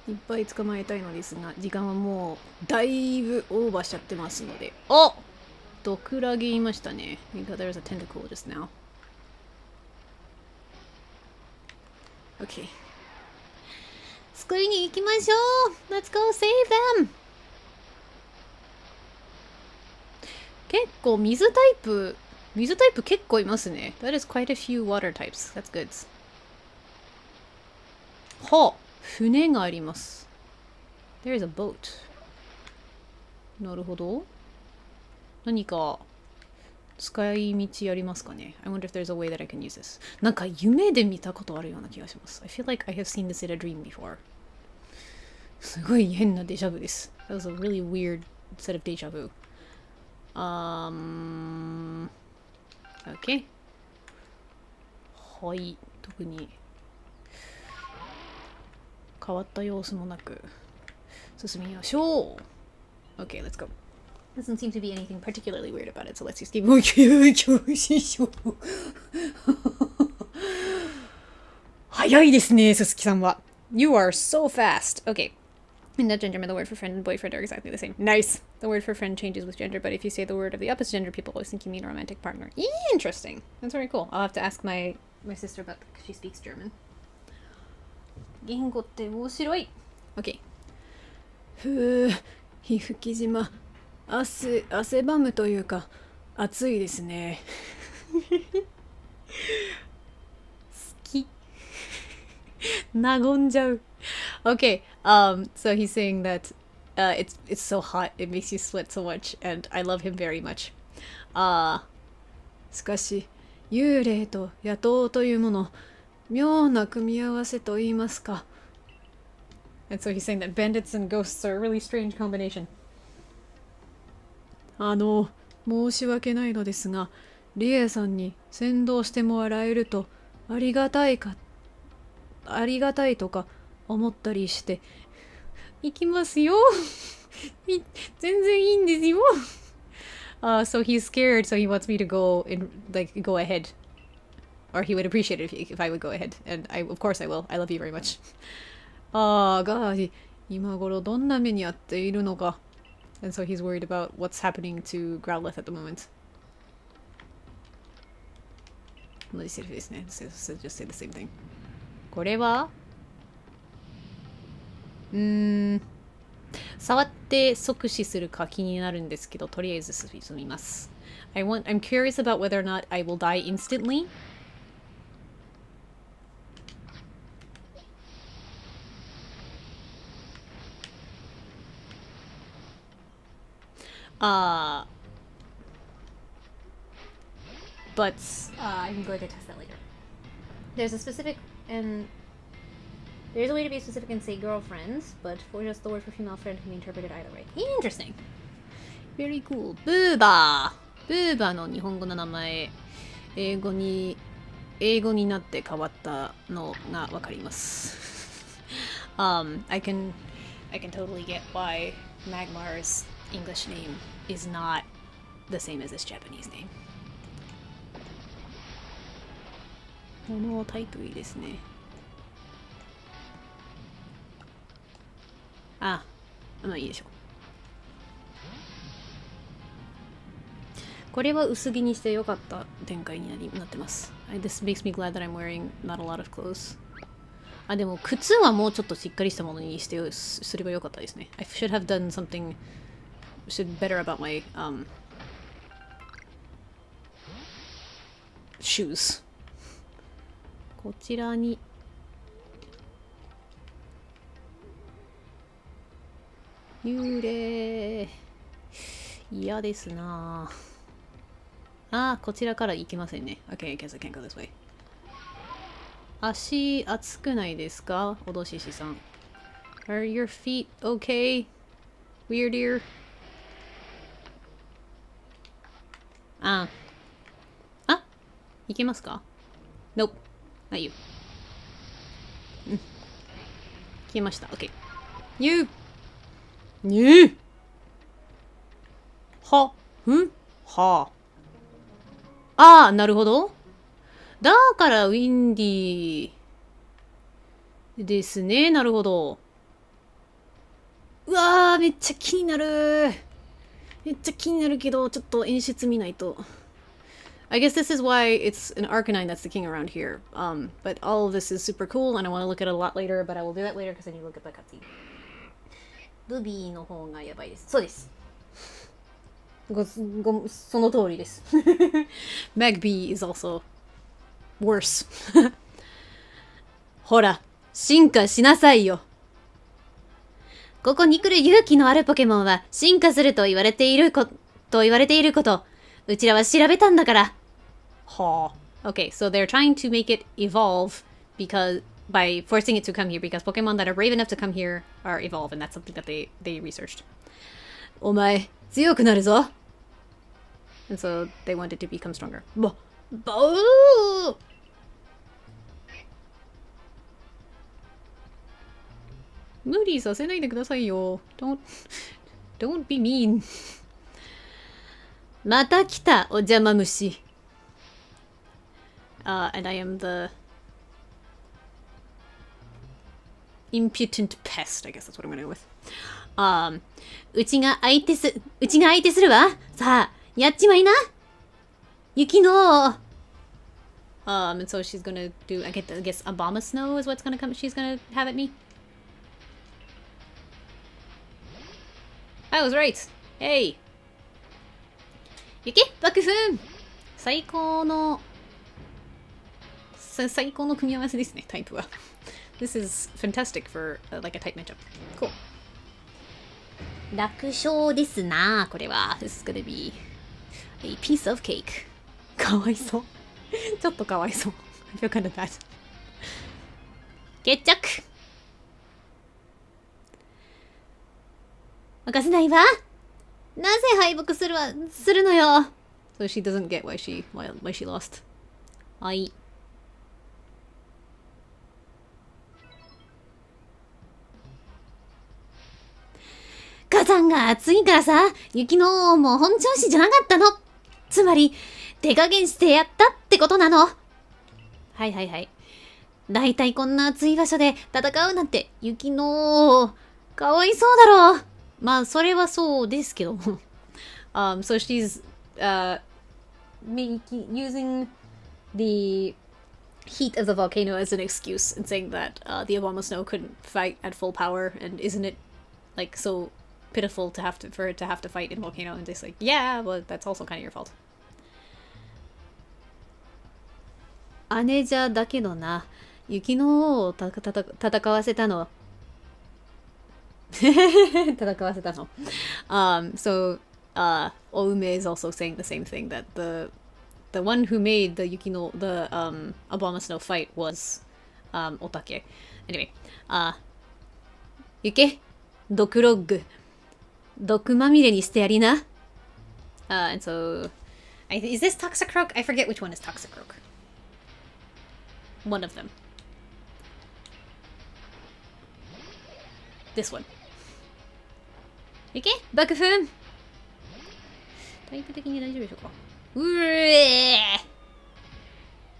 いっぱい捕まえたいのですが、時間はもうだいぶオーバーしちゃってますので。あ、ドクラゲいましたね。Because there's a tentacle just now. Okay. 救いに行きましょう !Let's go save them! 結構水タイプ結構いますね。That is quite a few water types. That's good. はあ、船があります。There is a boat. なるほど。何か使い道ありますかね？ I wonder if there's a way that I can use this. なんか夢で見たことあるような気がします。I feel like I have seen this in a dream before. すごい変なデジャブです。That was a really weird set of deja vu. Okay. はい、特に変わった様子もなく進みましょう。Okay, let's go. Doesn't seem to be anything particularly weird about it, so let's just keep moving. 早いですね、すすきさんは。You are so fast. Okay. In that gender, the word for friend and boyfriend are exactly the same. Nice. The word for friend changes with gender, but if you say the word of the opposite gender, people always think you mean a romantic partner. Interesting. That's very cool. I'll have to ask my sister about that because she speaks German. 言語って面白い。Okay. ふぅ、皮膚生島。汗ばむというか暑いですね。好き。和んじゃう。Okay, so he's saying that it's so hot, it makes you sweat so much, and I love him very much. しかし、幽霊と野党というもの、妙な組み合わせと言いますか。And so he's saying that bandits and ghosts are a really strange combination. 申し訳ないのですが、リエさんに先導してもらえるとありがたいとか思ったりして、行きますよ。全然いいんですよ。So he's scared, so he wants me to go ahead. Or he would appreciate it if I would go ahead. And of course I will. I love you very much. ガーディ、今頃どんな目に遭っているのか。And so he's worried about what's happening to Growlithe at the moment. 同じセリフですね。Just say the same thing. これは触って即死するか気になるんですけど、とりあえず進みます。I'm curious about whether or not I will die instantly. but I'm going to test that later. There's a way to be specific and say girlfriends, but for just the word for female friend can be interpreted either way. Interesting. Very cool. ブーバーの日本語の名前、英語になって変わったのがわかります。I can totally get why Magmar's English name is not the same as his Japanese name. このタイプいいですね。まあいいでしょう。これは薄着にして良かった展開になってます。This makes me glad that I'm wearing not a lot of clothes. でも靴はもうちょっとしっかりしたものにしてすればよかったですね。I should have done something better about my shoes. こちらに幽霊嫌ですなこちらから行けませんね。Okay, I guess I can't go this way. 足熱くないですか？おどししさん。Are your feet okay? Weird ear? いけますか？ Nope. Not you. 消えました。OK。You! ははああ、なるほど。だからウィンディーですね。なるほど。うわー、めっちゃ気になる。めっちゃ気になるけど、ちょっと演出見ないと。I guess this is why it's an Arcanine that's the king around here. But all of this is super cool, and I want to look at it a lot later, but I will do that later because I need to look at the cutscene. ルビーの方がやばいです。そうです。その通りです。Magby is also worse. ほら、進化しなさいよ。ここに来る勇気のあるポケモンは進化すると言われていること、うちらは調べたんだから。はあ。Okay, so they're trying to make it evolve by forcing it to come here because Pokemon that are brave enough to come here are evolve, and that's something that they researched. お前、強くなるぞ。And so they wanted to become stronger. ボー！無理させないでくださいよ。Don't be mean. また来た、お邪魔虫。And I am the impudent pest. I guess that's what I'm gonna go with. うちが相手するわ。さあ、やっちまいな。雪の。And so she's gonna do, I guess, Abomasnow is what's gonna come. She's gonna have at me. I was right. Hey. 雪爆風最高の組み合わせですね、タイプは。This is fantastic for like a tight matchup. Cool. 楽勝ですな、これは。This is gonna be a piece of cake. かわいそう。ちょっとかわいそう。I feel kind of bad. 決着任せないわ。なぜ敗北するのよ。So she doesn't get why she lost. はい。火山が熱いからさ、雪の王も本調子じゃなかったの。つまり、手加減してやったってことなの。はいはいはい。だいたいこんな暑い場所で戦うなんて、雪の王、かわいそうだろう。まあ、それはそうですけど。So she's using the heat of the volcano as an excuse and saying that the Abomasnow couldn't fight at full power, and isn't it like so pitiful for it to have to fight in volcano? And just like, yeah, well, that's also kind of your fault. 姉じゃだけどな、雪の王を戦わせたの。戦わせたの。So Oume is also saying the same thing, that the one who made the Abomasnow fight was Otake. Anyway, 行け、毒ロッグ。毒まみれにしてやりな。And so, is this Toxicroak? I forget which one is Toxicroak. One of them. This one. 行け、爆風。タイプ的に大丈夫でしょうか。うえー、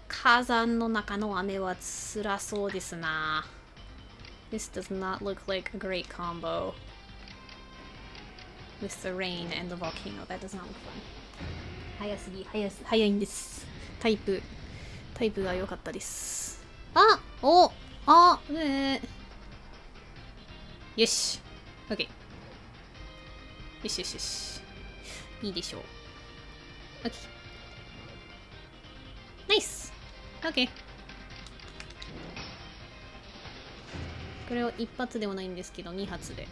火山の中の雨は辛そうですな。This does not look like a great combo with the rain and the volcano. That does not look fun. 早いんです。タイプが良かったです。よし。OK。よし。いいでしょう。OK。ナイス。OK。これを一発ではないんですけど、二発で。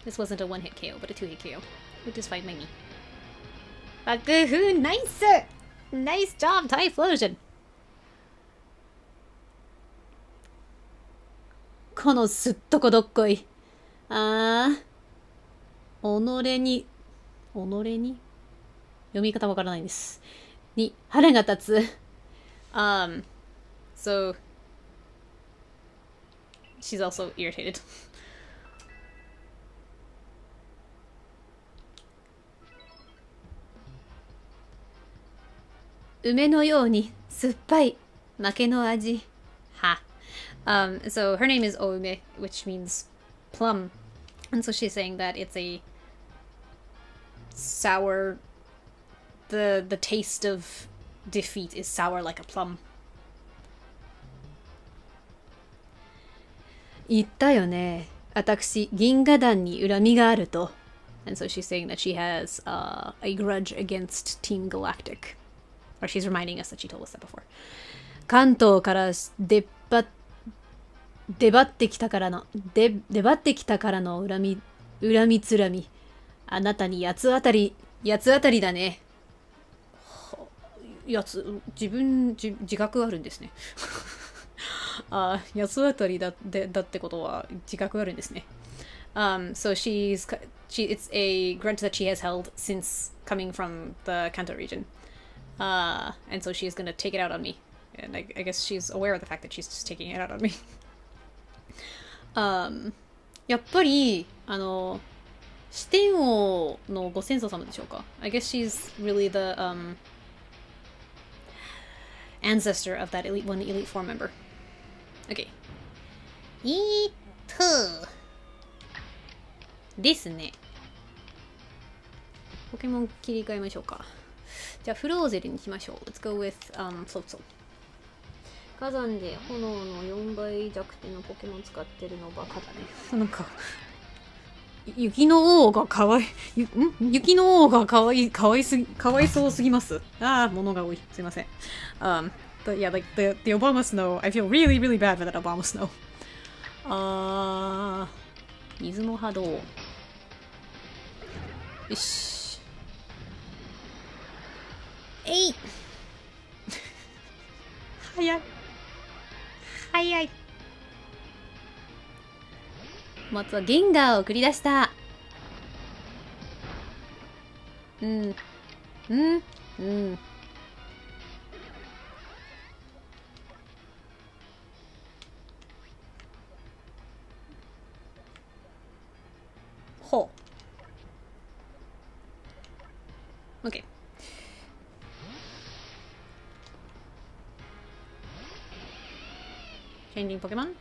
This wasn't a one-hit KO, but a two-hit KO. Which is fine by me. 爆風、ナイス！ Nice job, Typhlosion! このすっとこどっこい。己に読み方わからないです。に腹が立つ。So she's also irritated. 梅のように酸っぱい負けの味。Ha. So her name is Oume, which means plum. And so she's saying that it's a sour, the taste of defeat is sour like a plum. 言ったよね。私、銀河団に恨みがあると。And so she's saying that she has a grudge against Team Galactic. Or she's reminding us that she told us that before. 関東から出張ってきたからの恨みつらみ。あなたに八つ当たりだね。自覚あるんですね。八つ当たりだってことは自覚あるんですね。So it's a grudge that she has held since coming from the Kanto region. And so she's gonna take it out on me. And I guess she's aware of the fact that she's just taking it out on me. やっぱり、四天王のご先祖様でしょうか。I guess she's really the ancestor of that Elite Four member. Okay. ですね。ポケモン切り替えましょうか。じゃあフローゼルにしましょう。Let's go with Floatzel。火山で炎の4倍弱点のポケモン使ってるのバカだね。なんか雪の王がかわいそうすぎます。物が多い。すいません。Yeah, like the Obama snow, I feel really, really bad for that Obama snow. 水の波動。よし。早い。まずはゲンガーを繰り出した。ほう。OK。Changing Pokemon?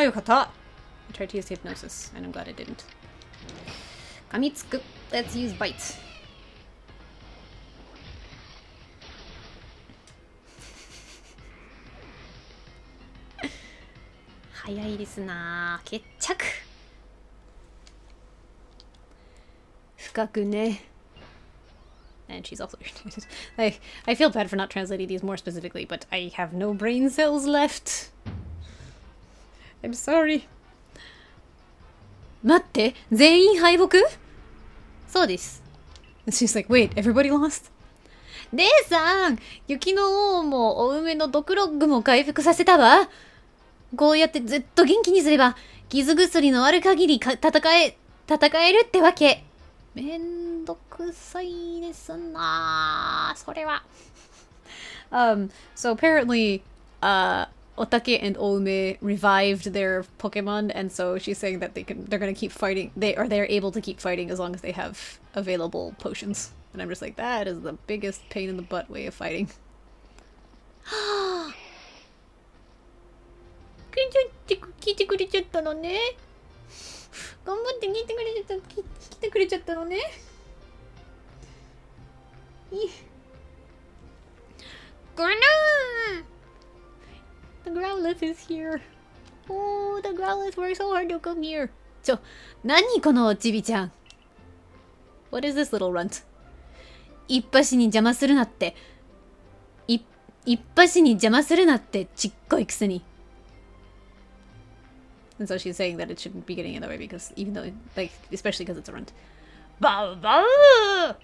よかった。I tried to use Hypnosis, and I'm glad I didn't. 噛みつく。Let's use Bite. 早いですな。決着。深くね。And she's also irritated. I feel bad for not translating these more specifically, but I have no brain cells left. I'm sorry. 待って、全員敗北？そうです。She's like, wait, everybody lost? レイさん、雪の王もお梅の毒ロッグも回復させたわ。こうやってずっと元気にすれば、傷薬のある限り戦えるってわけ。めんどくさいですなそれは。So apparently, Otake and Oume revived their Pokemon, and so she's saying that they're gonna keep fighting. They're able to keep fighting as long as they have available potions. And I'm just like, that is the biggest pain in the butt way of fighting. 聞いてくれちゃったのね。頑張って聞いてくれちゃったのね。The Growlithe is here. Oh, the Growlithe worked so hard to come here. 何このちびちゃん。What is this little runt? 一発に邪魔するなって。一発に邪魔するなってちっこいくせに。And so she's saying that it shouldn't be getting in the way because even though, like, especially because it's a runt. Bow, bow!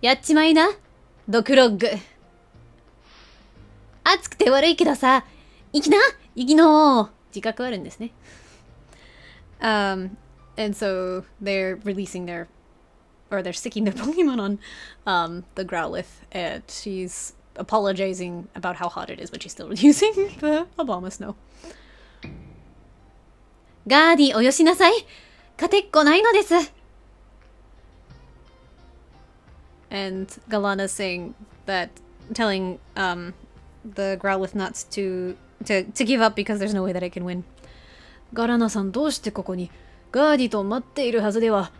やっちまいな、ドクロッグ。熱くて悪いけどさ、生きの自覚あるんですね。And so they're releasing their or they're sticking their Pokemon on the Growlithe, and she's apologizing about how hot it is, but she's still using the Obama Snow. ガーディおよしなさい。勝てっこないのです。And Galana's saying that, telling the Growlithe not to give up because there's no way that I can win. ガラナさんどうしてここにガーディと待っているはずでは。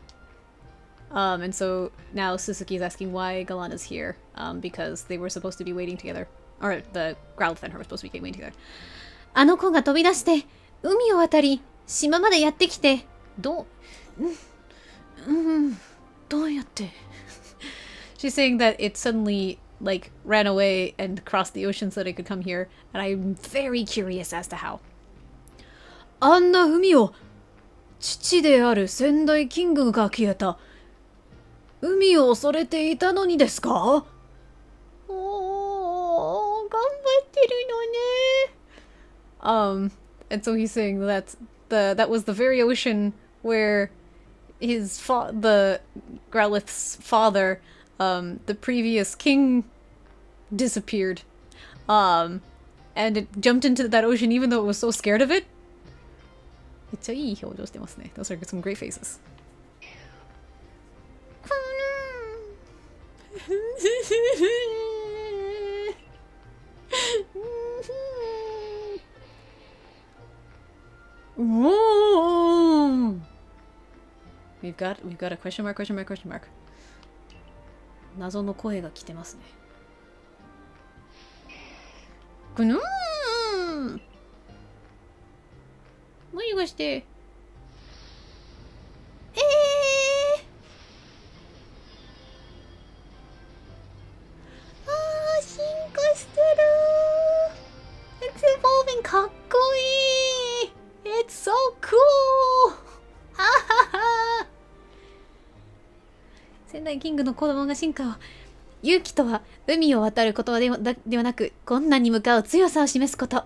And so now Suzuki's asking why Galana's here, because they were supposed to be waiting together. Or the Growlithe and her were supposed to be waiting together. あの子が飛び出して海を渡り島までやってきてどうやって She's saying that it suddenly like ran away and crossed the ocean so that it could come here, and I'm very curious as to how. あんな海を父である先代キングが消えた海を恐れていたのにですか？おー、頑張ってるのね。And so he's saying that that was the very ocean where the Growlithe's father, the previous king, disappeared, and it jumped into that ocean even though it was so scared of it. めっちゃいい表情してますね。Those are some great faces. We've got a question mark. 謎の声が来てますね。ぐぬーん。もしかして。進化してる。It's evolving かっこいい。It's so cool. あはは。仙台キングの子供が進化を。勇気とは海を渡ることではなく困難に向かう強さを示すこと。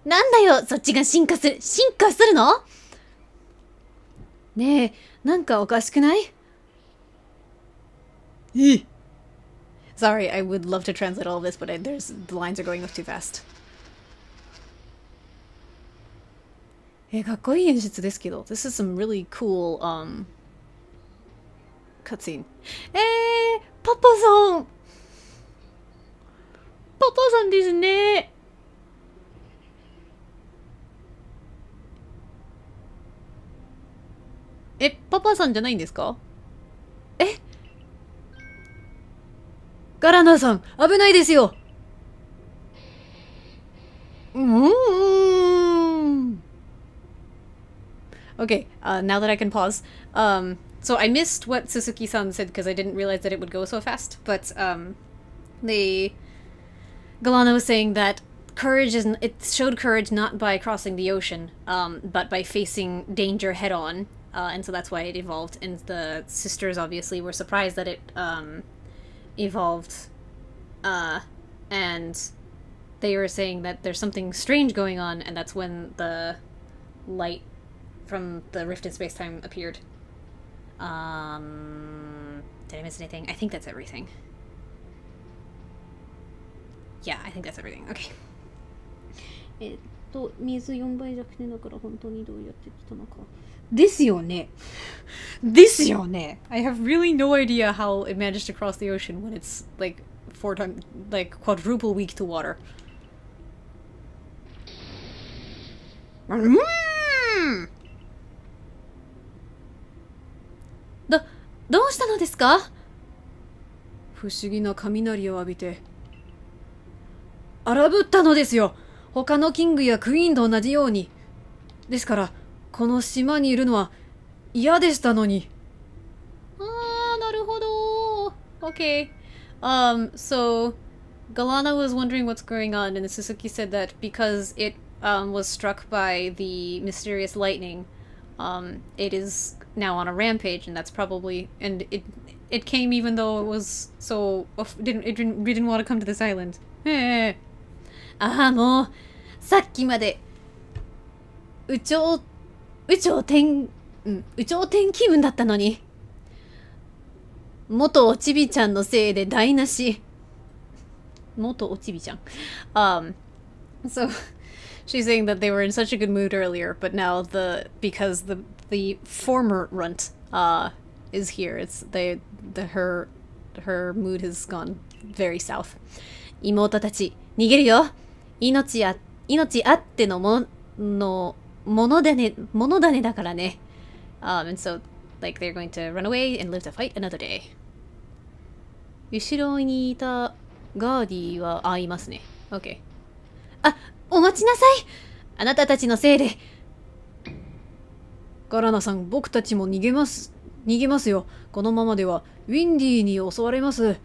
なんだよ、そっちが進化するの？ねえ、なんかおかしくない？ Sorry, I would love to translate all of this, but the lines are going off too fast. かっこいい演出ですけど。This is some really cool cutscene. パパさんですね。パパさんじゃないんですか？ガラナさん、危ないですよ。Okay, now that I can pause. So I missed what Suzuki-san said because I didn't realize that it would go so fast. But Galana was saying that it showed courage not by crossing the ocean, but by facing danger head on. And so that's why it evolved. And the sisters obviously were surprised that it evolved. And they were saying that there's something strange going on, and that's when the light from the rift in space-time appeared. Did I miss anything? I think that's everything. Yeah, I think that's everything. Okay. 水4倍弱点だから本当にどうやって来たのか。ですよね。I have really no idea how it managed to cross the ocean when it's like 4 times, like quadruple weak to water. どうしたのですか？不思議な雷を浴びて荒ぶったのですよ。他のキングやクイーンと同じように。ですからこの島にいるのは嫌でしたのに。なるほど。Okay. So Galana was wondering what's going on, and Suzuki said that because it was struck by the mysterious lightning, it is now on a rampage, and that's probably, and it came even though it was so didn't want to come to this island. もうさっきまで宇宙天有頂天気分だったのに。元おちびちゃんのせいで台無し。元おちびちゃん。So she's saying that they were in such a good mood earlier, but now because the former runt is here, her mood has gone very south. 妹たち逃げるよ。命あってのものだねだからね。And so like they're going to run away and live to fight another day. 後ろにいたガーディは、いますね。OK。お待ちなさい。あなたたちのせいで。ガラナさん、僕たちも逃げますよ。このままではウィンディに襲われます。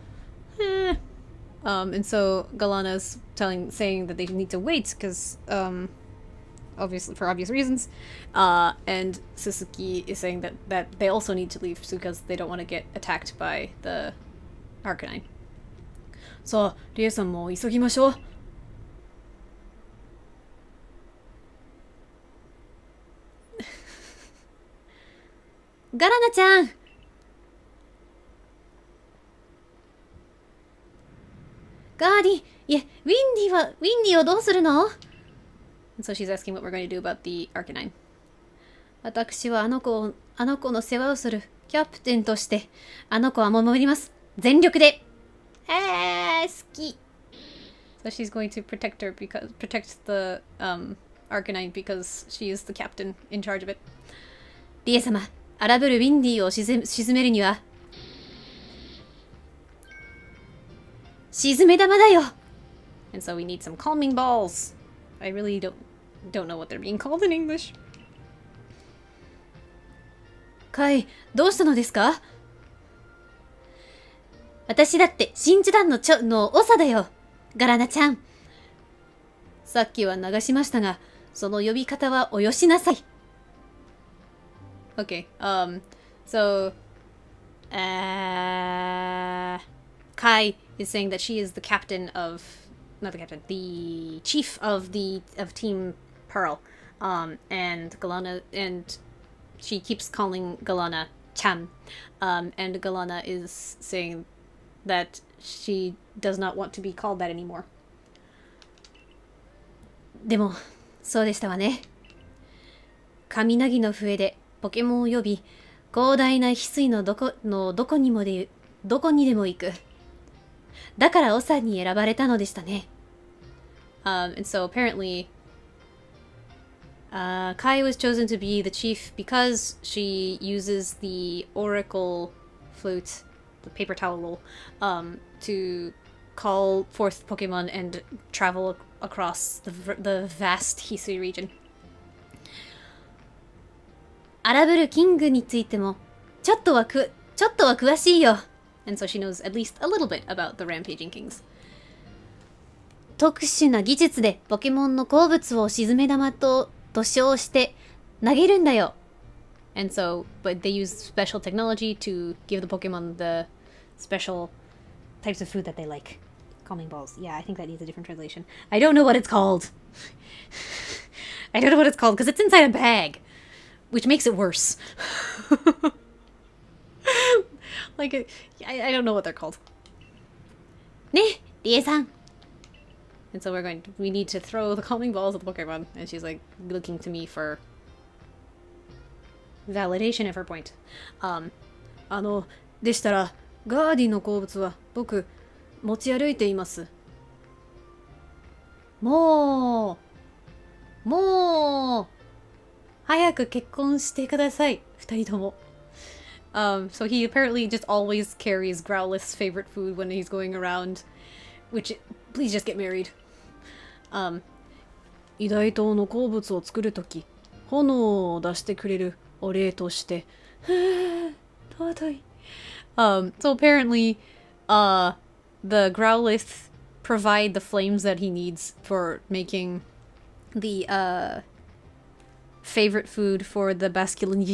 And so Galana's saying that they need to wait because, obviously for obvious reasons. And Suzuki is saying that they also need to leave because they don't want to get attacked by the Arcanine. さあ、リエさんも急ぎましょう。ガラナちゃん。ガーディ、いえ、ウィンディをどうするの？ And so she's asking what we're going to do about the Arcanine. 私はあの子の世話をするキャプテンとして、あの子は守ります。全力で。好き。So she's going to protect the Arcanine because she is the captain in charge of it. リエ様、荒ぶるウィンディを沈めるには、沈め玉だよ。And so we need some calming balls. I really don't know what they're being called in English. カイ、どうしたのですか？私だって真珠団の長だよ。ガラナちゃん。さっきは流しましたが、その呼び方はおよしなさい。Okay. So Kai is saying that she is the captain of, not the captain, the chief of Team Pearl. And Galana, and she keeps calling Galana Chan. And Galana is saying that she does not want to be called that anymore. でも、そうでしたわね。雷の笛でポケモンを呼び、広大な翡翠のどこにでも行く。だから長に選ばれたのでしたね。And so apparently, Kai was chosen to be the chief because she uses the oracle flute, the paper towel, to call forth Pokemon and travel across the vast Hisui region. アラブルキングについてもちょっとは詳しいよ。And so she knows at least a little bit about the Rampaging Kings. 特殊な技術でポケモンの好物を沈め玉と称して投げるんだよ。And so, but they use special technology to give the Pokemon the special types of food that they like. Calming balls. Yeah, I think that needs a different translation. I don't know what it's called. I don't know what it's called because it's inside a bag, which makes it worse. Like, I don't know what they're called. ね、リエさん。And so we need to throw the calming balls at the Pokemon. And she's like looking to me for validation of her point. でしたら、ガーディの好物は僕、持ち歩いています。もう、早く結婚してください、二人とも。So he apparently just always carries Growlith's favorite food when he's going around, which, please just get married. 偉大島の好物を作るとき、炎を出してくれるお礼として。尊い。So apparently, the Growlith provide the flames that he needs for making the, favorite food for the Basculin.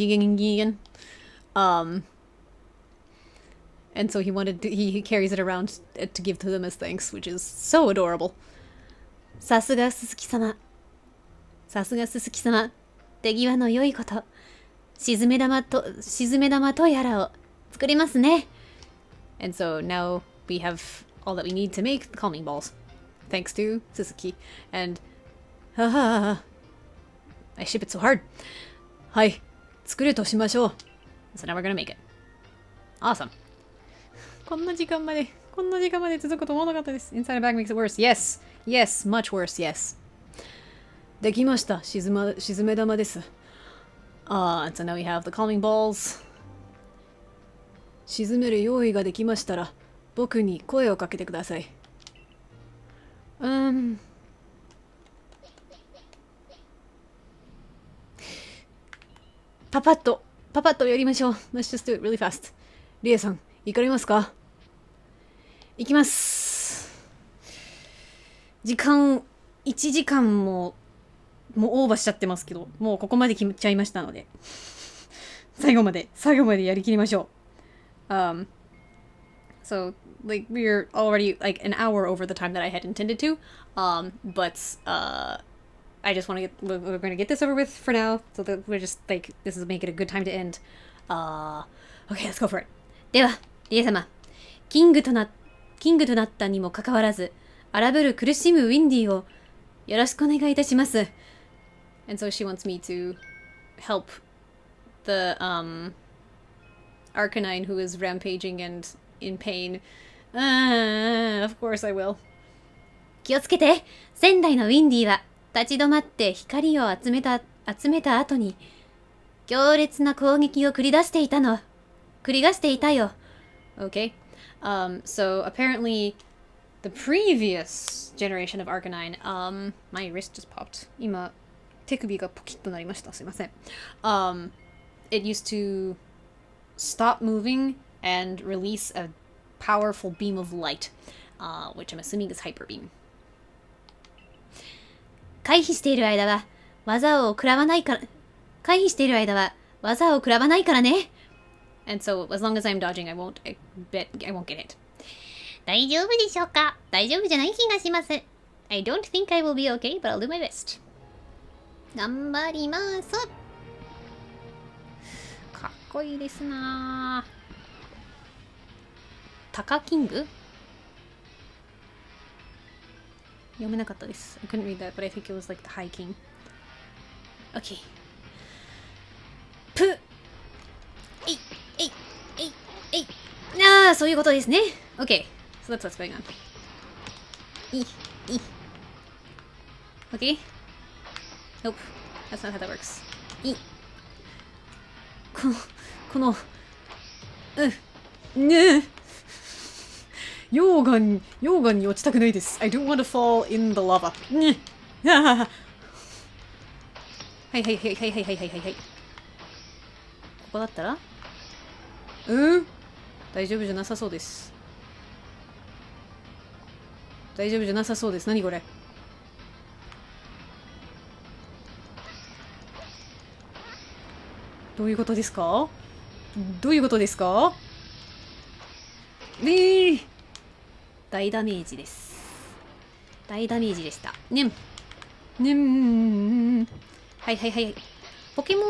And so he carries it around to give to them as thanks, which is so adorable. さすが鈴木様。手際の良いこと。沈め玉とやらを作りますね。And so now we have all that we need to make the calming balls. Thanks to Suzuki. And I ship it so hard. はい、作るとしましょう。So now we're gonna make it. Awesome. こんな時間まで続くと思わなかったです。Inside a bag makes it worse. Yes. Yes. Much worse. Yes. できました。沈め玉です。And so now we have the calming balls. 沈める用意ができましたら、僕に声をかけてください。パパッとやりましょう。Let's just do it really fast. リエさん、行かれますか？行きます。1時間もうオーバーしちゃってますけど、もうここまで決めちゃいましたので、最後までやりきりましょう。So like we're already like an hour over the time that I had intended to. But I just want to we're going to get this over with for now. So that we're just like, this is make it a good time to end. Okay, let's go for it. では、リエ様、キングとなったにもかかわらず、荒ぶる苦しむウィンディをよろしくお願いいたします。And so she wants me to help the Arcanine who is rampaging and in pain. Of course I will. 気をつけて。仙台のウィンディは立ち止まって光を集めた後に強烈な攻撃を繰り出していたよ。Okay. So apparently the previous generation of Arcanine, my wrist just popped. 今手首がポキッとなりました。すいません。It used to stop moving and release a powerful beam of light, which I'm assuming is hyper beam. 回避している間は技を食らわないからね。And so as long as I'm dodging, I won't get hit. 大丈夫でしょうか？大丈夫じゃない気がします。I don't think I will be okay, but I'll do my best. 頑張ります。かっこいいですな。タカキング？読めなかったです。I couldn't read that, but I think it was like the High King. Okay. ああ、そういうことですね。Okay. So that's what's going on. Okay. Nope. That's not how that works. この溶岩に落ちたくないです。I don't want to fall in the lava. はい。ここだったら？大丈夫じゃなさそうです。何これ？どういうことですか？大ダメージです。大ダメージでした。はい。ポケモン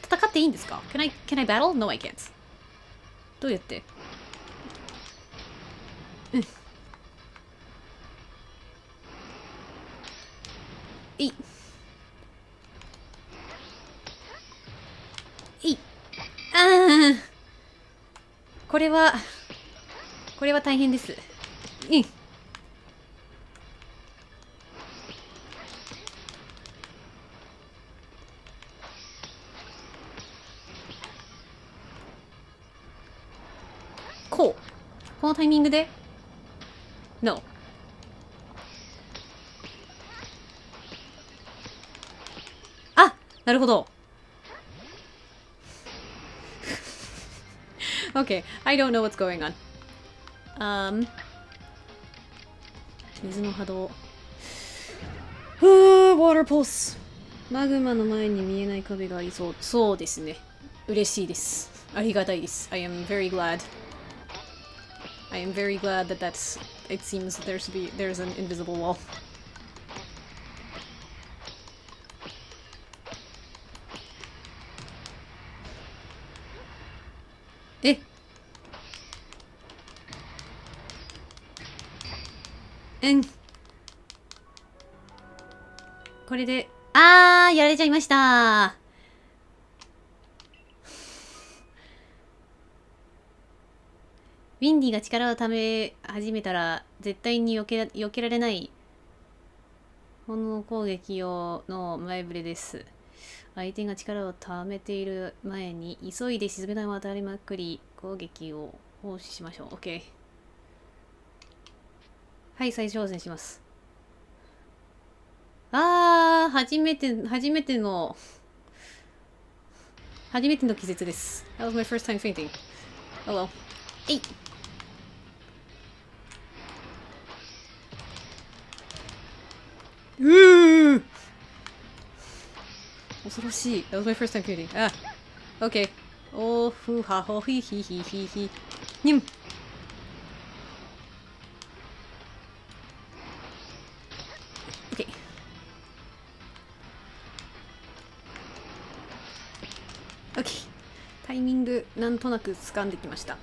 戦っていいんですか？ Can I battle? No, I can't. どうやって？これは大変です。このタイミングで No。 あ、なるほど。Okay, I don't know what's going on. 水の波動。Water pulse。マグマの前に見えない壁がありそう。そうですね。嬉しいです。ありがたいです。I am very glad that it seems there's an invisible wall. えこれで、やられちゃいました。ウィンディが力をため始めたら、絶対に避けられない。炎攻撃用の前触れです。相手が力をためている前に、急いで沈め弾を当たりまくり、攻撃を放置しましょう。OK。はい、再挑戦します。初めての気絶です。That was my first time fainting. Oh well. えい。恐ろしい。That was my first time fainting. Okay. おふはほひひひひひ。にん。Okay. OK。タイミングなんとなく掴んできました。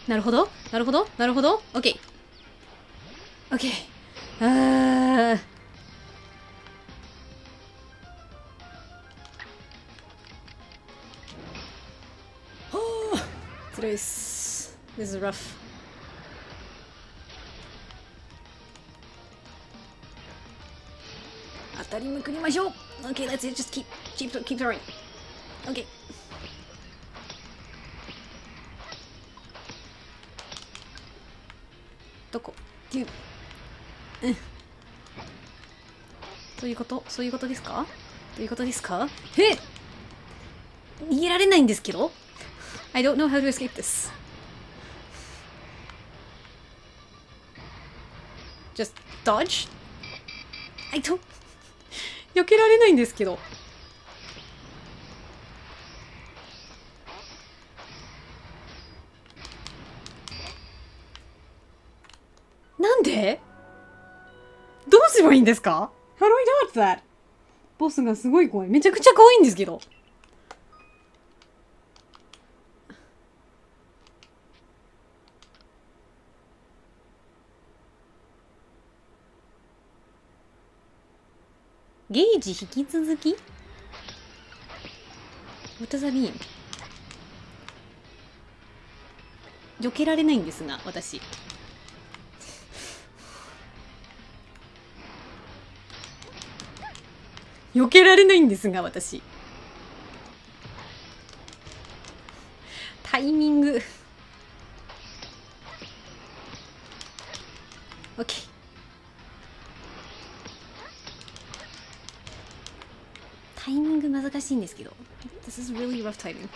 なるほど。OK。OK。辛いです。This is rough。当たりまくりましょう。Okay, let's just keep throwing. Okay. どこ？そういうことですか？逃げられないんですけど？ I don't know how to escape this. Just dodge? I don't... 避けられないんですけど。なんで？どうすればいいんですか？ How do I dodge that? ボスがすごい怖い。めちゃくちゃ怖いんですけど。ゲージ引き続き？ What does that mean? 避けられないんですが、私。避けられないんですが、私。タイミング。OK。タイミング難しいんですけど。This is really rough timing.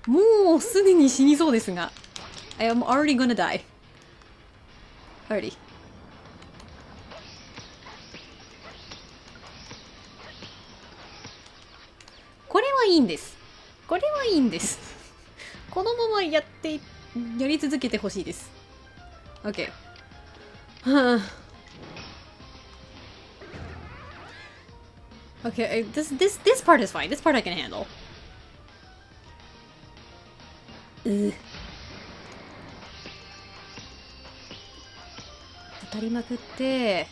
もうすでに死にそうですが。I am already gonna die. Already. これはいいんです。このままやり続けてほしいです。OK。Okay, this part is fine. This part I can handle. 当たりまくって。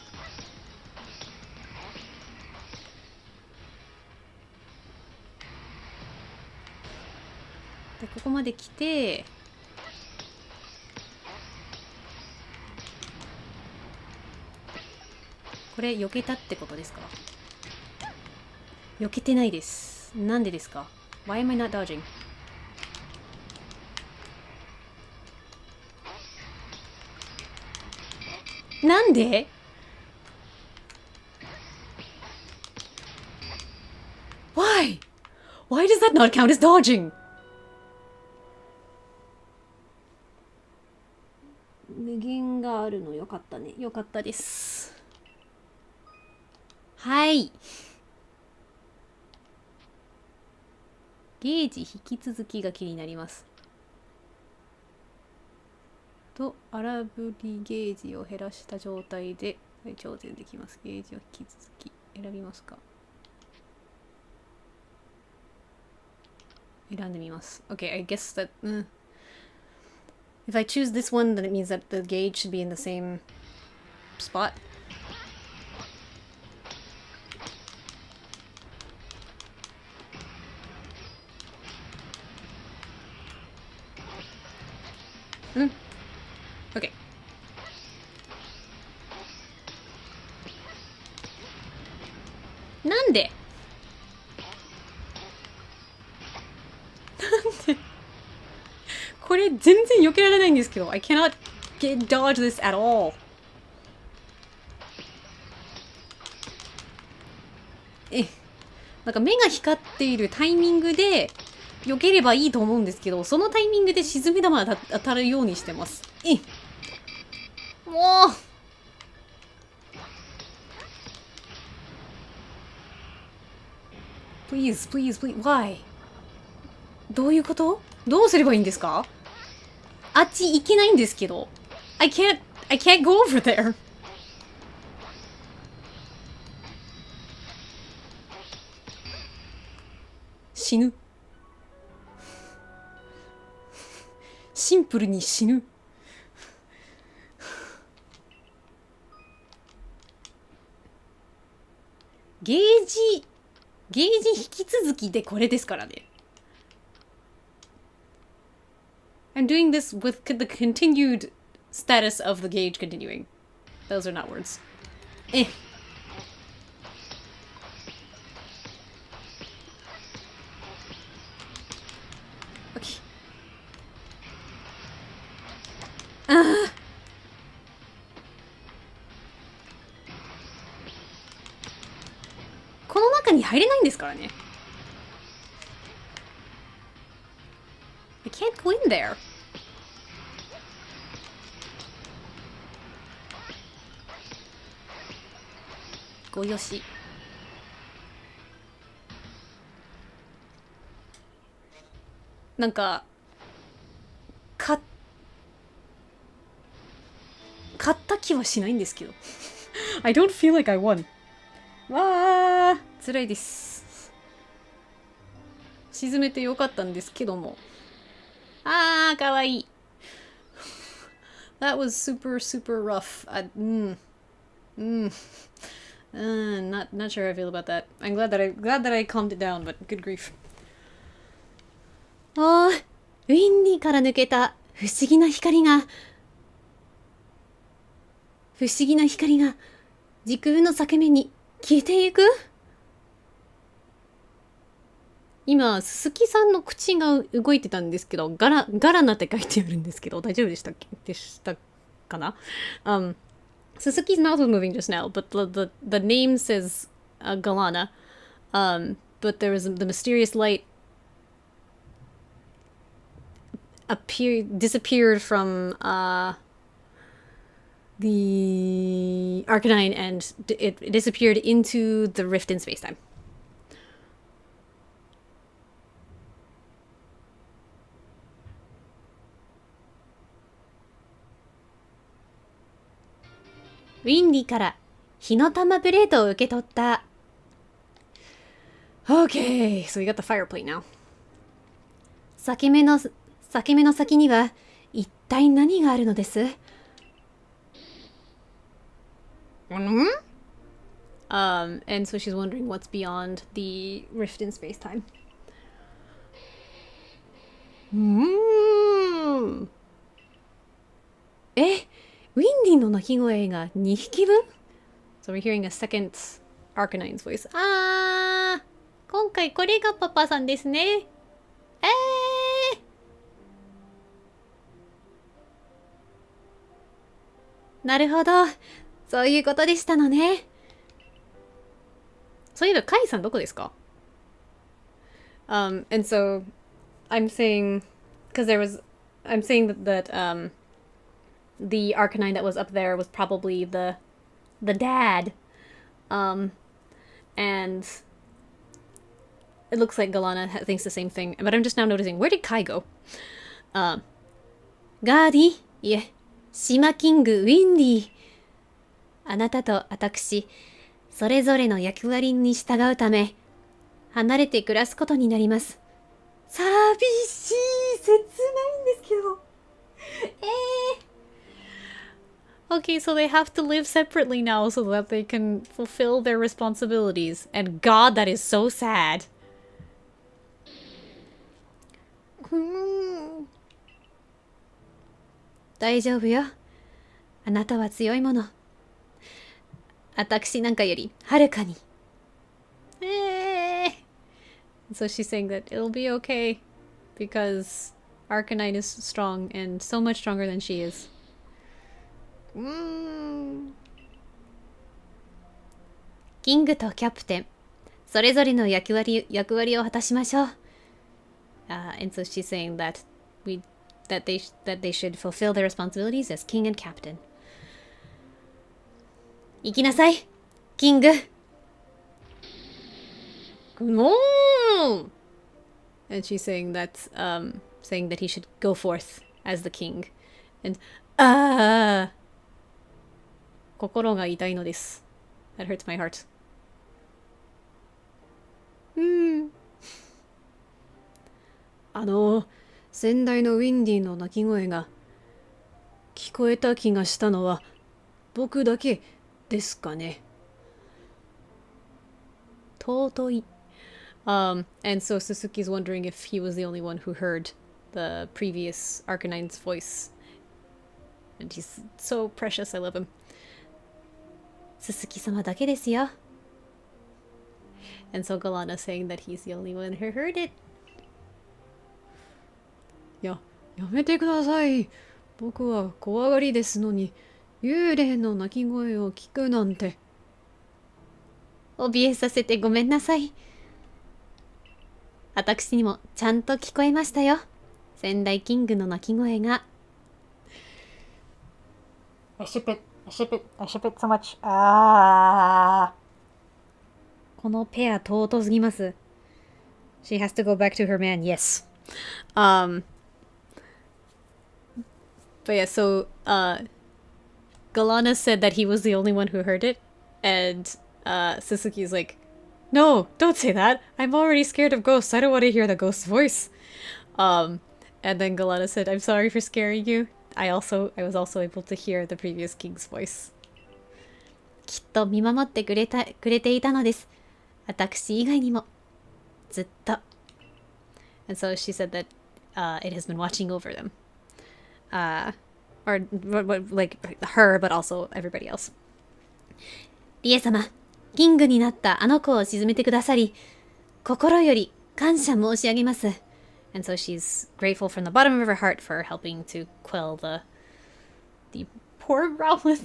で、ここまで来て。これ避けたってことですか？避けてないです。なんでですか？ Why am I not dodging? なんで？ Why? Why does that not count as dodging? 無限があるのよかったね。よかったです。はい。ゲージ引き続きが気になります。と、荒ぶりゲージを減らした状態で挑戦できます。ゲージを引き続き。選びますか。選んでみます。Okay, I guess that... If I choose this one, then it means that the gauge should be in the same spot. Okay. Nande?これ全然避けられないんですけど。I cannot dodge this at all. なんか目が光っているタイミングで避ければいいと思うんですけど、そのタイミングで沈め玉が当たるようにしてます。もうPlease, please, please. Why? どういうこと？どうすればいいんですか？あっち行けないんですけど。I can't go over there. 死ぬ。シンプルに死ぬ。ゲージ引き続きでこれですからね。I'm doing this with the continued status of the gauge continuing. Those are not words. Okay. この中に入れないんですからね。I can't go in there. ごよし。なんか買った気はしないんですけど。I don't feel like I won. わあ、辛いです。沈めてよかったんですけども。あー、かわいい。That was super, super rough. Not sure how I feel about that. I'm glad that I calmed it down, but good grief. おー、ウィンディから抜けた不思議な光が時空の裂け目に消えていく。今、鈴木さんの口が動いてたんですけど、ガラナって書いてあるんですけど、大丈夫でしたかな？Suzuki's mouth was moving just now, but the name says Galana. But there was the mysterious light disappeared from the Arcanine, and it disappeared into the rift in space-time. ウィンディから火の玉プレートを受け取った。Okay, so we got the fire plate now. 裂け目の先には一体何があるのです？ And so she's wondering what's beyond the rift in space-time. ウィンディの鳴き声が2匹分？ So we're hearing a second Arcanine's voice. あー、今回これがパパさんですね。なるほど。そういうことでしたのね。そういえばカイさんどこですか？ And so I'm saying, I'm saying that the Arcanine that was up there was probably the dad. And it looks like Galana thinks the same thing. But I'm just now noticing, where did Kai go? ガーディ、いえ、島キングウィンディ。あなたと私、それぞれの役割に従うため、離れて暮らすことになります。寂しい、切ないんですけど。Okay, so they have to live separately now so that they can fulfill their responsibilities. And God, that is so sad. 大丈夫よ。あなたは強いもの。私なんかよりはるかに。So she's saying that it'll be okay because Arcanine is strong and so much stronger than she is. キングとキャプテン、それぞれの役割を果たしましょう。And so she's saying that they should fulfill their responsibilities as king and captain. 行きなさい、キング。No! And she's saying that he should go forth as the king. And 心が痛いのです。That hurts my heart. 先代のウィンディの鳴き声が聞こえた気がしたのは僕だけですかね。尊い。And so Suzuki's wondering if he was the only one who heard the previous Arcanine's voice. And he's so precious, I love him. ススキ様だけですよ。And so Galana's saying that he's the only one who heard it. やめてください。僕は怖がりですのに、幽霊の鳴き声を聞くなんて。怯えさせてごめんなさい。私にもちゃんと聞こえましたよ。先代キングの鳴き声が。I ship it so much. このペア尊すぎます。She has to go back to her man, yes. But yeah, so Galana said that he was the only one who heard it, and Suzuki's like, no, don't say that. I'm already scared of ghosts. I don't want to hear the ghost's voice. And then Galana said, I'm sorry for scaring you. I was also able to hear the previous king's voice. きっと見守ってくれていたのです。私以外にもずっと。And so she said that it has been watching over them. Or like her, but also everybody else. リエ様、キングになったあの子を沈めてくださり、心より感謝申し上げます。And so she's grateful from the bottom of her heart for helping to quell the poor Growlithe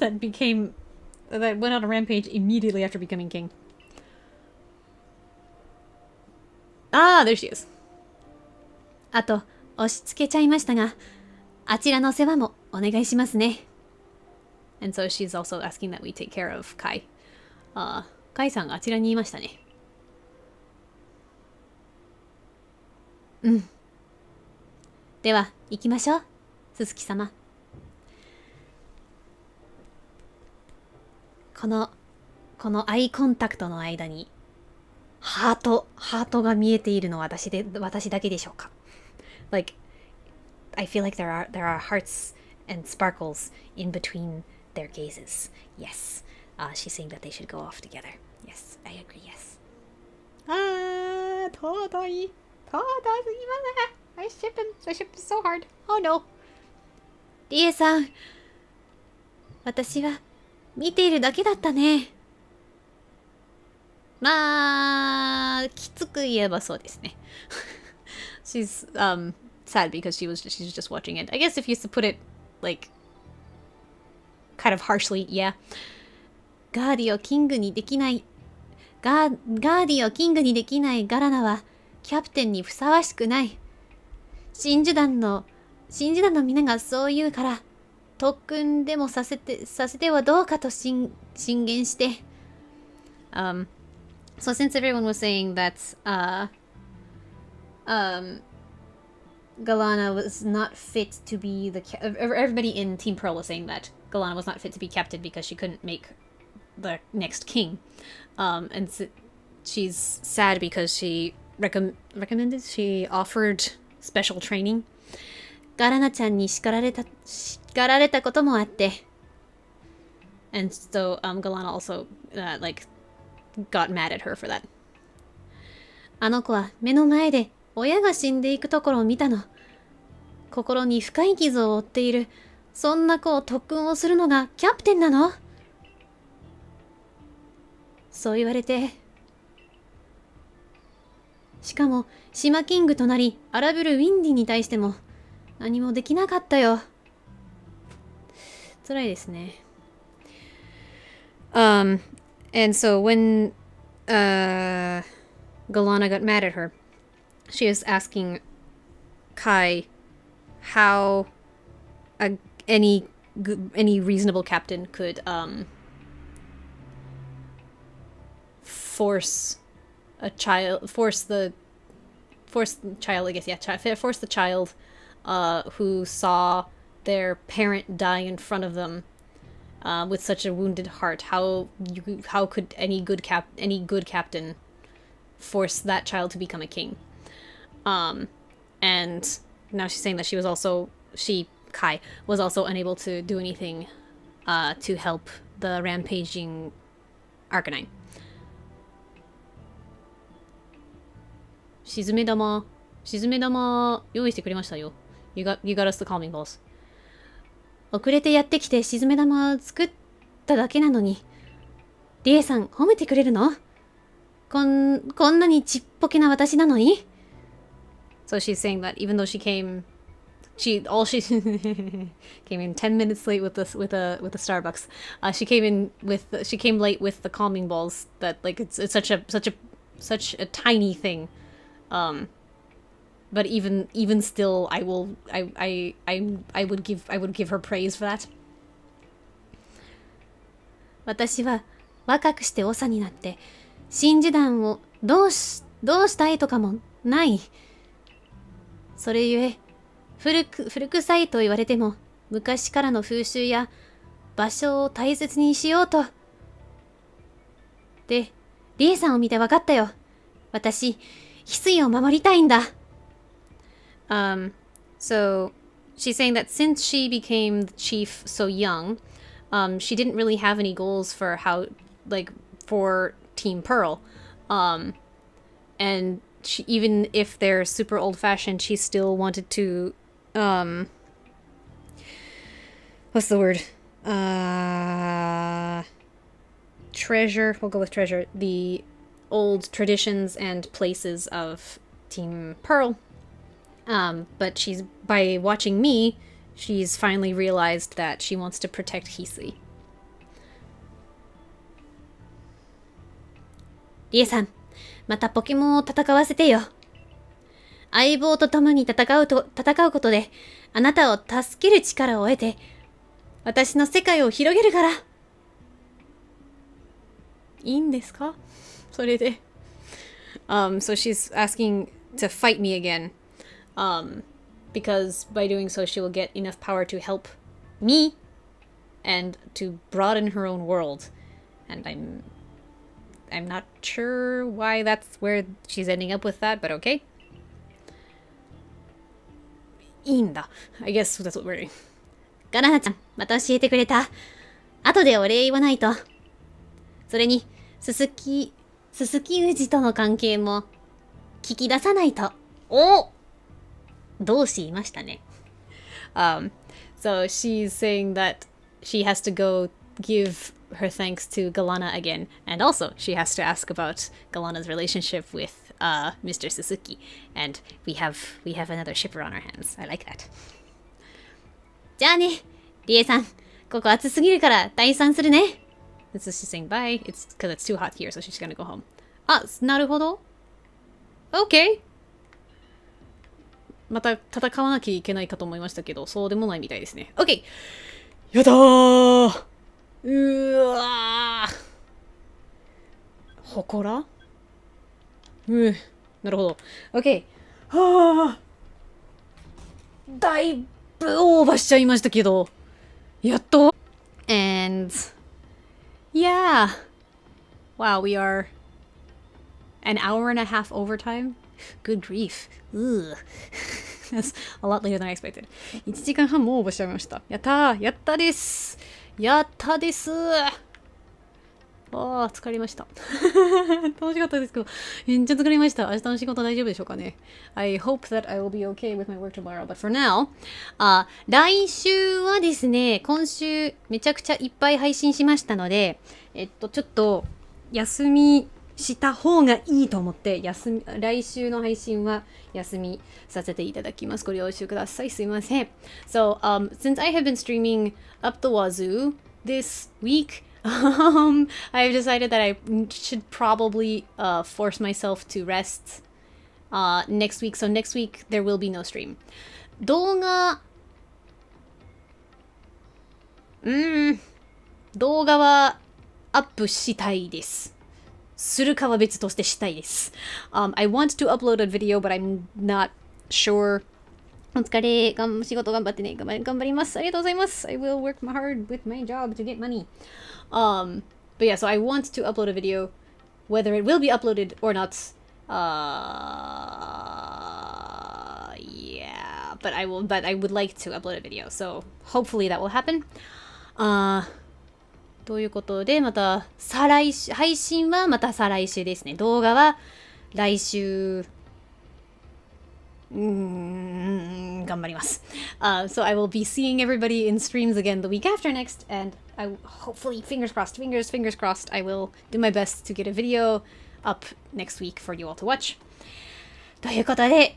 that went on a rampage immediately after becoming king. Ah, there she is. あと、押し付けちゃいましたが、あちらの世話もお願いしますね。And so she's also asking that we take care of Kai. Kai さんがあちらにいましたね。では、行きましょう、すすき様。このアイコンタクトの間に、ハートが見えているのは私だけでしょうか。Like, I feel like there are hearts and sparkles in between their gazes. Yes. She's saying that they should go off together. Yes, I agree, yes. 尊いすぎません。I ship him so hard. Oh no. リエさん、私は見ているだけだったね。まあ、きつく言えばそうですね。She's sad because she's just watching it. I guess if you used to put it like kind of harshly, yeah. ガーディをキングにできないガーディをキングにできないガラナはキャプテンにふさわしくない。真珠団の皆がそう言うから特訓でもさせてはどうかと進言して。So since everyone was saying that Galana was not fit to be everybody in Team Pearl was saying that Galana was not fit to be captain because she couldn't make the next king. She's sad because she offered special training. ガラナちゃんに叱られたこともあって。And so Galana also got mad at her for that. あの子は目の前で親が死んでいくところを見たの。心に深い傷を負っている。そんな子を特訓をするのがキャプテンなの？そう言われて。しかも島キングとなり荒ぶるウィンディに対しても何もできなかったよ。辛いですね。And so when Galana got mad at her, she was asking Kai how any reasonable captain could force the child who saw their parent die in front of them with such a wounded heart. How could any good captain force that child to become a king? And now she's saying that Kai was also unable to do anything to help the rampaging Arcanine. 沈め玉用意してくれましたよ。You got us the calming balls. 遅れてやってきて沈め玉を作っただけなのに。リエさん褒めてくれるの？こんなにちっぽけな私なのに。So she's saying that even though she came in 10 minutes late with the Starbucks. She came late with the calming balls. That it's such a tiny thing. But even still, I would give her praise for that. 私は若くして長になって真珠弾をどうしたいとかもない。それゆえ古臭いと言われても昔からの風習や場所を大切にしようと。で、リエさんを見て分かったよ。私、翡翠を守りたいんだ。So she's saying that since she became the chief so young, she didn't really have any goals for for Team Pearl. And even if they're super old-fashioned, she still wanted to what's the word? Treasure. We'll go with treasure. The old traditions and places of Team Pearl. But by watching me, she's finally realized that she wants to protect Hisui. リエさん、またポケモンを戦わせてよ。相棒と共に戦うことで、あなたを助ける力を得て、私の世界を広げるから。いいんですか？それで。So she's asking to fight me again. Because by doing so, she will get enough power to help me and to broaden her own world. And I'm not sure why that's where she's ending up with that, but okay. いいんだ. I guess that's what we're doing. ガラナちゃん、また教えてくれた。後でお礼言わないと。それに、ススキウジとの関係も聞き出さないと。お！同志いましたね。So she's saying that she has to go give her thanks to Galana again, and also she has to ask about Galana's relationship with Mr. Suzuki, and we have another shipper on our hands. I like that. じゃあね、リエさん、ここ暑すぎるから退散するね。This is just saying bye. It's because it's too hot here, so she's gonna go home. あ、なるほど。Okay. また戦わなきゃいけないかと思いましたけど、そうでもないみたいですね。OK! やだー！うわー！ほこら？なるほど。OK! はー！だいぶオーバーしちゃいましたけど、やっと！ And Yeah. Wow, we are an hour and a half overtime. Good grief. Ugh. That's a lot later than I expected. 1時間半も応募しちゃいました。やったー、やったです。やったです。ああ、疲れました。楽しかったですけど、めっちゃ疲れました。明日の仕事大丈夫でしょうかね。I hope that I will be okay with my work tomorrow. But for now, 来週はですね、今週めちゃくちゃいっぱい配信しましたので、ちょっと休みした方がいいと思って、来週の配信は休みさせていただきます。ご了承ください。すいません。So, since I have been streaming up the wazoo this week, I've decided that I should probably force myself to rest next week. So next week there will be no stream. 動画はアップしたいです。するかは別としてしたいです。I want to upload a video, but I'm not sure. お疲れ、仕事頑張ってね。頑張ります。ありがとうございます。I will work hard with my job to get money. But yeah, so I want to upload a video, whether it will be uploaded or not. Yeah, but I would like to upload a video, so hopefully that will happen. ということで、また配信はまた再来週ですね。動画は来週。頑張ります。So I will be seeing everybody in streams again the week after next, and I hopefully, fingers crossed, I will do my best to get a video up next week for you all to watch. ということで、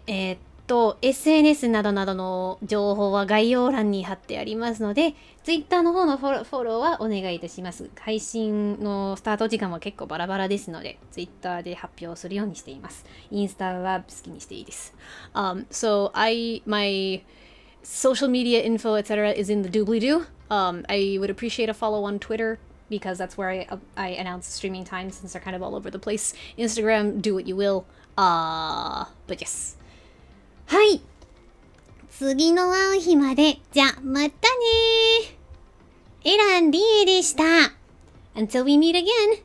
SNS などなどの情報は概要欄に貼ってありますので、Twitter の方のフォローはお願いいたします。配信のスタート時間は結構バラバラですので、Twitter で発表するようにしています。インスタは好きにしていいです。So my social media info, etc. is in the doobly-doo. I would appreciate a follow on Twitter, because that's where I announce streaming times, since they're kind of all over the place. Instagram, do what you will. But yes. はい。次の会う日まで。じゃ、またねー。エランリエでした。Until we meet again,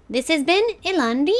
this has been エランリエ。